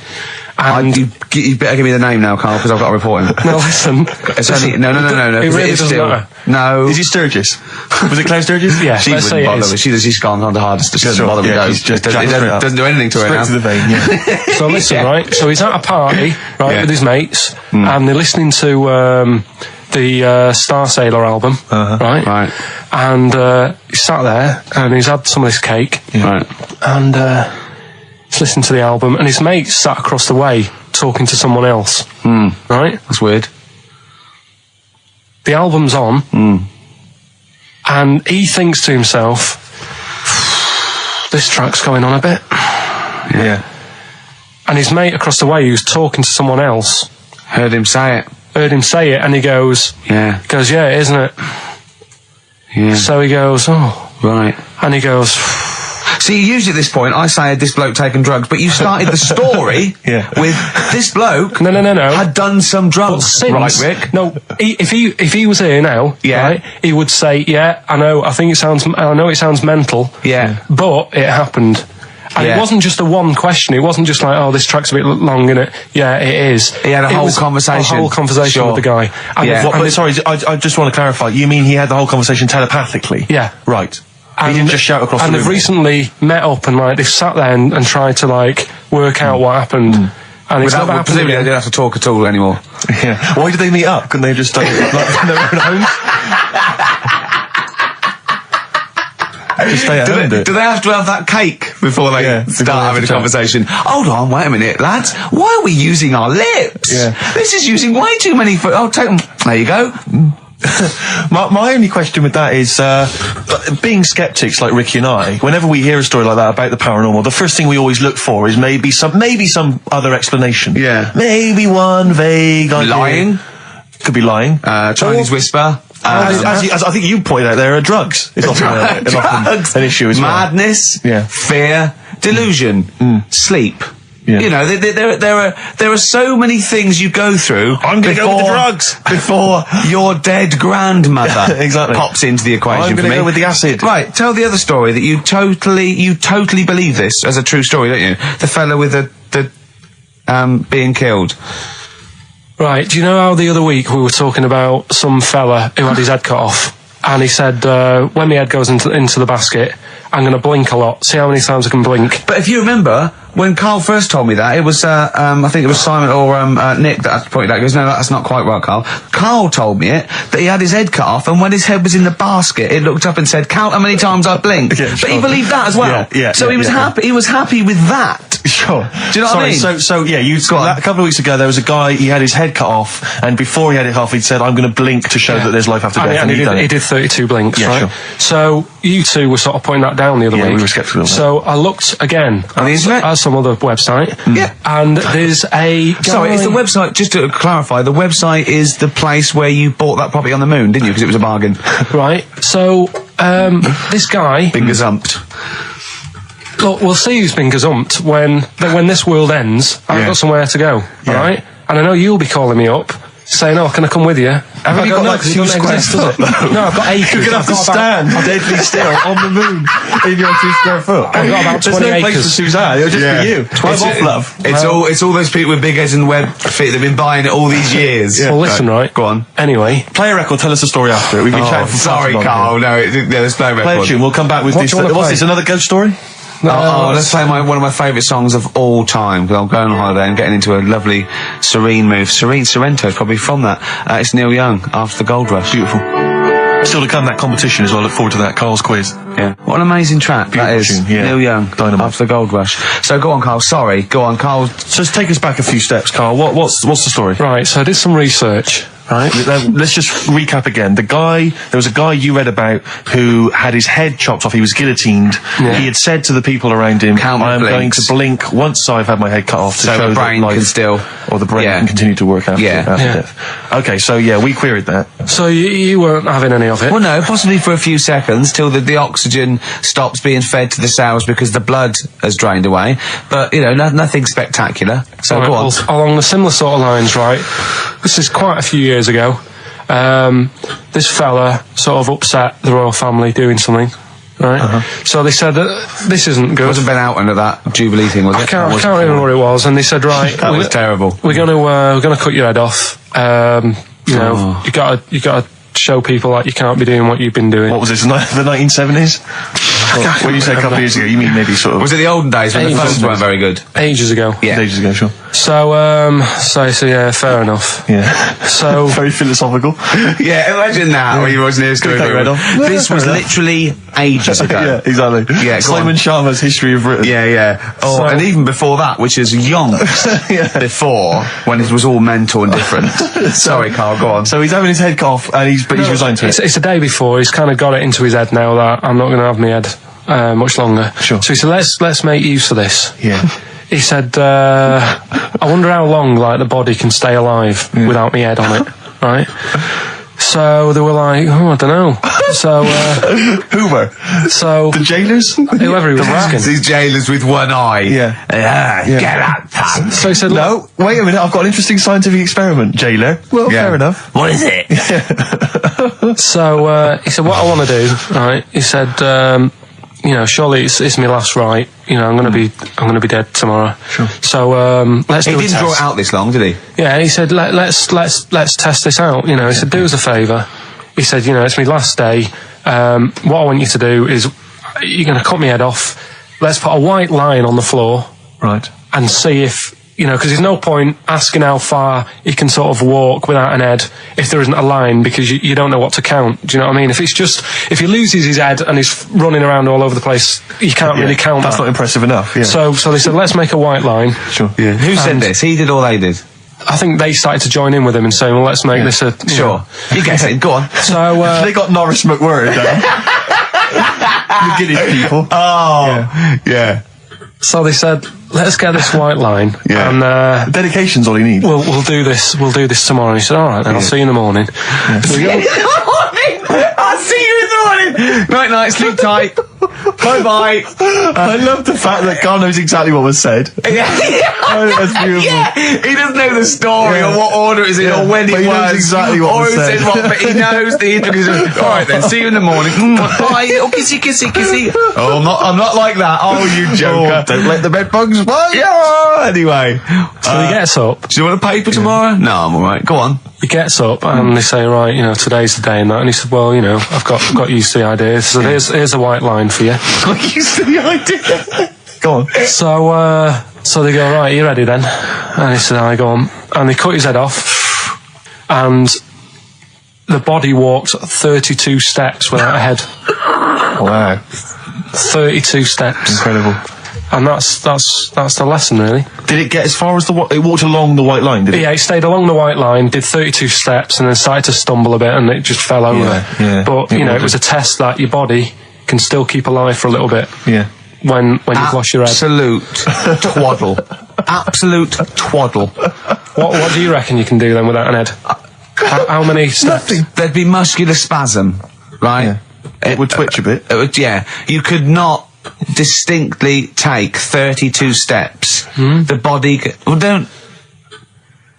and... You better give me the name now, Carl, because I've got to report him. No, listen. It's only... No. It 'cause really is doesn't still- matter. No. Is he Sturgis? Was it Claire Sturgis? Yeah, She let's say wouldn't it bother. is. She's gone on the hardest. She doesn't bother with Yeah, those. she's just It doesn't do anything to her Straight now. to the vein, yeah. So listen, right? So he's at a party, right, Yeah. with his mates, and they're listening to the Star Sailor album, right? Right. And he's sat there, and he's had some of this cake, Right. and he's listening to the album, and his mate's sat across the way talking to someone else, right? That's weird. The album's on, and he thinks to himself, this track's going on a bit. Yeah. And his mate across the way, who's talking to someone else, Heard him say it. heard him say it, and he goes, Yeah. yeah, isn't it? Yeah. So he goes, oh, Right. and he goes, See, usually at this point, I say this bloke taking drugs, but you started the story Yeah. with this bloke no. had done some But drugs. since, Right, Rick? no, if he was here now, Yeah. right, he would say, yeah, I know it sounds mental, Yeah. but it happened. And Yeah. it wasn't just a one question. It wasn't just like, oh, this track's a bit long, innit? Yeah, it is. He had a It whole was conversation. A whole conversation Sure. with the guy. And Yeah. Sorry, I just want to clarify. You mean he had the whole conversation telepathically? Yeah. Right. He didn't just shout across the room. And they've recently met up and like they've sat there and tried to like work out what happened. And it's never happened presumably they again. don't have to talk at all anymore. Yeah. Why did they meet up? Couldn't they just like in their own homes? Just stay at home. Do they have to have that cake before they start having a conversation? Hold on, wait a minute, lads. Why are we using our lips? Yeah. This is using way too many. Oh, take them. There you go. My only question with that is, being skeptics like Ricky and I, whenever we hear a story like that about the paranormal, the first thing we always look for is maybe some other explanation. Yeah. Maybe one vague idea. Lying. Could be lying. Chinese whisper. As I think you pointed out, there are drugs. It's often an issue as well. Madness. Yeah. Fear. Delusion. Sleep. Yeah. You know, there are so many things you go through. I'm going to go with the drugs before your dead grandmother exactly. pops into the equation. I'm going to go with the acid. Right, tell the other story that you totally believe this as a true story, don't you? The fella with the being killed. Right, do you know how the other week we were talking about some fella who had his head cut off? And he said, when my head goes into the basket, I'm going to blink a lot. See how many times I can blink. But if you remember, when Carl first told me that, it was, I think it was Simon or Nick that pointed out. He goes, no, that's not quite right, Carl. Carl told me that he had his head cut off, and when his head was in the basket, it looked up and said, count how many times I blinked. Yeah, but he believed that as well. So he was happy. He was happy with that. Sure. Do you know what I mean? So yeah, a couple of weeks ago there was a guy, he had his head cut off, and before he had it off, he'd said, I'm going to blink to show that there's life after death. And he did 32 blinks, yeah, right? Sure. So you two were sort of putting that down the other week. We were sceptical of that. So I looked again on the internet at some other website. Yeah. And there's a guy... Sorry, it's the website, just to clarify, the website is the place where you bought that property on the moon, didn't you? Because it was a bargain. Right. So, this guy... Been gazumped. Look, we'll see who's been gazumped when this world ends. I've got somewhere to go, alright? And I know you'll be calling me up, saying, oh, can I come with you? Haven't you got like 2 square foot? No, I've got acres. You're going to have to stand deadly still on the moon in your 2 square foot. I've got about 20 There's no place acres. for Suzanne, it'll just be you. 12 off, love. It's all those people with big heads and web feet that've been buying it all these years. Well, listen, right. Go on. Anyway. Play a record, tell us the story after. We've been chatting for sorry, Carl. No, there's no record. Play a tune, we'll come back with this. What's this, another ghost story? Let's play one of my favourite songs of all time, because I'm going on holiday and getting into a lovely serene mood. Sorrento's probably from that. It's Neil Young, After the Gold Rush. Beautiful. Still to come, that competition as well. Look forward to that. Carl's quiz. Yeah. What an amazing track that is. Tune, yeah. Neil Young, Dynamite. After the Gold Rush. So go on, Carl. Sorry. Go on, Carl. So let's take us back a few steps, Carl. What's the story? Right, so I did some research. Right. Let's just recap again. There was a guy you read about who had his head chopped off. He was guillotined. Yeah. He had said to the people around him, Count I am going blinks. to blink once I've had my head cut off to So show the brain that life can still... or the brain Yeah. can continue to work after Yeah. death. Okay, so yeah, we queried that. So you weren't having any of it? Well, no, possibly for a few seconds till the oxygen stops being fed to the cells because the blood has drained away. But, you know, nothing spectacular. So Right, go on. well, along the similar sort of lines, right? This is quite a few years ago. This fella sort of upset the royal family doing something, right? So they said that this isn't good. It wasn't Ben Outton at that Jubilee thing, was it? I can't remember what it was, and they said, right, That was terrible. We're gonna cut your head off. You know, you gotta show people like you can't be doing what you've been doing. What was this, the 1970s? When you say a couple of years ago, you mean maybe sort of... Was it the olden days when the phones weren't very good? Ages ago. Yeah. Ages ago, sure. So yeah, fair enough. Yeah. So very philosophical. Yeah, imagine that when you watching this story. Take your head off. This was literally ages ago. Yeah, exactly. Yeah, go Simon on. Sharma's History of Britain. Yeah. Oh, So- and even before that, which is yonks before, when it was all mental and different. Sorry, Carl, go on. So he's having his head cut off, and he's resigned to it. It's the day before. He's kind of got it into his head now that I'm not going to have my head much longer. Sure. So he said, let's make use of this. Yeah. He said, I wonder how long like the body can stay alive without my head on it, right? So they were like, oh, I don't know. So Hoover. so The jailers? whoever he was asking. These jailers with one eye. Yeah. Get out, pal. So he said, No, wait a minute, I've got an interesting scientific experiment, jailer. Well, Yeah. fair enough. What is it? So he said, what I want to do, right? He said, you know, surely it's my last right. You know, I'm gonna be dead tomorrow. Sure. So let's He do a didn't test. draw it out this long, did he? Yeah, he said, let's test this out. You know, he said, do us a favour. He said, you know, it's my last day. What I want you to do is you're going to cut my head off. Let's put a white line on the floor. Right. And see if, because there's no point asking how far he can sort of walk without an head if there isn't a line, because you don't know what to count. Do you know what I mean? If he loses his head and he's running around all over the place, you can't really count That's not impressive enough, yeah. So they said, let's make a white line. Sure. Yeah. Who said this? He did or they did? I think they started to join in with him and saying, well, let's make this a... Sure. You get it, go on. So... they got Norris McWhirter down. The Guinness people. Oh, yeah. So they said, let's get this white line. Yeah. And dedication's all you need. We'll do this tomorrow. And he said, all right, then I'll see you in the morning. I'll see you in the morning. Night, sleep tight. Bye. I love the fact that Carl knows exactly what was said. That's beautiful. Yeah, he doesn't know the story or what order it is in or when but it he was. knows exactly what or was who said. said what, but he knows the alright then, see you in the morning. Bye, little kissy. Oh, I'm not like that. Oh, you joker. Don't let the bed bugs bite. Yeah, anyway. So he gets up. Do you want a paper tomorrow? No, I'm alright. Go on. He gets up and they say, right, today's the day and that. And he said, well, I've got used to the idea. So here's a white line for you. Got used to the idea. Go on. So they go, right, you ready then? And he said, I go on. And they cut his head off. And the body walked 32 steps without a head. Wow. 32 steps. Incredible. And that's the lesson, really. Did it get as far as it walked along the white line, did it? Yeah, it stayed along the white line, did 32 steps, and then started to stumble a bit, and it just fell over. Yeah. But, it was a test that your body can still keep alive for a little bit. Yeah. When you've lost your head. Absolute twaddle. Absolute twaddle. What do you reckon you can do then without an head? How many steps? Nothing. There'd be muscular spasm, right? Yeah. It would twitch a bit. You could not distinctly take 32 steps. The body... don't...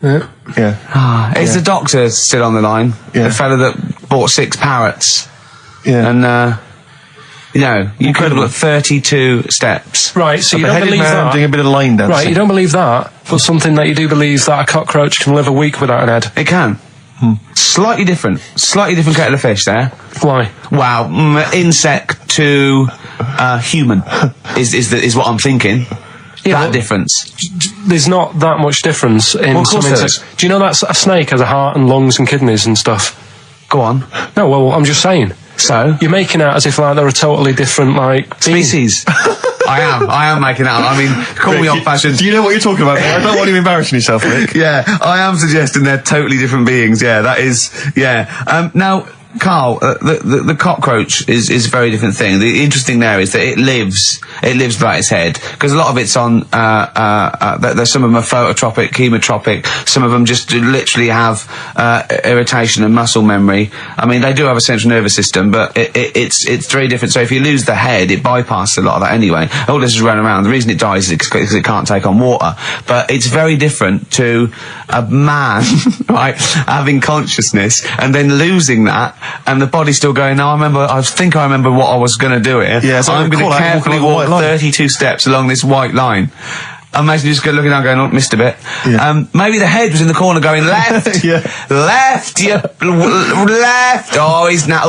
Yeah. Is the doctor still on the line? Yeah. The fella that bought 6 parrots. Yeah. And, you could have got 32 steps. Right, so A you don't beheaded believe man that. doing a bit of line dancing. Right, you don't believe that, but something that you do believe that a cockroach can live a week without an head. It can. Slightly different kettle of fish there. Why? Wow, insect to human is what I'm thinking. Yeah, that difference. There's not that much difference in Well, of course some there insects. Do you know that a snake has a heart and lungs and kidneys and stuff? Go on. No, well, I'm just saying. So? You're making out as if like they're a totally different species. I am making that up. I mean, call me old-fashioned. Do you know what you're talking about? I don't want you embarrassing yourself, Rick. Yeah, I am suggesting they're totally different beings. Yeah, that is. Yeah. Now, Carl, the cockroach is a very different thing. The interesting there is that it lives without its head, because a lot of it's on. There's some of them are phototropic, chemotropic. Some of them just literally have irritation and muscle memory. I mean, they do have a central nervous system, but it's very different. So if you lose the head, it bypasses a lot of that anyway. All this is running around. The reason it dies is because it can't take on water. But it's very different to a man, right, having consciousness and then losing that. And the body's still going, I think I remember what I was going to do here. Yeah, so I'm going to carefully walk 32 steps along this white line. Imagine you just looking down going, missed a bit. Yeah. Maybe the head was in the corner going, left, left, left. Oh, he's now...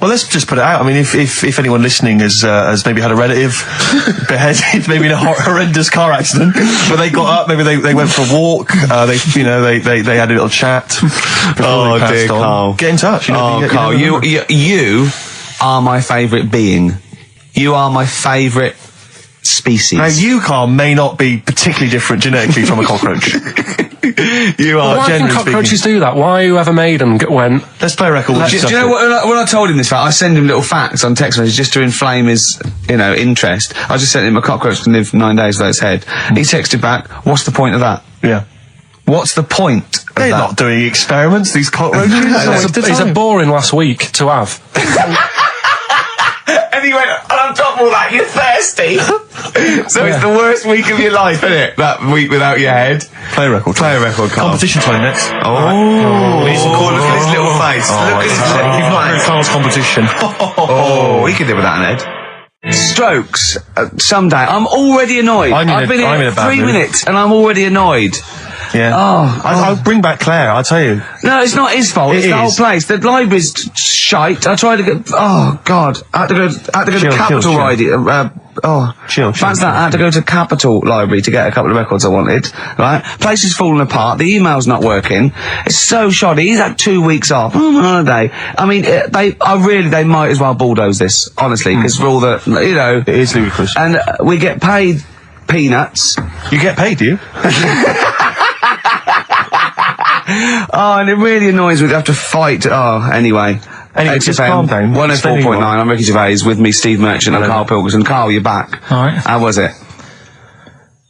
Well, let's just put it out. I mean, if anyone listening has maybe had a relative beheaded, maybe in a horrendous car accident, but they got up, maybe they went for a walk, they had a little chat before they passed on. Carl. Get in touch. Carl, you are my favourite being. You are my favourite species. Now, you, Carl, may not be particularly different genetically from a cockroach. You are. Why can cockroaches do that? Why whoever made them went... Let's play a record. Do you know what? When I told him this fact, I send him little facts on text messages just to inflame his, interest. I just sent him a cockroach can live 9 days without its head. He texted back, "What's the point of that?" Yeah. What's the point of They're that? not doing experiments, these cockroaches. It's a boring last week to have. And he went, and on top of all that, you're thirsty. So it's the worst week of your life, isn't it? That week without your head. Play a record. Carl. Competition time next. Oh. Look at his little face. Look at his little face. You've not heard Carl's competition. Oh, he could live without an head. Strokes. Someday. I'm already annoyed. I've been I'm in here a bad 3 mood. minutes and I'm already annoyed. Yeah. I'll bring back Claire, I'll tell you. No, it's not his fault. It's the whole place. The library's shite. I tried to get. Oh God, I had to go to Capital Library. Fancy that. I had to go to Capital Library to get a couple of records I wanted. Right, place is falling apart. The email's not working. It's so shoddy. He's had 2 weeks off on holiday. I mean, they might as well bulldoze this, honestly, because for all the, it is ludicrous. And we get paid peanuts. You get paid, do you? Oh, and it really annoys me to have to fight. Oh, anyway. Just calm down. 104.9, I'm Ricky Gervais, with me Steve Merchant and Karl Pilkington. Karl, you're back. Alright. How was it?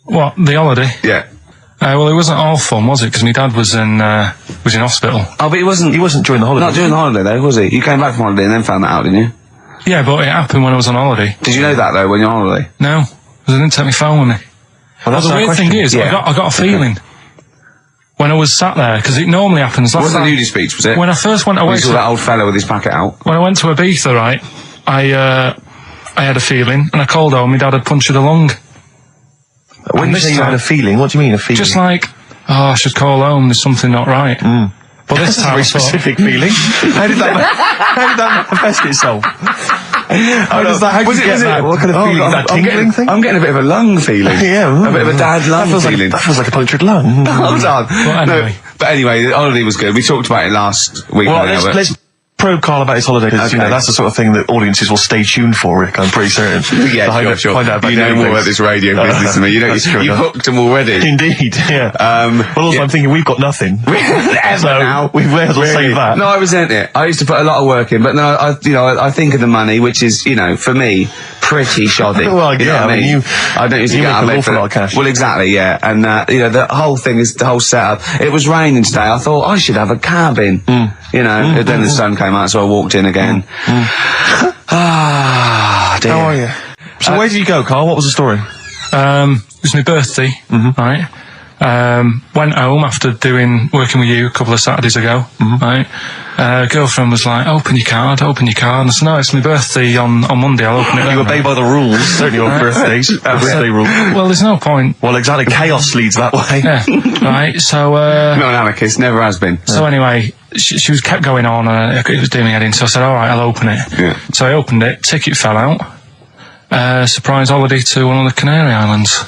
What, the holiday? Yeah. Well, it wasn't all fun, was it? Because my dad was in hospital. Oh, but he wasn't during the holiday. Not during the holiday, though, was he? You came back from holiday and then found that out, didn't you? Yeah, but it happened when I was on holiday. Did you know that, though, when you're on holiday? No, because I didn't take my phone with me. Well, that's the weird thing is, I got a feeling when I was sat there, because it normally happens. What was the nudie speech, was it? When I first went away, you saw that old fellow with his packet out. When I went to Ibiza, right, I had a feeling, and I called home. My dad had punctured a lung. When you say you had a feeling, what do you mean a feeling? Just like, I should call home. There's something not right. But this time, a very specific feeling. How did that manifest itself? How does that? How did you get that? What kind of feeling? That tingling thing? I'm getting a bit of a lung feeling. Yeah, a bit of a dad lung feeling. That feels like a punctured lung. Hold on. Anyway. But anyway, the holiday was good. We talked about it last week. Well, let's probe Karl about his holiday, because that's the sort of thing that audiences will stay tuned for, Rick, I'm pretty certain. Yeah, sure. Find out about you know more about this radio business than me. You've hooked them already. Indeed, yeah. But also I'm thinking we've got nothing. Now. We may as well save that. No, I resent it. I used to put a lot of work in, but no, I think of the money, which is, for me, pretty shoddy. Well, you know what I mean? I don't usually you get make an awful lot of cash. Well, exactly, yeah. And, the whole thing is, the whole setup. It was raining today. I thought, I should have a cabin. And then the sun came out, so I walked in again. Ah, dear. How are you? So where did you go, Karl? What was the story? It was my birthday, right? Went home after working with you a couple of Saturdays ago, right? Girlfriend was like, open your card. And I said, no, it's my birthday on Monday, I'll open it then. You obey by the rules, certainly on birthdays. Birthday rules. Well, there's no point. Well, exactly, chaos leads that way. Yeah, right, so... not an anarchist, never has been. So anyway, she was kept going on, and it was doing me head in, so I said, alright, I'll open it. Yeah. So I opened it, ticket fell out. Surprise holiday to one of the Canary Islands.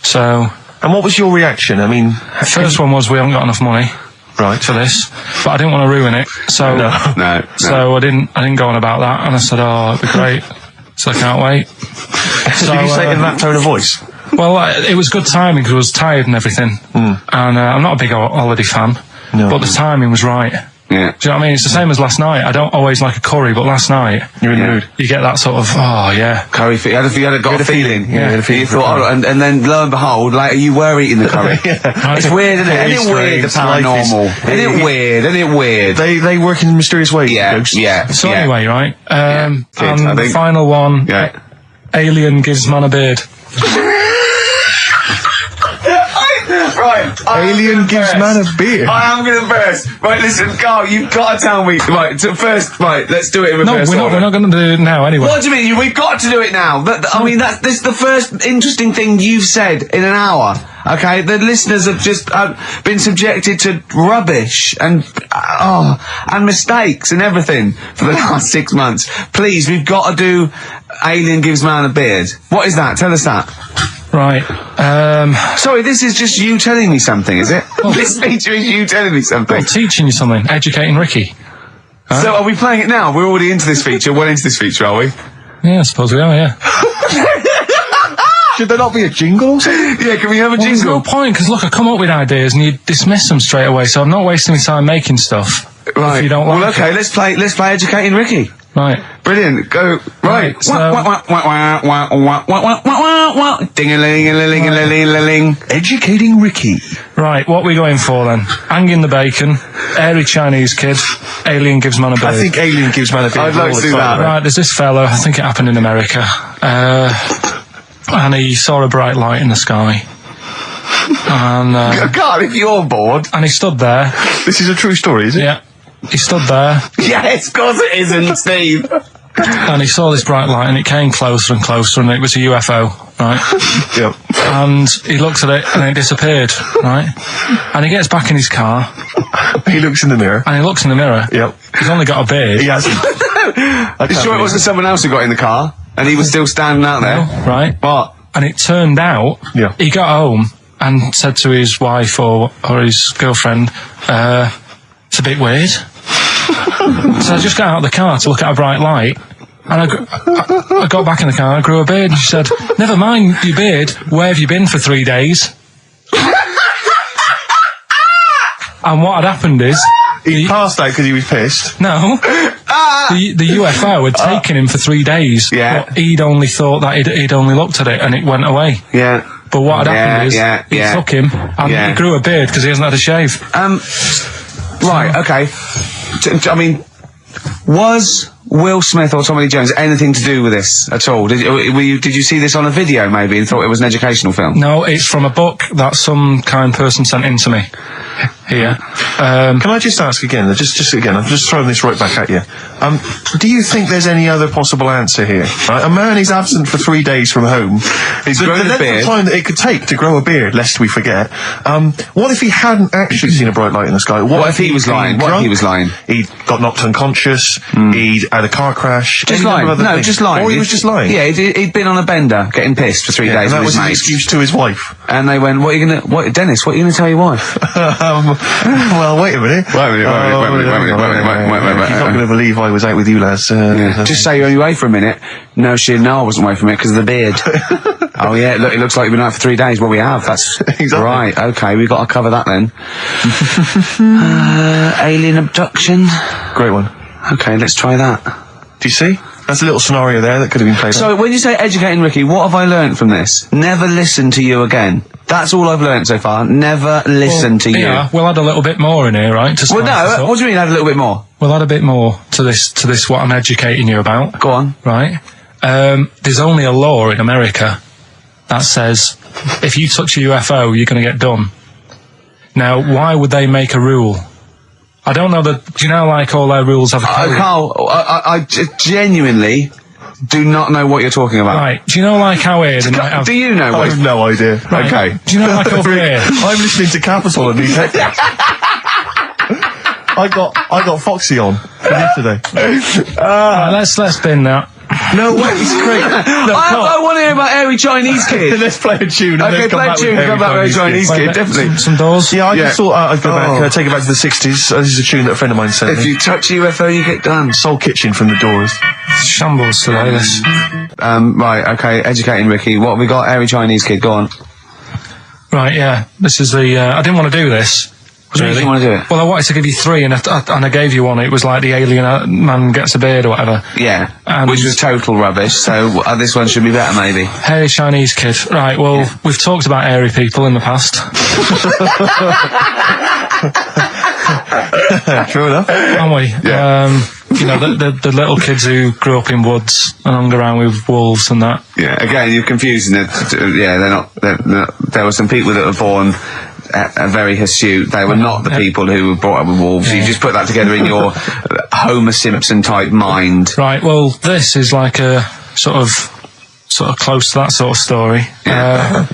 So... And what was your reaction? I mean... First one was, we haven't got enough money. Right. For this, but I didn't want to ruin it, so no. So I didn't go on about that, and I said, "Oh, it'd be great." So I can't wait. So did you say it in that tone of voice? Well, it was good timing because I was tired and everything, and I'm not a big holiday fan, but the timing was right. Yeah. Do you know what I mean? It's the same as last night. I don't always like a curry, but last night you're in the mood. You get that sort of curry. You had a feeling. Yeah. You thought, and then lo and behold, later you were eating the curry. It's weird, isn't it? Isn't it weird? The paranormal. Isn't it weird? They work in mysterious ways. Yeah. So anyway, right? And I think. The final one. Yeah. Alien gives man a beard. Right. Alien gives man a beard. I am going to burst. Right, listen, Karl, you've got to tell me. Right, let's do it in reverse. No, we're not going to do it now anyway. What do you mean? We've got to do it now. I mean, this is the first interesting thing you've said in an hour. Okay, the listeners have just been subjected to rubbish and mistakes and everything for the last 6 months. Please, we've got to do Alien gives man a beard. What is that? Tell us that. Right. Sorry, this is just you telling me something, is it? This feature is you telling me something. Well, teaching you something, educating Ricky. Huh? So are we playing it now? We're already into this feature. Well into this feature, are we? Yeah, I suppose we are, yeah. Should there not be a jingle or something? Yeah, can we have a jingle? There's no point, because look, I come up with ideas and you dismiss them straight away, so I'm not wasting my time making stuff. Right. If you don't like okay, it. let's play educating Ricky. Right. Brilliant. Go. Right. Ding-a-ling-a-ling-a-ling. Educating Ricky. Right, what are we going for then? Hanging the bacon, airy Chinese kid, Alien gives man a beard. I think Alien gives man a beard. I'd like to do that. Right, there's this fella, I think it happened in America, and he saw a bright light in the sky. And, God, if you're bored. And he stood there. This is a true story, is it? Yeah. He stood there. Yes, of course it isn't, Steve. And he saw this bright light, and it came closer and closer, and it was a UFO, right? Yep. and he looked at it and it disappeared, right? And he gets back in his car. He looks in the mirror. And he looks in the mirror. Yep. He's only got a beard. He hasn't. You sure it wasn't someone else who got in the car and he was still standing out there? Right. What? And it turned out he got home and said to his wife or his girlfriend, it's a bit weird. So I just got out of the car to look at a bright light, and I got back in the car and I grew a beard, and she said, never mind your beard, where have you been for 3 days? And what had happened is... He passed out because he was pissed. No. The UFO had taken him for 3 days. Yeah. But he'd only thought that he'd only looked at it and it went away. Yeah. But what had happened is he took him and he grew a beard because he hasn't had a shave. Right, okay. I mean, was Will Smith or Tommy Lee Jones anything to do with this at all? Did you see this on a video maybe and thought it was an educational film? No, it's from a book that some kind person sent in to me. Here. Can I just ask again, just again, I'm just throwing this right back at you. Do you think there's any other possible answer here? Right? A man is absent for 3 days from home. He's grown a beard. The time that it could take to grow a beard, lest we forget. What if he hadn't actually seen a bright light in the sky? What if he was lying? What if he was lying? He got knocked unconscious. He'd had a car crash. Just lying. No, just lying. Or he was just lying. Yeah, he'd been on a bender, getting pissed for 3 days. And that with was his his mates. excuse to his wife. And they went, Dennis, what are you going to tell your wife? Well, wait a minute. Wait a minute. He's not going to believe I was out with you, lads. Just say you're only away for a minute. No, I wasn't away from it because of the beard. Oh yeah, look, it looks like you've been out for 3 days. Well, we have. That's exactly right. Okay, we've got to cover that then. Alien abduction. Great one. Okay, let's try that. Do you see? That's a little scenario there that could have been played. So, when you say educating Ricky, what have I learned from this? Never listen to you again. That's all I've learned so far. Never listen to you. Yeah, we'll add a little bit more in here, right? Well, no. What do you mean add a little bit more? We'll add a bit more to this. What I'm educating you about. Go on. Right. There's only a law in America that says if you touch a UFO, you're going to get done. Now, why would they make a rule? I don't know that. Do you know, like, all their rules have a code? Carl, I genuinely do not know what you're talking about. Right. Do you know, like, how here they might have... Do you know? I have no idea. Right. Okay. Do you know, like, over here? I'm listening to Capital and Detective. I got Foxy on yesterday. Right, let's bin that. No way, it's great. No, I want to hear about Airy Chinese Kid. Let's play a tune. Okay, play a tune. Come back with Airy Chinese Kid, definitely. Some doors. Yeah, I just thought I'd go back, take it back to the 60s. This is a tune that a friend of mine sent me. If you touch a UFO, you get done. Soul Kitchen from the Doors. Shambles today, this. Right, okay, educating Ricky. What have we got? Airy Chinese Kid, go on. Right, yeah. This is the... I didn't want to do this. Really? You want to do it? Well, I wanted to give you 3, and I gave you one. It was like the alien man gets a beard or whatever. Yeah, and which was total rubbish, so this one should be better, maybe. Hairy Chinese Kid. Right, well, we've talked about hairy people in the past. True enough. Aren't we? Yeah. You know, the little kids who grew up in woods and hung around with wolves and that. Yeah, again, you're confusing it. Yeah, they're not, there were some people that were born very hirsute. They were not the people who were brought up with wolves. Yeah. You just put that together in your Homer Simpson type mind. Right, well, this is like a sort of close to that sort of story. Yeah.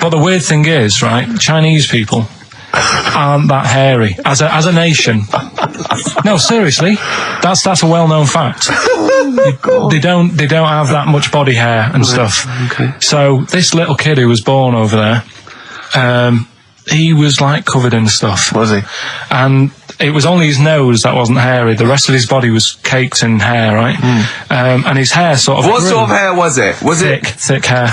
But the weird thing is, right, Chinese people aren't that hairy as a nation. No, seriously, that's a well-known fact. They don't have that much body hair and stuff. Okay. So this little kid who was born over there, he was like covered in stuff. Was he? And it was only his nose that wasn't hairy. The rest of his body was caked in hair, right? And his hair sort of... What sort of hair was it? Was thick, it... Thick hair.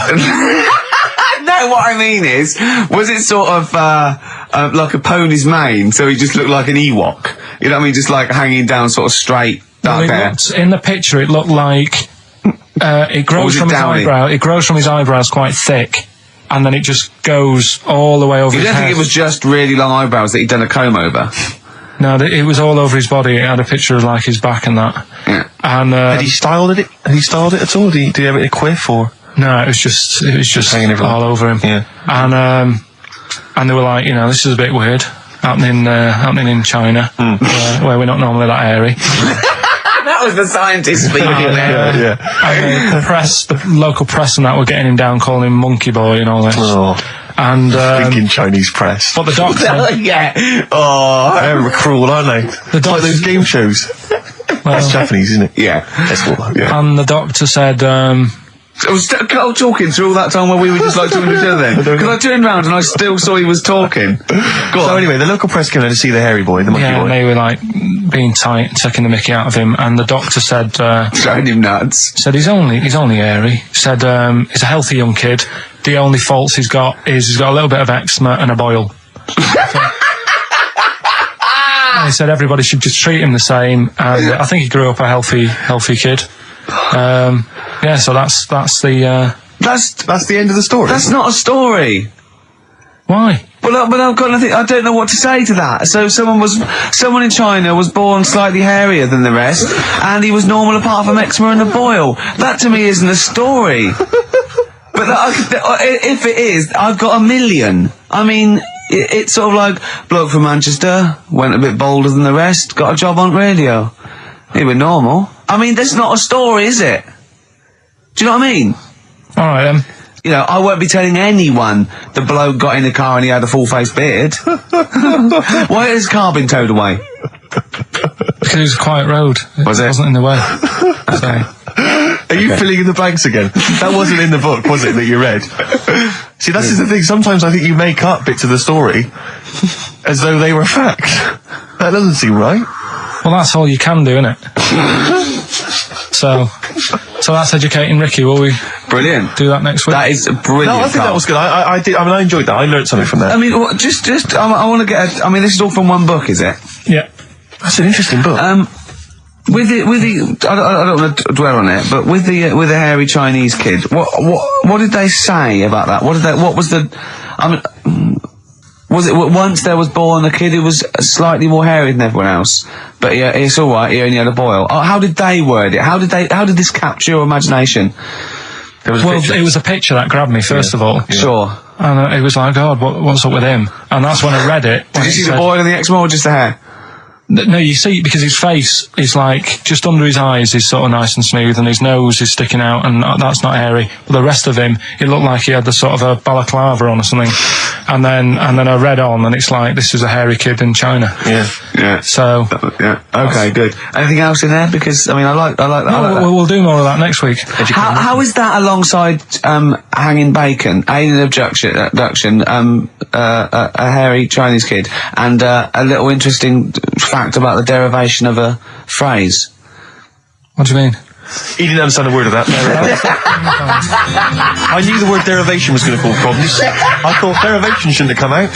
No, what I mean is, was it sort of like a pony's mane, so he just looked like an Ewok? You know what I mean? Just like hanging down sort of straight, dark hair. In the picture, it looked like... it grows from his eyebrow. It grows from his eyebrows quite thick. And then it just goes all the way over his head. You don't think it was just really long eyebrows that he'd done a comb over? No, it was all over his body. It had a picture of like his back and that. Yeah. And had he styled it? Had he styled it at all? Did he have it in a quiff or? No, it was just hanging all over him. Yeah. And they were like, you know, this is a bit weird happening in China, where we're not normally that hairy. That was the scientist speaking there. The local press and that were getting him down, calling him Monkey Boy and all this. Oh. And thinking Chinese press. But the doctor, Yeah. Oh. They're cruel, aren't they? the Like doctor, those game shows. That's Japanese, isn't it? Yeah. That's what. Yeah. and the doctor said, I was talking through all that time while we were just like talking to each other then. Because I turned round and I still saw he was talking. Go on. So anyway, the local press came in to see the hairy boy, the monkey yeah, boy. and they were like being tight, taking the mickey out of him, and the doctor said, Throwing him nuts. said he's only hairy. Said he's a healthy young kid. The only faults he's got is he's got a little bit of eczema and a boil. And he said everybody should just treat him the same, and I think he grew up a healthy kid. Yeah, so that's the That's the end of the story. That's not a story. why. But I've got nothing. I don't know what to say to that. So someone in China was born slightly hairier than the rest, and he was normal apart from eczema and a boil. That to me isn't a story. But if it is, I've got a million. I mean, it's sort of like bloke from Manchester went a bit bolder than the rest, got a job on radio. He was normal. I mean, that's not a story, is it? Do you know what I mean? All right then. You know, I won't be telling anyone the bloke got in the car and he had a full-face beard. Why has his car been towed away? Because it was a quiet road. Was it? Wasn't in the way. So. Are you filling in the blanks again? That wasn't in the book, was it, that you read? See, that's the thing. Sometimes I think you make up bits of the story as though they were fact. That doesn't seem right. Well, that's all you can do, innit? So that's educating Ricky. Will we Brilliant. do that next week? That is brilliant. No, I think that Carl. was good. I did. I mean, I enjoyed that. I learned something from that. I mean, I want to get. I mean, this is all from one book, is it? Yeah. That's an interesting book. With the, I don't want to dwell on it, but with the hairy Chinese kid, what did they say about that? What was the, I mean, was it once there was born a kid who was slightly more hairy than everyone else, but yeah, it's all right. He only had a boil. Oh, how did they word it? How did this capture your imagination? There was a Well, picture. it was a picture that grabbed me first of all. Sure. And it was like, God, what's up with him? And that's when I read it. Did you see the boil and the eczema or just the hair? No, you see, because his face is like, just under his eyes is sort of nice and smooth, and his nose is sticking out, and that's not hairy. But the rest of him, it looked like he had the sort of a balaclava on or something. And then I read on, and it's like, this is a hairy kid in China. Yeah. So. Yeah. Okay, good. Anything else in there? Because, I mean, I like that. We'll do more of that next week. How is that alongside hanging bacon, alien abduction, a hairy Chinese kid, and a little interesting fact about the derivation of a phrase? What do you mean? He didn't understand a word of that. I knew the word derivation was going to cause problems. I thought derivation shouldn't have come out.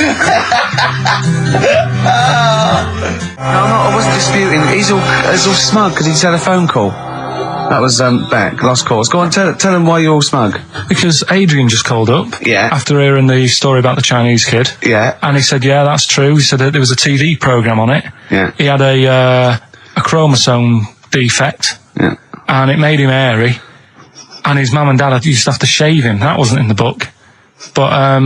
I wasn't disputing. He's all smug because he's had a phone call. That was Beck, lost cause. Go on, tell him why you're all smug. Because Adrian just called up. Yeah. After hearing the story about the Chinese kid. Yeah. And he said, yeah, that's true. He said that there was a TV programme on it. Yeah. He had a chromosome defect. Yeah. And it made him hairy. And his mum and dad used to have to shave him. That wasn't in the book. But,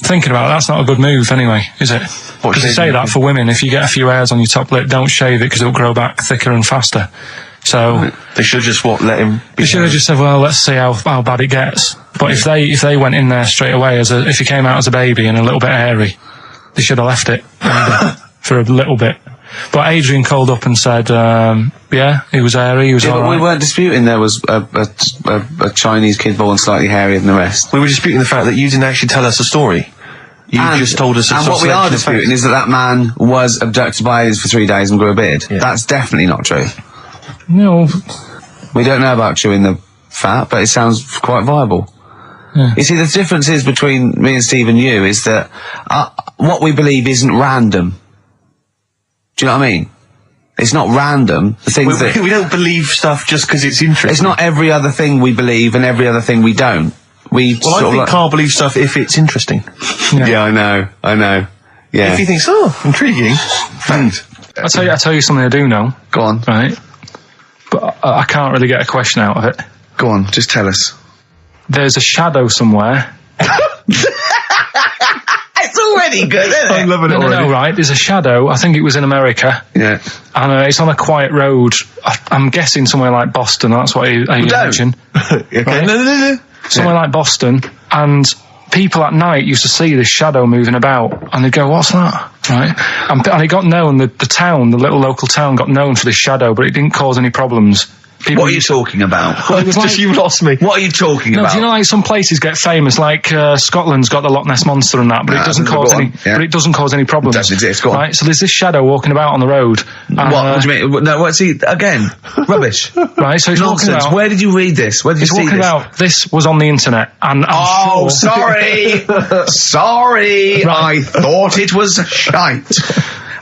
thinking about it, that's not a good move anyway, is it? Because they say that for women, if you get a few hairs on your top lip, don't shave it because it'll grow back thicker and faster. So they should just let him. They should have just said, well, let's see how bad it gets. But if they went in there straight away if he came out as a baby and a little bit hairy, they should have left it for a little bit. But Adrian called up and said, yeah, he was hairy, he was all but right. we weren't disputing there was a Chinese kid born slightly hairier than the rest. We were disputing the fact that you didn't actually tell us a story. You just told us a And sort what of we are selection of disputing facts. is that man was abducted by aliens for 3 days and grew a beard. Yeah. That's definitely not true. No. We don't know about chewing the fat, but it sounds quite viable. Yeah. You see, the difference is between me and Steve and you is that what we believe isn't random. Do you know what I mean? It's not random. The things We don't believe stuff just because it's interesting. it's not every other thing we believe and every other thing we don't. Well, I think Carl believes stuff if it's interesting. Yeah, I know. Yeah. If he thinks, intriguing. Fact. I'll tell you something I do know. Go on. Right? But I can't really get a question out of it. Go on, just tell us. There's a shadow somewhere. It's already good, isn't it? I'm loving it already. No, right. There's a shadow. I think it was in America. Yeah. And it's on a quiet road. I'm guessing somewhere like Boston. That's what you mentioned. Okay. Right? No. Somewhere like Boston. And people at night used to see this shadow moving about. And they'd go, what's that? Right? And it got known, the town, the little local town got known for this shadow, but it didn't cause any problems. People What are you talking about? Well, it was like, You've lost me. What are you talking no, about? do you know, like some places get famous, like Scotland's got the Loch Ness Monster and that, but No, it doesn't go cause on. any. Yeah. But it doesn't cause any problems. It doesn't exist. Go on. Right. So there's this shadow walking about on the road. What do you mean? No, what's he again? Rubbish. Right. So he's walking Nonsense. about. Where did you read this? Where did you He's see walking this? about. This was on the internet, and I'm sure. Sorry. Sorry. Right. I thought it was shite.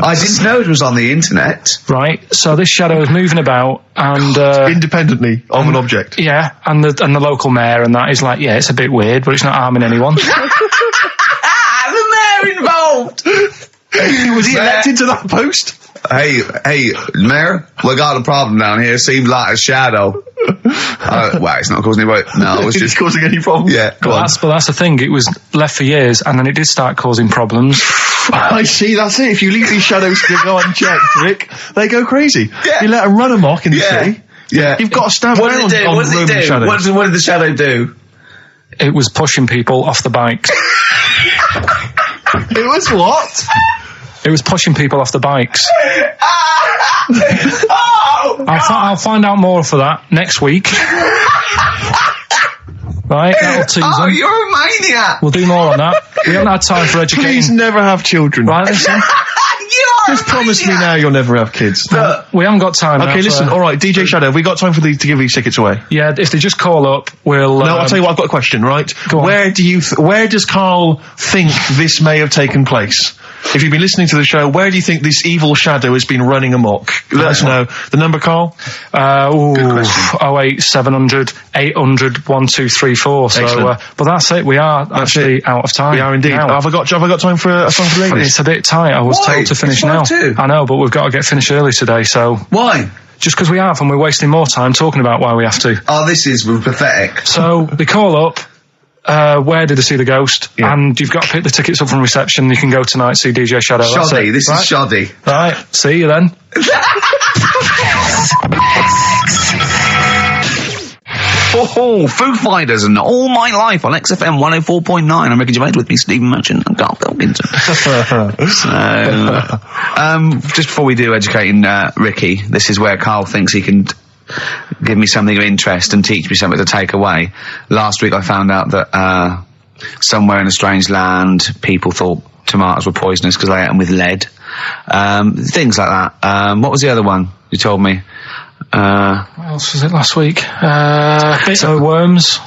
I didn't know it was on the internet. Right. So this shadow is moving about, and Independently of an object. yeah, and the local mayor and that is like, yeah, it's a bit weird, but it's not harming anyone. The mayor involved. Was he elected to that post? Hey, mayor, we got a problem down here. Seems like a shadow. Well, it's not causing any. No, it was Is just it causing any problems? Yeah, go on. But that's the thing. It was left for years, and then it did start causing problems. I see, that's it. If you leave these shadows to go unchecked, Rick, they go crazy. Yeah. You let them run amok in the Yeah. city. Yeah. You've got to stand What around did it do? on What did it Roman do? shadows. What did the shadow do? It was pushing people off the bikes. It was what? It was pushing people off the bikes. Oh, I'll find out more for that next week. Right, that'll tease oh, them. you're a maniac. We'll do more on that. We haven't had time for educating. Please never have children. Right, listen. You're Just promise me now you'll never have kids. We haven't got time. Okay, now listen. for- All right, DJ Shadow, have we got time for to give these tickets away? Yeah, if they just call up, we'll. No, I'll tell you what. I've got a question. Right, Go on. where does Karl think this may have taken place? If you've been listening to the show, where do you think this evil shadow has been running amok? Let us know. The number, Karl? Good question. 08700 800 1234. So, Excellent. but that's it. We are actually out of time. We are indeed. now. Have I got time for a song for the ladies? It's a bit tight. I was Why? told to finish It's now. 5:02. I know, but we've got to get finished early today. So Why? just because we have, and we're wasting more time talking about why we have to. Oh, this is pathetic. So they call up. Where did they see the ghost? Yeah. And you've got to pick the tickets up from reception. You can go tonight, see DJ Shadow. That's Shoddy. it. This Right? is shoddy. Right. See you then. Oh, Foo Fighters and All My Life on XFM 104.9. I'm Ricky Gervais, with me, Stephen Merchant and Karl Pilkington. Just before we do educating Ricky, this is where Karl thinks he can give me something of interest and teach me something to take away. Last week I found out that somewhere in a strange land, people thought tomatoes were poisonous because they ate them with lead. Things like that. What was the other one you told me? What else was it last week? Bit of worms.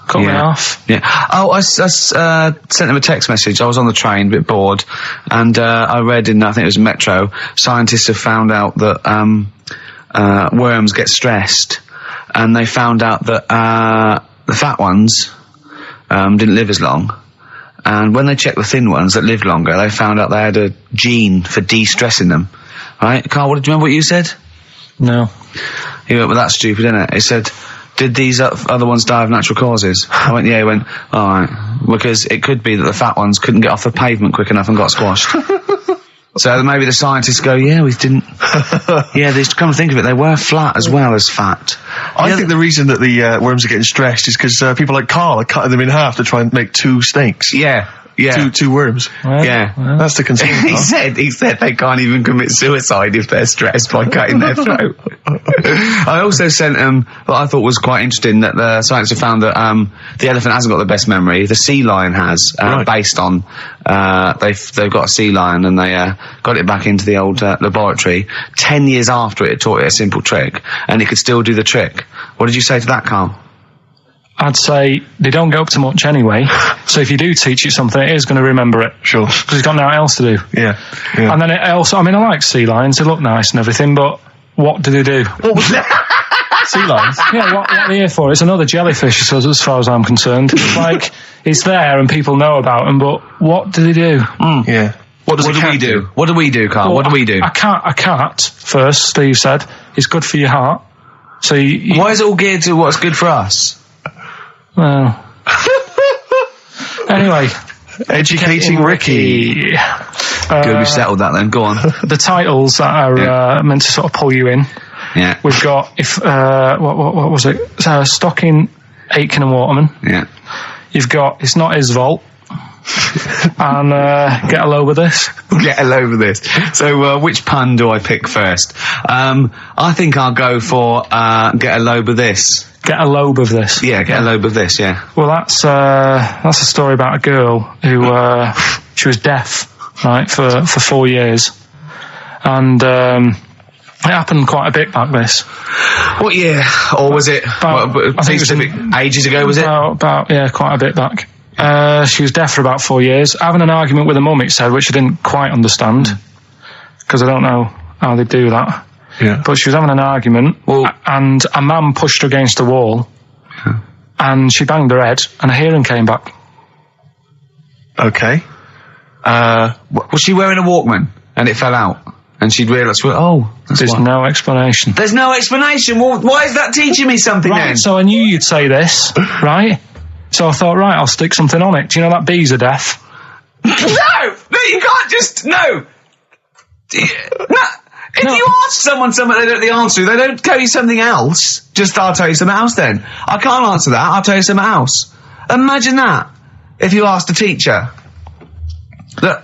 Cut me off. Yeah. Oh, I sent him a text message. I was on the train, a bit bored, and I read in, I think it was Metro, scientists have found out that worms get stressed, and they found out that the fat ones didn't live as long. And when they checked the thin ones that lived longer, they found out they had a gene for de-stressing them. Right? Karl, do you remember what you said? No. He went, well, that's stupid, isn't it? He said, did these other ones die of natural causes? I went, yeah. He went, all right. Because it could be that the fat ones couldn't get off the pavement quick enough and got squashed. So maybe the scientists go, yeah, we didn't. Yeah, they come to think of it, they were flat as well as fat. I think the reason that the worms are getting stressed is because people like Karl are cutting them in half to try and make two snakes. Yeah. Yeah. Two worms. Yeah. That's the concern. He said they can't even commit suicide if they're stressed by cutting their throat. I also sent what I thought was quite interesting, that the scientists have found that the elephant hasn't got the best memory. The sea lion has, Right. based on they've got a sea lion and they got it back into the old laboratory 10 years after it taught it a simple trick, and it could still do the trick. What did you say to that, Karl? I'd say they don't get up to much anyway. So if you do teach it something, it is going to remember it. Sure. Because it's got nothing else to do. Yeah. And then it also, I mean, I like sea lions. They look nice and everything, but what do they do? What was that? Sea lions? Yeah, what are they here for? It's another jellyfish, as far as I'm concerned. It's like, it's there and people know about them, but what do they do? Yeah. What do we do? What do we do, Karl? Well, what do we do? A cat, first, Steve said, is good for your heart. So Why is it all geared to what's good for us? well. Anyway, Educating Ricky. Good, we settled that then. Go on. The titles that are meant to sort of pull you in. Yeah. We've got what was it? Stocking, Aitken and Waterman. Yeah. You've got It's Not His Vault. And Get a Load of This. Get a load of this. So, which pun do I pick first? I think I'll go for Get a Load of This. Get a Load of This. Yeah, Get a Load of This. Yeah. Well, that's a story about a girl who she was deaf, right, for 4 years, and it happened quite a bit back this. What year? Or was it? I think it was ages ago. Was it? About quite a bit back. She was deaf for about 4 years, having an argument with her mum, it said, which I didn't quite understand, because I don't know how they do that. Yeah. But she was having an argument, and a man pushed her against the wall, and she banged her head, and her hearing came back. Okay. Was she wearing a Walkman and it fell out? And she'd realised, There's no explanation. There's no explanation. Well, why is that teaching me something then? So I knew you'd say this, right? So I thought, right, I'll stick something on it. Do you know that bees are deaf? No, you can't just, no. If you ask someone something they don't know the answer to, they don't tell you something else. Just, I'll tell you something else then. I can't answer that, I'll tell you something else. Imagine that, if you asked a teacher. Look,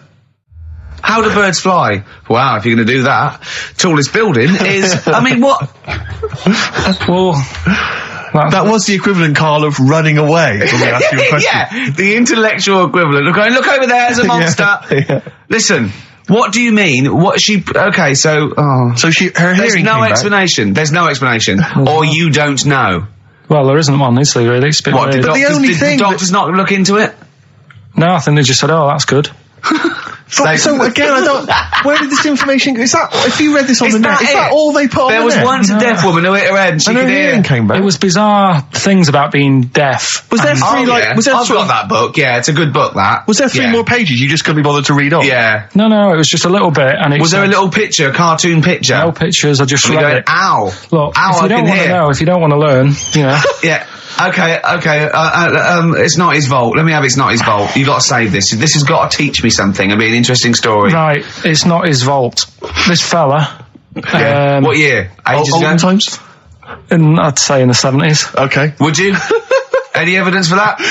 how do birds fly? Wow, if you're going to do that. Tallest building is, I mean, what? Well, that was the equivalent, Carl, of running away when we asked you a question. Yeah, the intellectual equivalent of going, look over there, there's a monster. Yeah. Listen, what do you mean? What she, okay, so, So her there's hearing no came back. explanation. There's no explanation. Or you don't know. well, there isn't one, is there, really? It's a bit What, weird. did the doctors not look into it? No, I think they just said, oh, that's good. So again, I don't. Where did this information go? Is that, if you read this on the net, is that all they put on There the was net? once a deaf woman who hit her head and she And her could hear. hearing came back. It was bizarre things about being deaf. Was there And- three, was there I've sort got of, that book, yeah, it's a good book, that. was there three Yeah. more pages you just couldn't be bothered to read on? Yeah. No, it was just a little bit. And it Was there a said- little picture, a cartoon picture? No pictures, I just And read you're going, it. ow. Look, Ow, if I you don't can want to hear. know, if you don't want to learn, you know. Yeah. Okay, It's Not His Vault. Let me have It's Not His Vault. You got to save this. This has got to teach me something. It'll be an interesting story. Right, It's Not His Vault. This fella, What year? Ages ago? Olden times? I'd say in the 70s. Okay. Would you? Any evidence for that?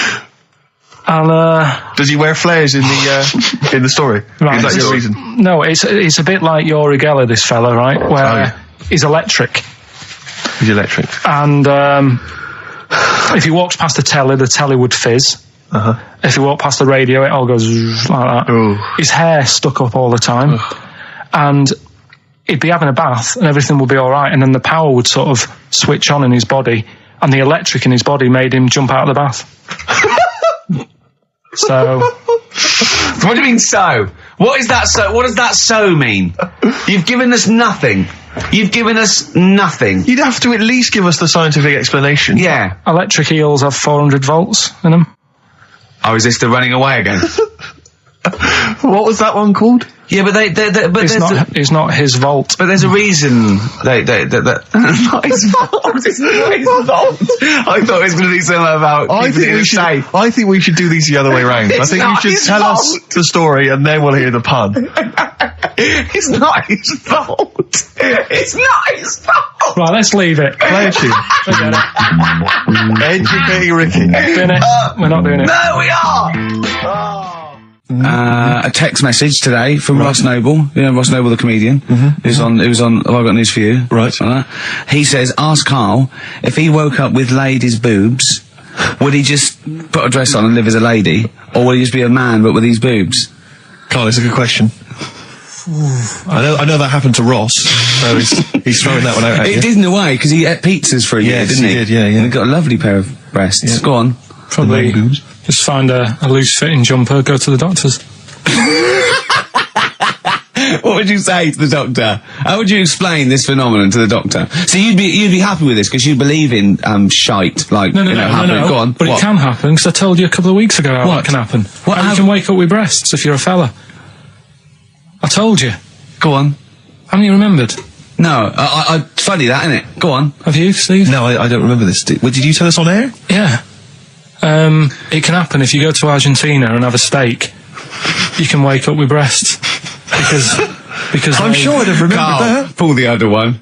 And, Does he wear flares in the story? Right. Is that your reason? no, it's a bit like Yuri Geller, this fella, right? Where he's electric. He's electric. And, if he walks past the telly would fizz. If he walked past the radio, it all goes like that. Ooh. His hair stuck up all the time. And he'd be having a bath and everything would be alright, and then the power would sort of switch on in his body, and the electric in his body made him jump out of the bath. So... What do you mean so? What is that so? What does that so mean? You've given us nothing. You've given us nothing. You'd have to at least give us the scientific explanation. Yeah. Electric eels have 400 volts in them. Oh, is this the running away again? What was that one called? Yeah, but but It's not his vault. But there's a reason that not his fault. It's not his fault. I thought it was going to be something about keeping it in a safe. I think we should do these the other way round. I It's think you not should his tell us fault. the story and then we'll hear the pun. It's not his fault. It's not his fault. Right, let's leave it. Play a tune. Forget it. Educating Ricky. Doing it. We're not doing it. No, we are. A text message today from Ross Noble. You know Ross Noble, the comedian. It was on. Have I got news for you? Right. He says, ask Carl if he woke up with ladies' boobs, would he just put a dress on and live as a lady, or would he just be a man but with these boobs? Carl, it's a good question. I know that happened to Ross, so he's throwing that one out at It you. did in a way, because he ate pizzas for a year, Yes, didn't he? he did, yeah. And he got a lovely pair of breasts. Yeah. Go on. Probably just find a loose-fitting jumper, go to the doctor's. What would you say to the doctor? How would you explain this phenomenon to the doctor? So you'd be happy with this because you believe in shite, like No. happening. Go on. But What? it can happen, because I told you a couple of weeks ago how What? that can happen. What How you hap- can wake up with breasts if you're a fella. I told you. Go on. Haven't you remembered? No, it's funny that, isn't it? Go on. Have you, Steve? No, I don't remember this. Did you tell us on air? Yeah. It can happen if you go to Argentina and have a steak. You can wake up with breasts because I'm sure I'd have remembered that. Pull the other one.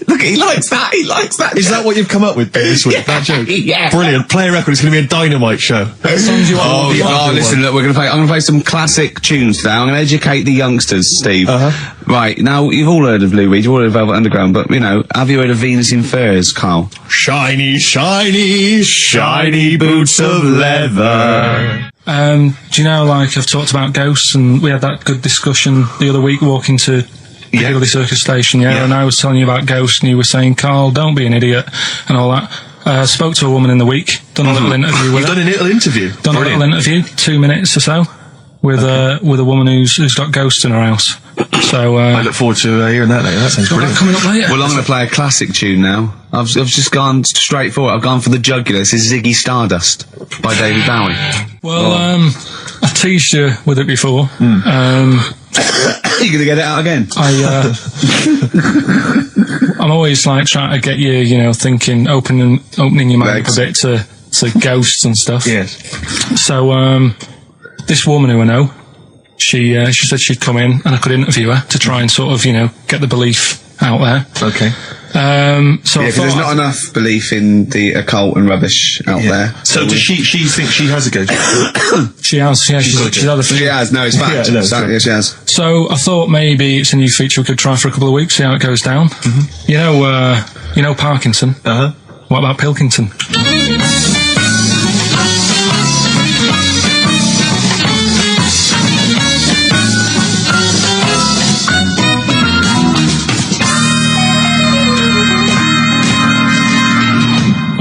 Look, he likes that. He likes that. Is that what you've come up with this week? That joke? Yeah. Brilliant. Play a record. It's going to be a dynamite show. Listen, look, I'm going to play some classic tunes today. I'm going to educate the youngsters, Steve. Right, now, you've all heard of Lou Reed, you've all heard of Velvet Underground, but, have you heard of Venus in Furs, Carl? Shiny, shiny, shiny boots of leather. Do you know, like, I've talked about ghosts, and we had that good discussion the other week walking to Piccadilly Circus Station, and I was telling you about ghosts, and you were saying, Carl, don't be an idiot, and all that. Spoke to a woman in the week, done a little interview with her. You've done a little interview? Done Brilliant. A little interview, 2 minutes or so, with a woman who's got ghosts in her house. So, I look forward to hearing that later. That sounds brilliant. Coming up later. Well, I'm going to play a classic tune now. I've just gone straight for it. I've gone for the jugular. This is Ziggy Stardust by David Bowie. Well, I teased you with it before. You're going to get it out again? I'm always like trying to get you, thinking, opening your mind up a bit to ghosts and stuff. Yes. So, this woman who I know, she said she'd come in and I could interview her to try and sort of, get the belief out there. Okay. So because there's not enough belief in the occult and rubbish out there. So does she think she has a ghost? She has, yeah. She's had a few. She has, no, it's fact. Yeah, she has. So I thought maybe it's a new feature we could try for a couple of weeks, see how it goes down. You know Parkinson? What about Pilkington?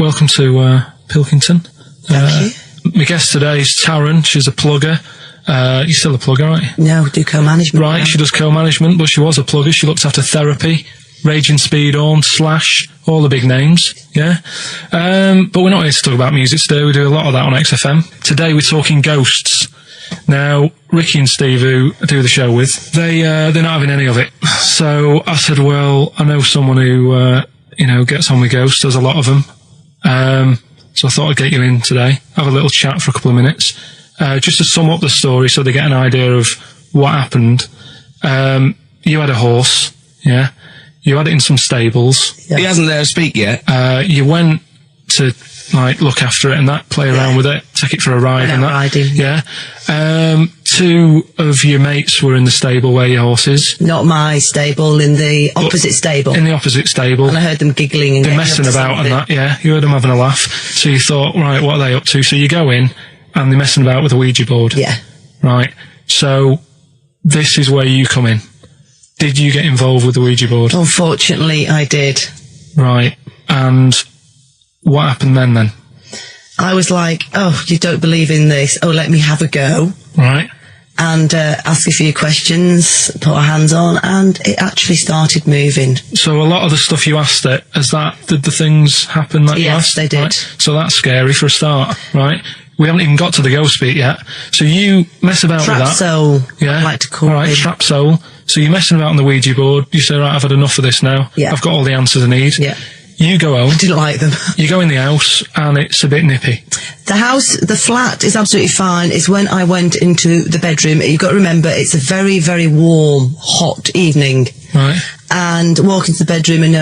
Welcome to Pilkington. Thank you. My guest today is Taryn. She's a plugger. You're still a plugger, aren't you? No, do co-management. Right, she does co-management, but she was a plugger. She looked after Therapy, Raging Speed On, Slash, all the big names, yeah? But we're not here to talk about music today. We do a lot of that on XFM. Today we're talking ghosts. Now, Ricky and Steve, who I do the show with, they're not having any of it. So I said, well, I know someone who, gets on with ghosts. There's a lot of them. So I thought I'd get you in today, have a little chat for a couple of minutes, just to sum up the story so they get an idea of what happened. You had a horse, yeah? You had it in some stables. Yeah. He hasn't there to speak yet. You went to, look after it and that, play around with it, take it for a ride and that. Riding. Yeah. 2 of your mates were in the stable where your horse is. Not my stable, in the opposite stable. In the opposite stable. And I heard them giggling and they're messing about and that, yeah. You heard them having a laugh. So you thought, right, what are they up to? So you go in and they're messing about with a Ouija board. Yeah. Right. So this is where you come in. Did you get involved with the Ouija board? Unfortunately, I did. Right. And what happened then? I was like, oh, you don't believe in this. Oh, let me have a go. Right. And ask a few questions, put our hands on, and it actually started moving. So a lot of the stuff you asked it, did the things happen that you asked? Yes, they did. Right? So that's scary for a start, right? We haven't even got to the ghost bit yet. So you mess about with that. Trap soul, yeah? I like to call it. Right, trap soul. So you're messing about on the Ouija board. You say, right, I've had enough of this now. Yeah. I've got all the answers I need. Yeah. You go home. I didn't like them. You go in the house, and it's a bit nippy. The flat is absolutely fine. It's when I went into the bedroom. You've got to remember, it's a very, very warm, hot evening. Right. And walk into the bedroom and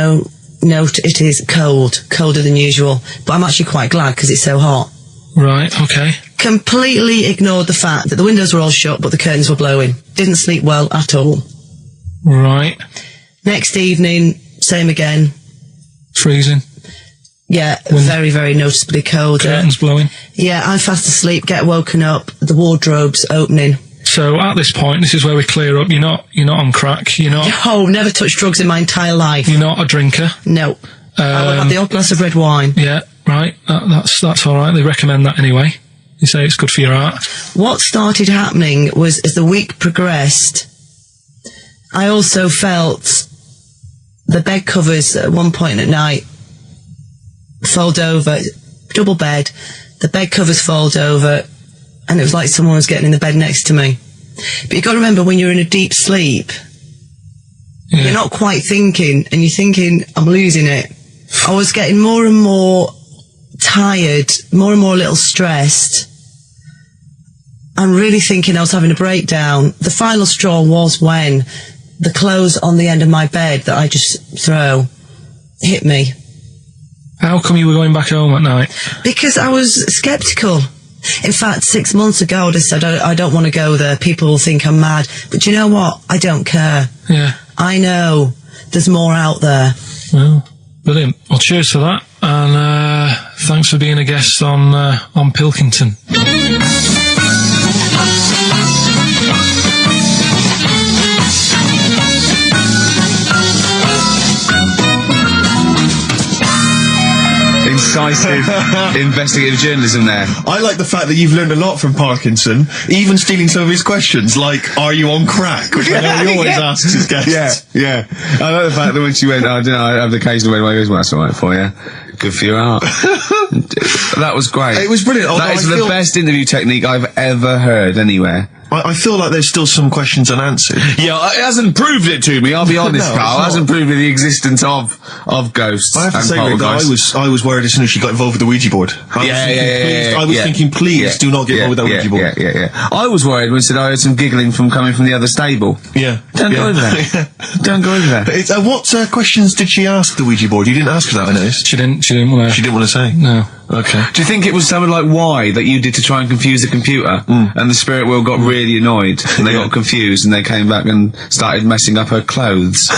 note it is cold, colder than usual. But I'm actually quite glad because it's so hot. Right, okay. Completely ignored the fact that the windows were all shut, but the curtains were blowing. Didn't sleep well at all. Right. Next evening, same again. Freezing. Yeah, very, very noticeably cold. Curtains blowing. Yeah, I'm fast asleep, get woken up, the wardrobe's opening. So at this point, this is where we clear up. You're not on crack. You're not. Oh, never touched drugs in my entire life. You're not a drinker. No. I would have the odd glass of red wine. Yeah, right. That's all right. They recommend that anyway. They say it's good for your heart. What started happening was, as the week progressed, I also felt the bed covers at one point at night fold over, double bed, the bed covers fold over, and it was like someone was getting in the bed next to me. But you've got to remember, when you're in a deep sleep, you're not quite thinking, and you're thinking, I'm losing it. I was getting more and more tired, more and more a little stressed. I'm really thinking I was having a breakdown. The final straw was when the clothes on the end of my bed that I just throw hit me. How come you were going back home at night? Because I was sceptical. In fact, 6 months ago, I just said, I don't want to go there. People will think I'm mad. But you know what? I don't care. Yeah. I know there's more out there. Well, brilliant. Well, cheers for that. And thanks for being a guest on Pilkington. Incisive investigative journalism there. I like the fact that you've learned a lot from Parkinson, even stealing some of his questions, like, are you on crack? Which I know he always asks his guests. Yeah. I like the fact that when she went, I don't know, I have the occasional way, well, that's all right for you. Good for your art. That was great. It was brilliant. That is the best interview technique I've ever heard anywhere. I feel like there's still some questions unanswered. Yeah, it hasn't proved it to me, I'll be honest, No, Carl. It hasn't proved the existence of ghosts. I have to and say, Rick, that poltergeists. I was worried as soon as she got involved with the Ouija board. I was thinking, please do not get involved with that Ouija board. Yeah. I was worried when she said I heard some giggling coming from the other stable. Yeah. Don't go over there. Don't go over there. It's, what questions did she ask the Ouija board? You didn't ask her that, I noticed. She didn't want to. She didn't want to say? No. Okay. Do you think it was something like why that you did to try and confuse the computer, and the spirit world got really annoyed, and they got confused, and they came back and started messing up her clothes?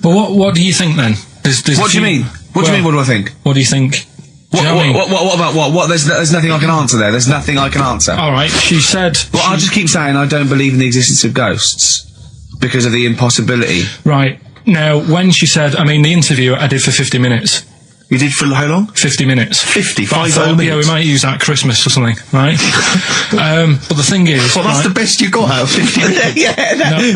But what do you think then? What do you mean? What do you mean? What do I think? What do you think? What about what? There's nothing I can answer there. There's nothing I can answer. All right. She said. Well, I just keep saying I don't believe in the existence of ghosts because of the impossibility. Right. Now, when she said, I mean, the interview I did for 50 minutes. You did for how long? 50 minutes. 55 minutes. minutes? Yeah, we might use that at Christmas or something, right? But the thing is... Well, that's the best you got out of 50 minutes.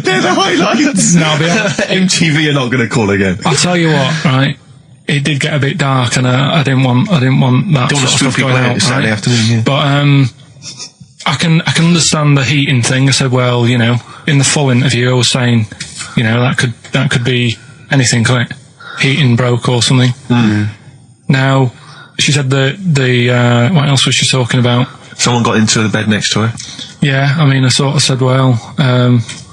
They're the highlights. No, I'll be honest. MTV are not going to call again. I'll tell you what, right? It did get a bit dark, and I didn't want that sort of stuff going out, Saturday right? afternoon, yeah. But I can understand the heating thing. I said, well, you know, in the full interview, I was saying, you know, that could be anything, couldn't it? Heating broke or something. Now, she said what else was she talking about? Someone got into the bed next to her. Yeah, I mean, I sort of said, well,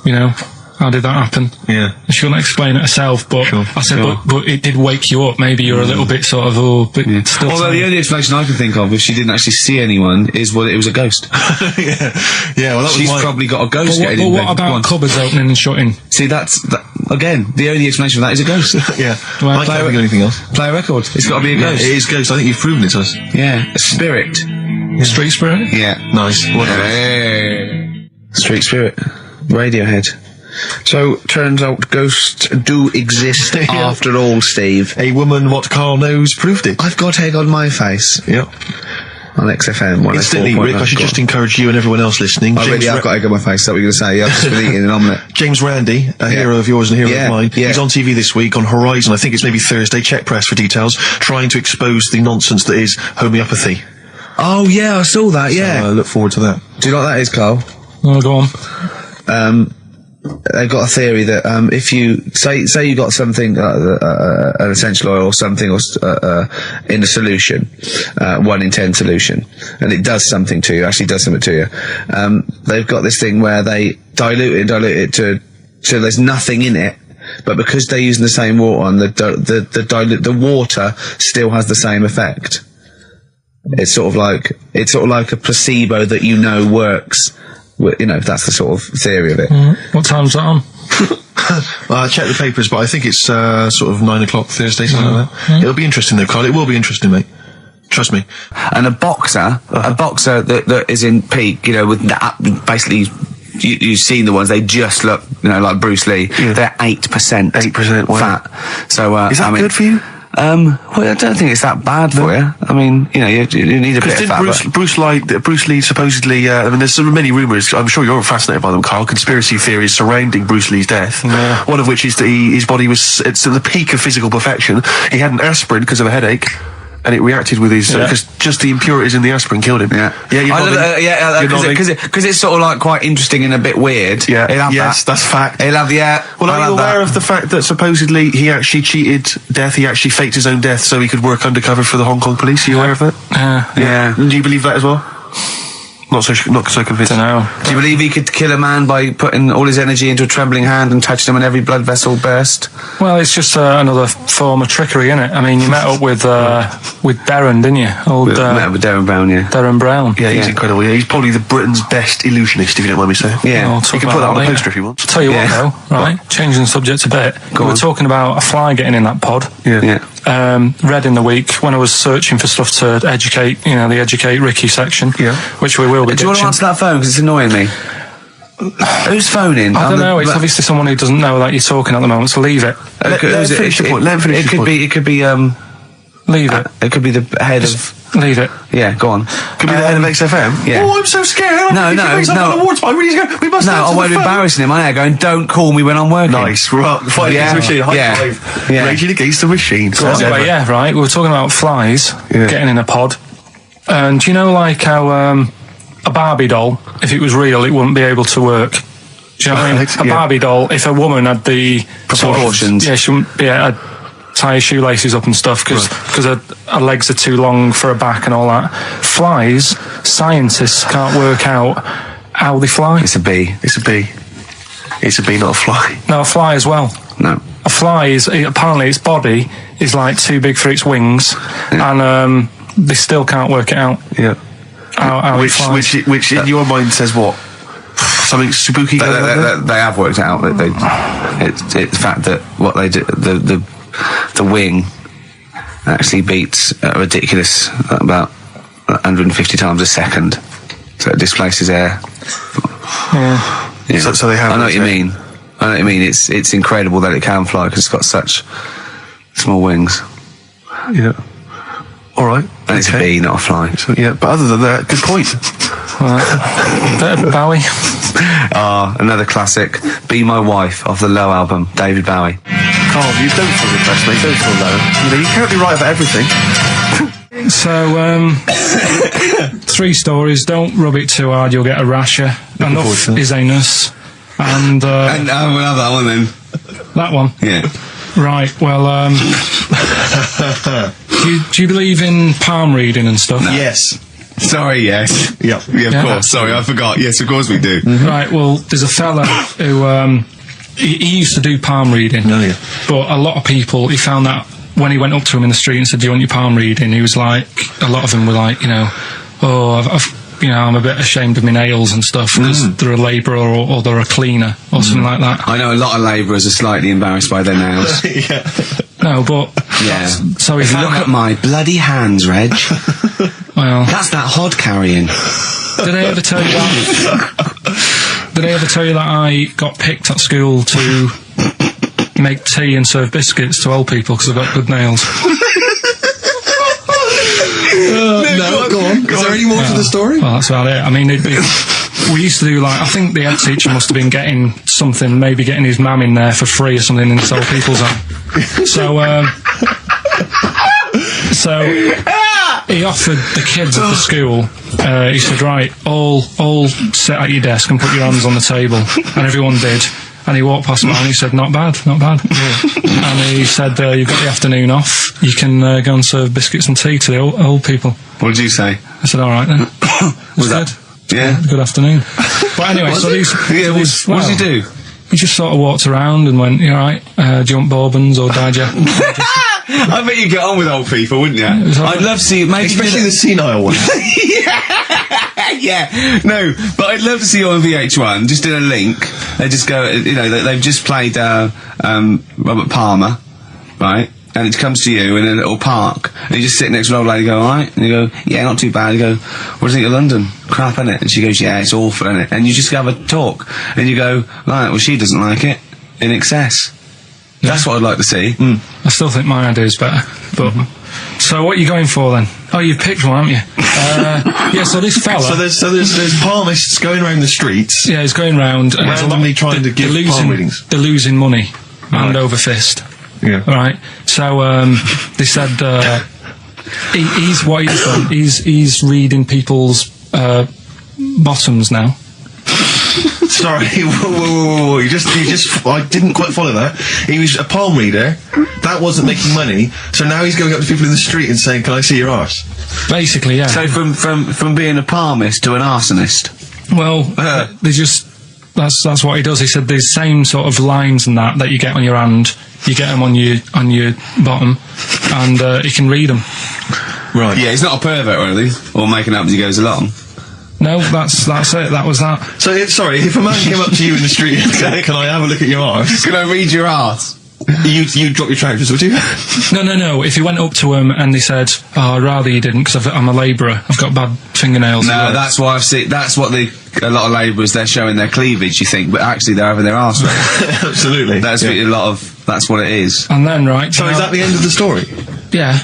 you know, how did that happen? Yeah. She couldn't explain it herself, but I said, but it did wake you up. Maybe you're a little bit sort of, still. Although the only explanation I can think of, if she didn't actually see anyone, is it was a ghost. Yeah, well, She's probably got a ghost getting in But bed what about once. cupboards opening and shutting? See, again, the only explanation for that is a ghost. Yeah. Well, I can't think of anything else. Play a record. It's got to be a ghost. It is ghost. I think you've proven it to us. Yeah, a spirit. Street spirit? Yeah. Nice. Hey. Street spirit. Radiohead. So, turns out ghosts do exist after all, Steve. A woman what Carl knows proved it. I've got egg on my face. Yep. On XFM. Instantly, Rick, I should just encourage you and everyone else listening. I've got egg on my face, is that what you're going to say? Yeah, I've just been eating an omelette. James Randi, a hero of yours and a hero of mine. He's on TV this week on Horizon. I think it's maybe Thursday. Check press for details. Trying to expose the nonsense that is homeopathy. Oh, yeah, I saw that, yeah. So, look forward to that. Do you know what that is, Carl? Oh, go on. They've got a theory that if you say you got something an essential oil or something in a solution, 1 in 10 solution, and it does something to you, actually does something to you, they've got this thing where they dilute it so there's nothing in it, but because they're using the same water on the water still has the same effect. It's sort of like a placebo that works. You know, that's the sort of theory of it. What time's that on? I checked the papers, but I think it's sort of 9 o'clock Thursday, something like that. It'll be interesting though, Carl. It will be interesting, mate. Trust me. And a boxer that is in peak, you know, with basically, you've seen the ones, they just look, you know, like Bruce Lee. Yeah. They're 8% fat. So, is that good for you? Well, I don't think it's that bad for you. I mean, you know, you need a bit of fat. Bruce Lee supposedly, I mean, there's so many rumours, I'm sure you're fascinated by them, Carl, conspiracy theories surrounding Bruce Lee's death. Yeah. One of which is that his body was at the peak of physical perfection. He had an aspirin because of a headache. And it reacted with his, because just the impurities in the aspirin killed him. Yeah. Yeah, because it's sort of like quite interesting and a bit weird. Yeah. Yes, that's fact. He'll have Well, are you aware of the fact that supposedly he actually cheated death? He actually faked his own death so he could work undercover for the Hong Kong police? Are you aware of that? Yeah. Do you believe that as well? Not so convinced. Don't know. Do you believe he could kill a man by putting all his energy into a trembling hand and touching him and every blood vessel burst? Well, it's just another form of trickery, isn't it? I mean, you met up with Darren, didn't you? Met up with Darren Brown, yeah. Darren Brown. Yeah, he's incredible. Yeah, he's probably the Britain's best illusionist, if you don't mind me saying. Yeah. I'll You talk can about put that on later. a poster if you want. Tell you what, though, right? Changing the subject a bit. We were talking about a fly getting in that pod. Yeah. Read in the week when I was searching for stuff to educate, the Educate Ricky section, which we will be. Do you want to answer that phone, because it's annoying me? Who's phoning? I don't know. It's obviously someone who doesn't know that you're talking at the moment, so leave it. Let him finish the point. Let him finish the point. It could be. Leave it. It could be the head of. Leave it. Yeah, go on. Could be the head of XFM. Yeah. Oh, I'm so scared. No. We must No, I won't be embarrassing him. I going, don't call me when I'm working. Nice. Right. Fight against the machine. High five. Yeah. Raging against the machine. So anyway, yeah, right. We were talking about flies getting in a pod. And do you know, like how a Barbie doll, if it was real, it wouldn't be able to work? Do you know what I mean? A Barbie doll, if a woman had the proportions, she wouldn't be able to tie her shoelaces up and stuff because her legs are too long for her back and all that. Flies, scientists can't work out how they fly. It's a bee. It's a bee. It's a bee, not a fly. No, a fly as well. No. A fly is, apparently its body is like too big for its wings, and they still can't work it out. Yeah. How it flies. Which in your mind says what? Something spooky going on there? They have worked it out. It's the fact that what they do, the wing actually beats a ridiculous about 150 times a second, so it displaces air. Yeah. So they have. I know what you mean. It's incredible that it can fly because it's got such small wings. Yeah. All right. And it's a bee, not a fly. So, yeah, but other than that, good point. Bowie. Another classic. Be My Wife off the Low album, David Bowie. Carl, you don't feel depressed, mate. Don't feel low. You can't be right about everything. So, 3 stories. Don't rub it too hard, you'll get a rasher. Enough is anus. And we'll have that one then. That one? Yeah. Right, well, do you believe in palm reading and stuff? No. Yes. Sorry, yes. Yeah, of course. Sorry, I forgot. Yes, of course we do. Right, well, there's a fella who, he used to do palm reading. Oh, yeah. But a lot of people, he found that when he went up to him in the street and said, do you want your palm reading? He was like, a lot of them were like, I'm a bit ashamed of my nails and stuff because they're a labourer or they're a cleaner or something like that. I know a lot of labourers are slightly embarrassed by their nails. Yeah. No, but... Yeah. So if you look at my bloody hands, Reg, well... That's that hod carrying. Did I ever tell you that I got picked at school to make tea and serve biscuits to old people because I've got good nails? No, go on. Is there any more to the story? Well, that's about it. I mean, we used to do I think the head teacher must have been getting something, maybe getting his mum in there for free or something in this old people's home. So he offered the kids at the school, he said, right, all sit at your desk and put your hands on the table. And everyone did. And he walked past me and he said, not bad. And he said, you've got the afternoon off. You can go and serve biscuits and tea to the old people. What did you say? I said, all right then. Was that? Yeah. Good afternoon. But anyway, what does he do? He just sort of walked around and went, you all right, do you want bourbons or digest? I bet you get on with old people, wouldn't you? I'd love to see you, maybe especially the senile ones. Yeah, no, but I'd love to see you on VH1, just in a link. They just go, they've just played Robert Palmer, right? And it comes to you in a little park, and you just sit next to an old lady, go, alright? And you go, yeah, not too bad. You go, what do you think of London? Crap, innit? And she goes, yeah, it's awful, innit? And you just have a talk, and you go, right, well, she doesn't like it, in excess. Yeah. That's what I'd like to see. I still think my idea is better, but... So what are you going for then? Oh, you've picked one, haven't you? Yeah, so this fella... So there's palmists going around the streets... Yeah, he's going round... and randomly trying to give palm readings. They're losing money, hand over fist. Yeah. Right, so they said he's what he's done. He's reading people's bottoms now. Sorry, whoa. You just, I didn't quite follow that. He was a palm reader. That wasn't making money. So now he's going up to people in the street and saying, "Can I see your arse?" Basically, yeah. So from being a palmist to an arsonist. Well, they just. That's what he does. He said these same sort of lines and that you get on your hand, you get them on your bottom, and he can read them. Right. Yeah, he's not a pervert or anything, or making up as he goes along. No, that's it. That was that. So, sorry, if a man came up to you in the street and said, "Can I have a look at your arse? Can I read your arse?" You'd drop your trousers, would you? No. If you went up to him and they said, "Oh, I'd rather you didn't, because I'm a labourer. I've got bad fingernails." No, that's why I've seen. That's what a lot of labourers, they're showing their cleavage. You think, but actually they're having their arse read. Absolutely. That's what that's what it is. And then So is that the end of the story? Yeah.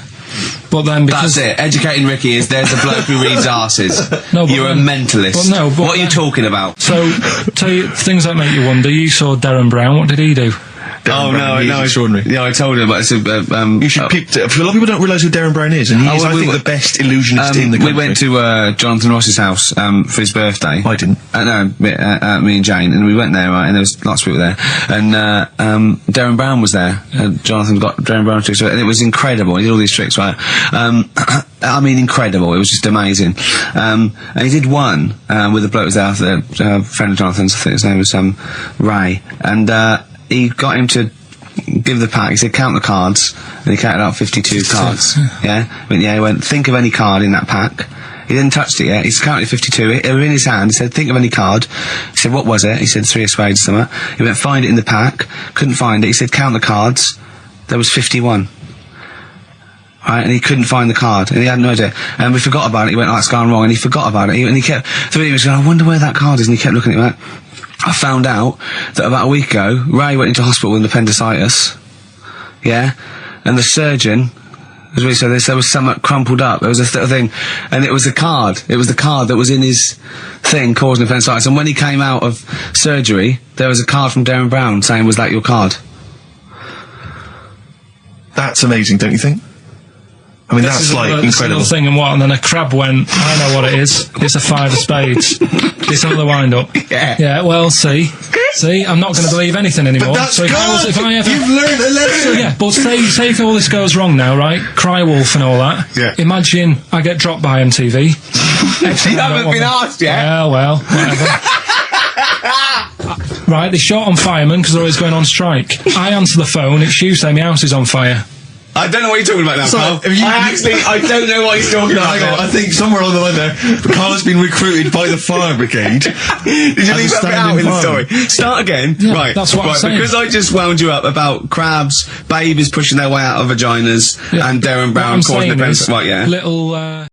But then because that's it. Educating Ricky is there's a bloke who reads arses. No, you're a mentalist. What are you talking about? So, tell you things that make you wonder. You saw Darren Brown. What did he do? No, extraordinary. Yeah, I told him, but it's a, you should peep. A lot of people don't realise who Darren Brown is, and he is, I think, the best illusionist in the country. We went to Jonathan Ross's house for his birthday. I didn't. No, me and Jane, and we went there, right, and there was lots of people there, and Darren Brown was there. Jonathan got Darren Brown tricks, and it was incredible. He did all these tricks, right? I mean, incredible. It was just amazing. And he did one with a bloke who was there, a friend of Jonathan's. I think his name was Ray, and he got him to give the pack. He said, "Count the cards," and he counted out 52 cards. Yeah, he went, "Think of any card in that pack." He didn't touch it yet. He's counted 52. They were in his hand. He said, "Think of any card." He said, "What was it?" He said, 3 of spades or something. He went, "Find it in the pack." Couldn't find it. He said, "Count the cards." There was 51. Right, and he couldn't find the card, and he had no idea. And we forgot about it. He went, "Oh, it's gone wrong," and he forgot about it. And he kept, 3 minutes going, "I wonder where that card is," and he kept looking at it. I found out that about a week ago, Ray went into hospital with appendicitis. Yeah? And the surgeon, as we said, there was something crumpled up. There was a thing, and it was a card. It was the card that was in his thing causing appendicitis. And when he came out of surgery, there was a card from Darren Brown saying, "Was that your card?" That's amazing, don't you think? I mean, that's like incredible. Thing and then a crab went, "I know what it is. It's a 5 of spades. It's another wind-up." Yeah, well, see, I'm not going to believe anything anymore. But that's so if I ever, you've learned a lesson. Yeah, but say if all this goes wrong now, right? Cry Wolf and all that. Yeah. Imagine I get dropped by MTV. You haven't been asked yet. Yeah, well, whatever. Right, they short on firemen because they're always going on strike. I answer the phone. It's you saying my house is on fire. I don't know what you're talking about now, Carl. I don't know what he's talking about. I think somewhere along the line there, Carl has been recruited by the fire brigade. Did you leave that out in the story? Start again. Yeah, right. That's what I'm saying. Because I just wound you up about crabs, babies pushing their way out of vaginas, and Darren Brown causing the... Right, yeah. Little,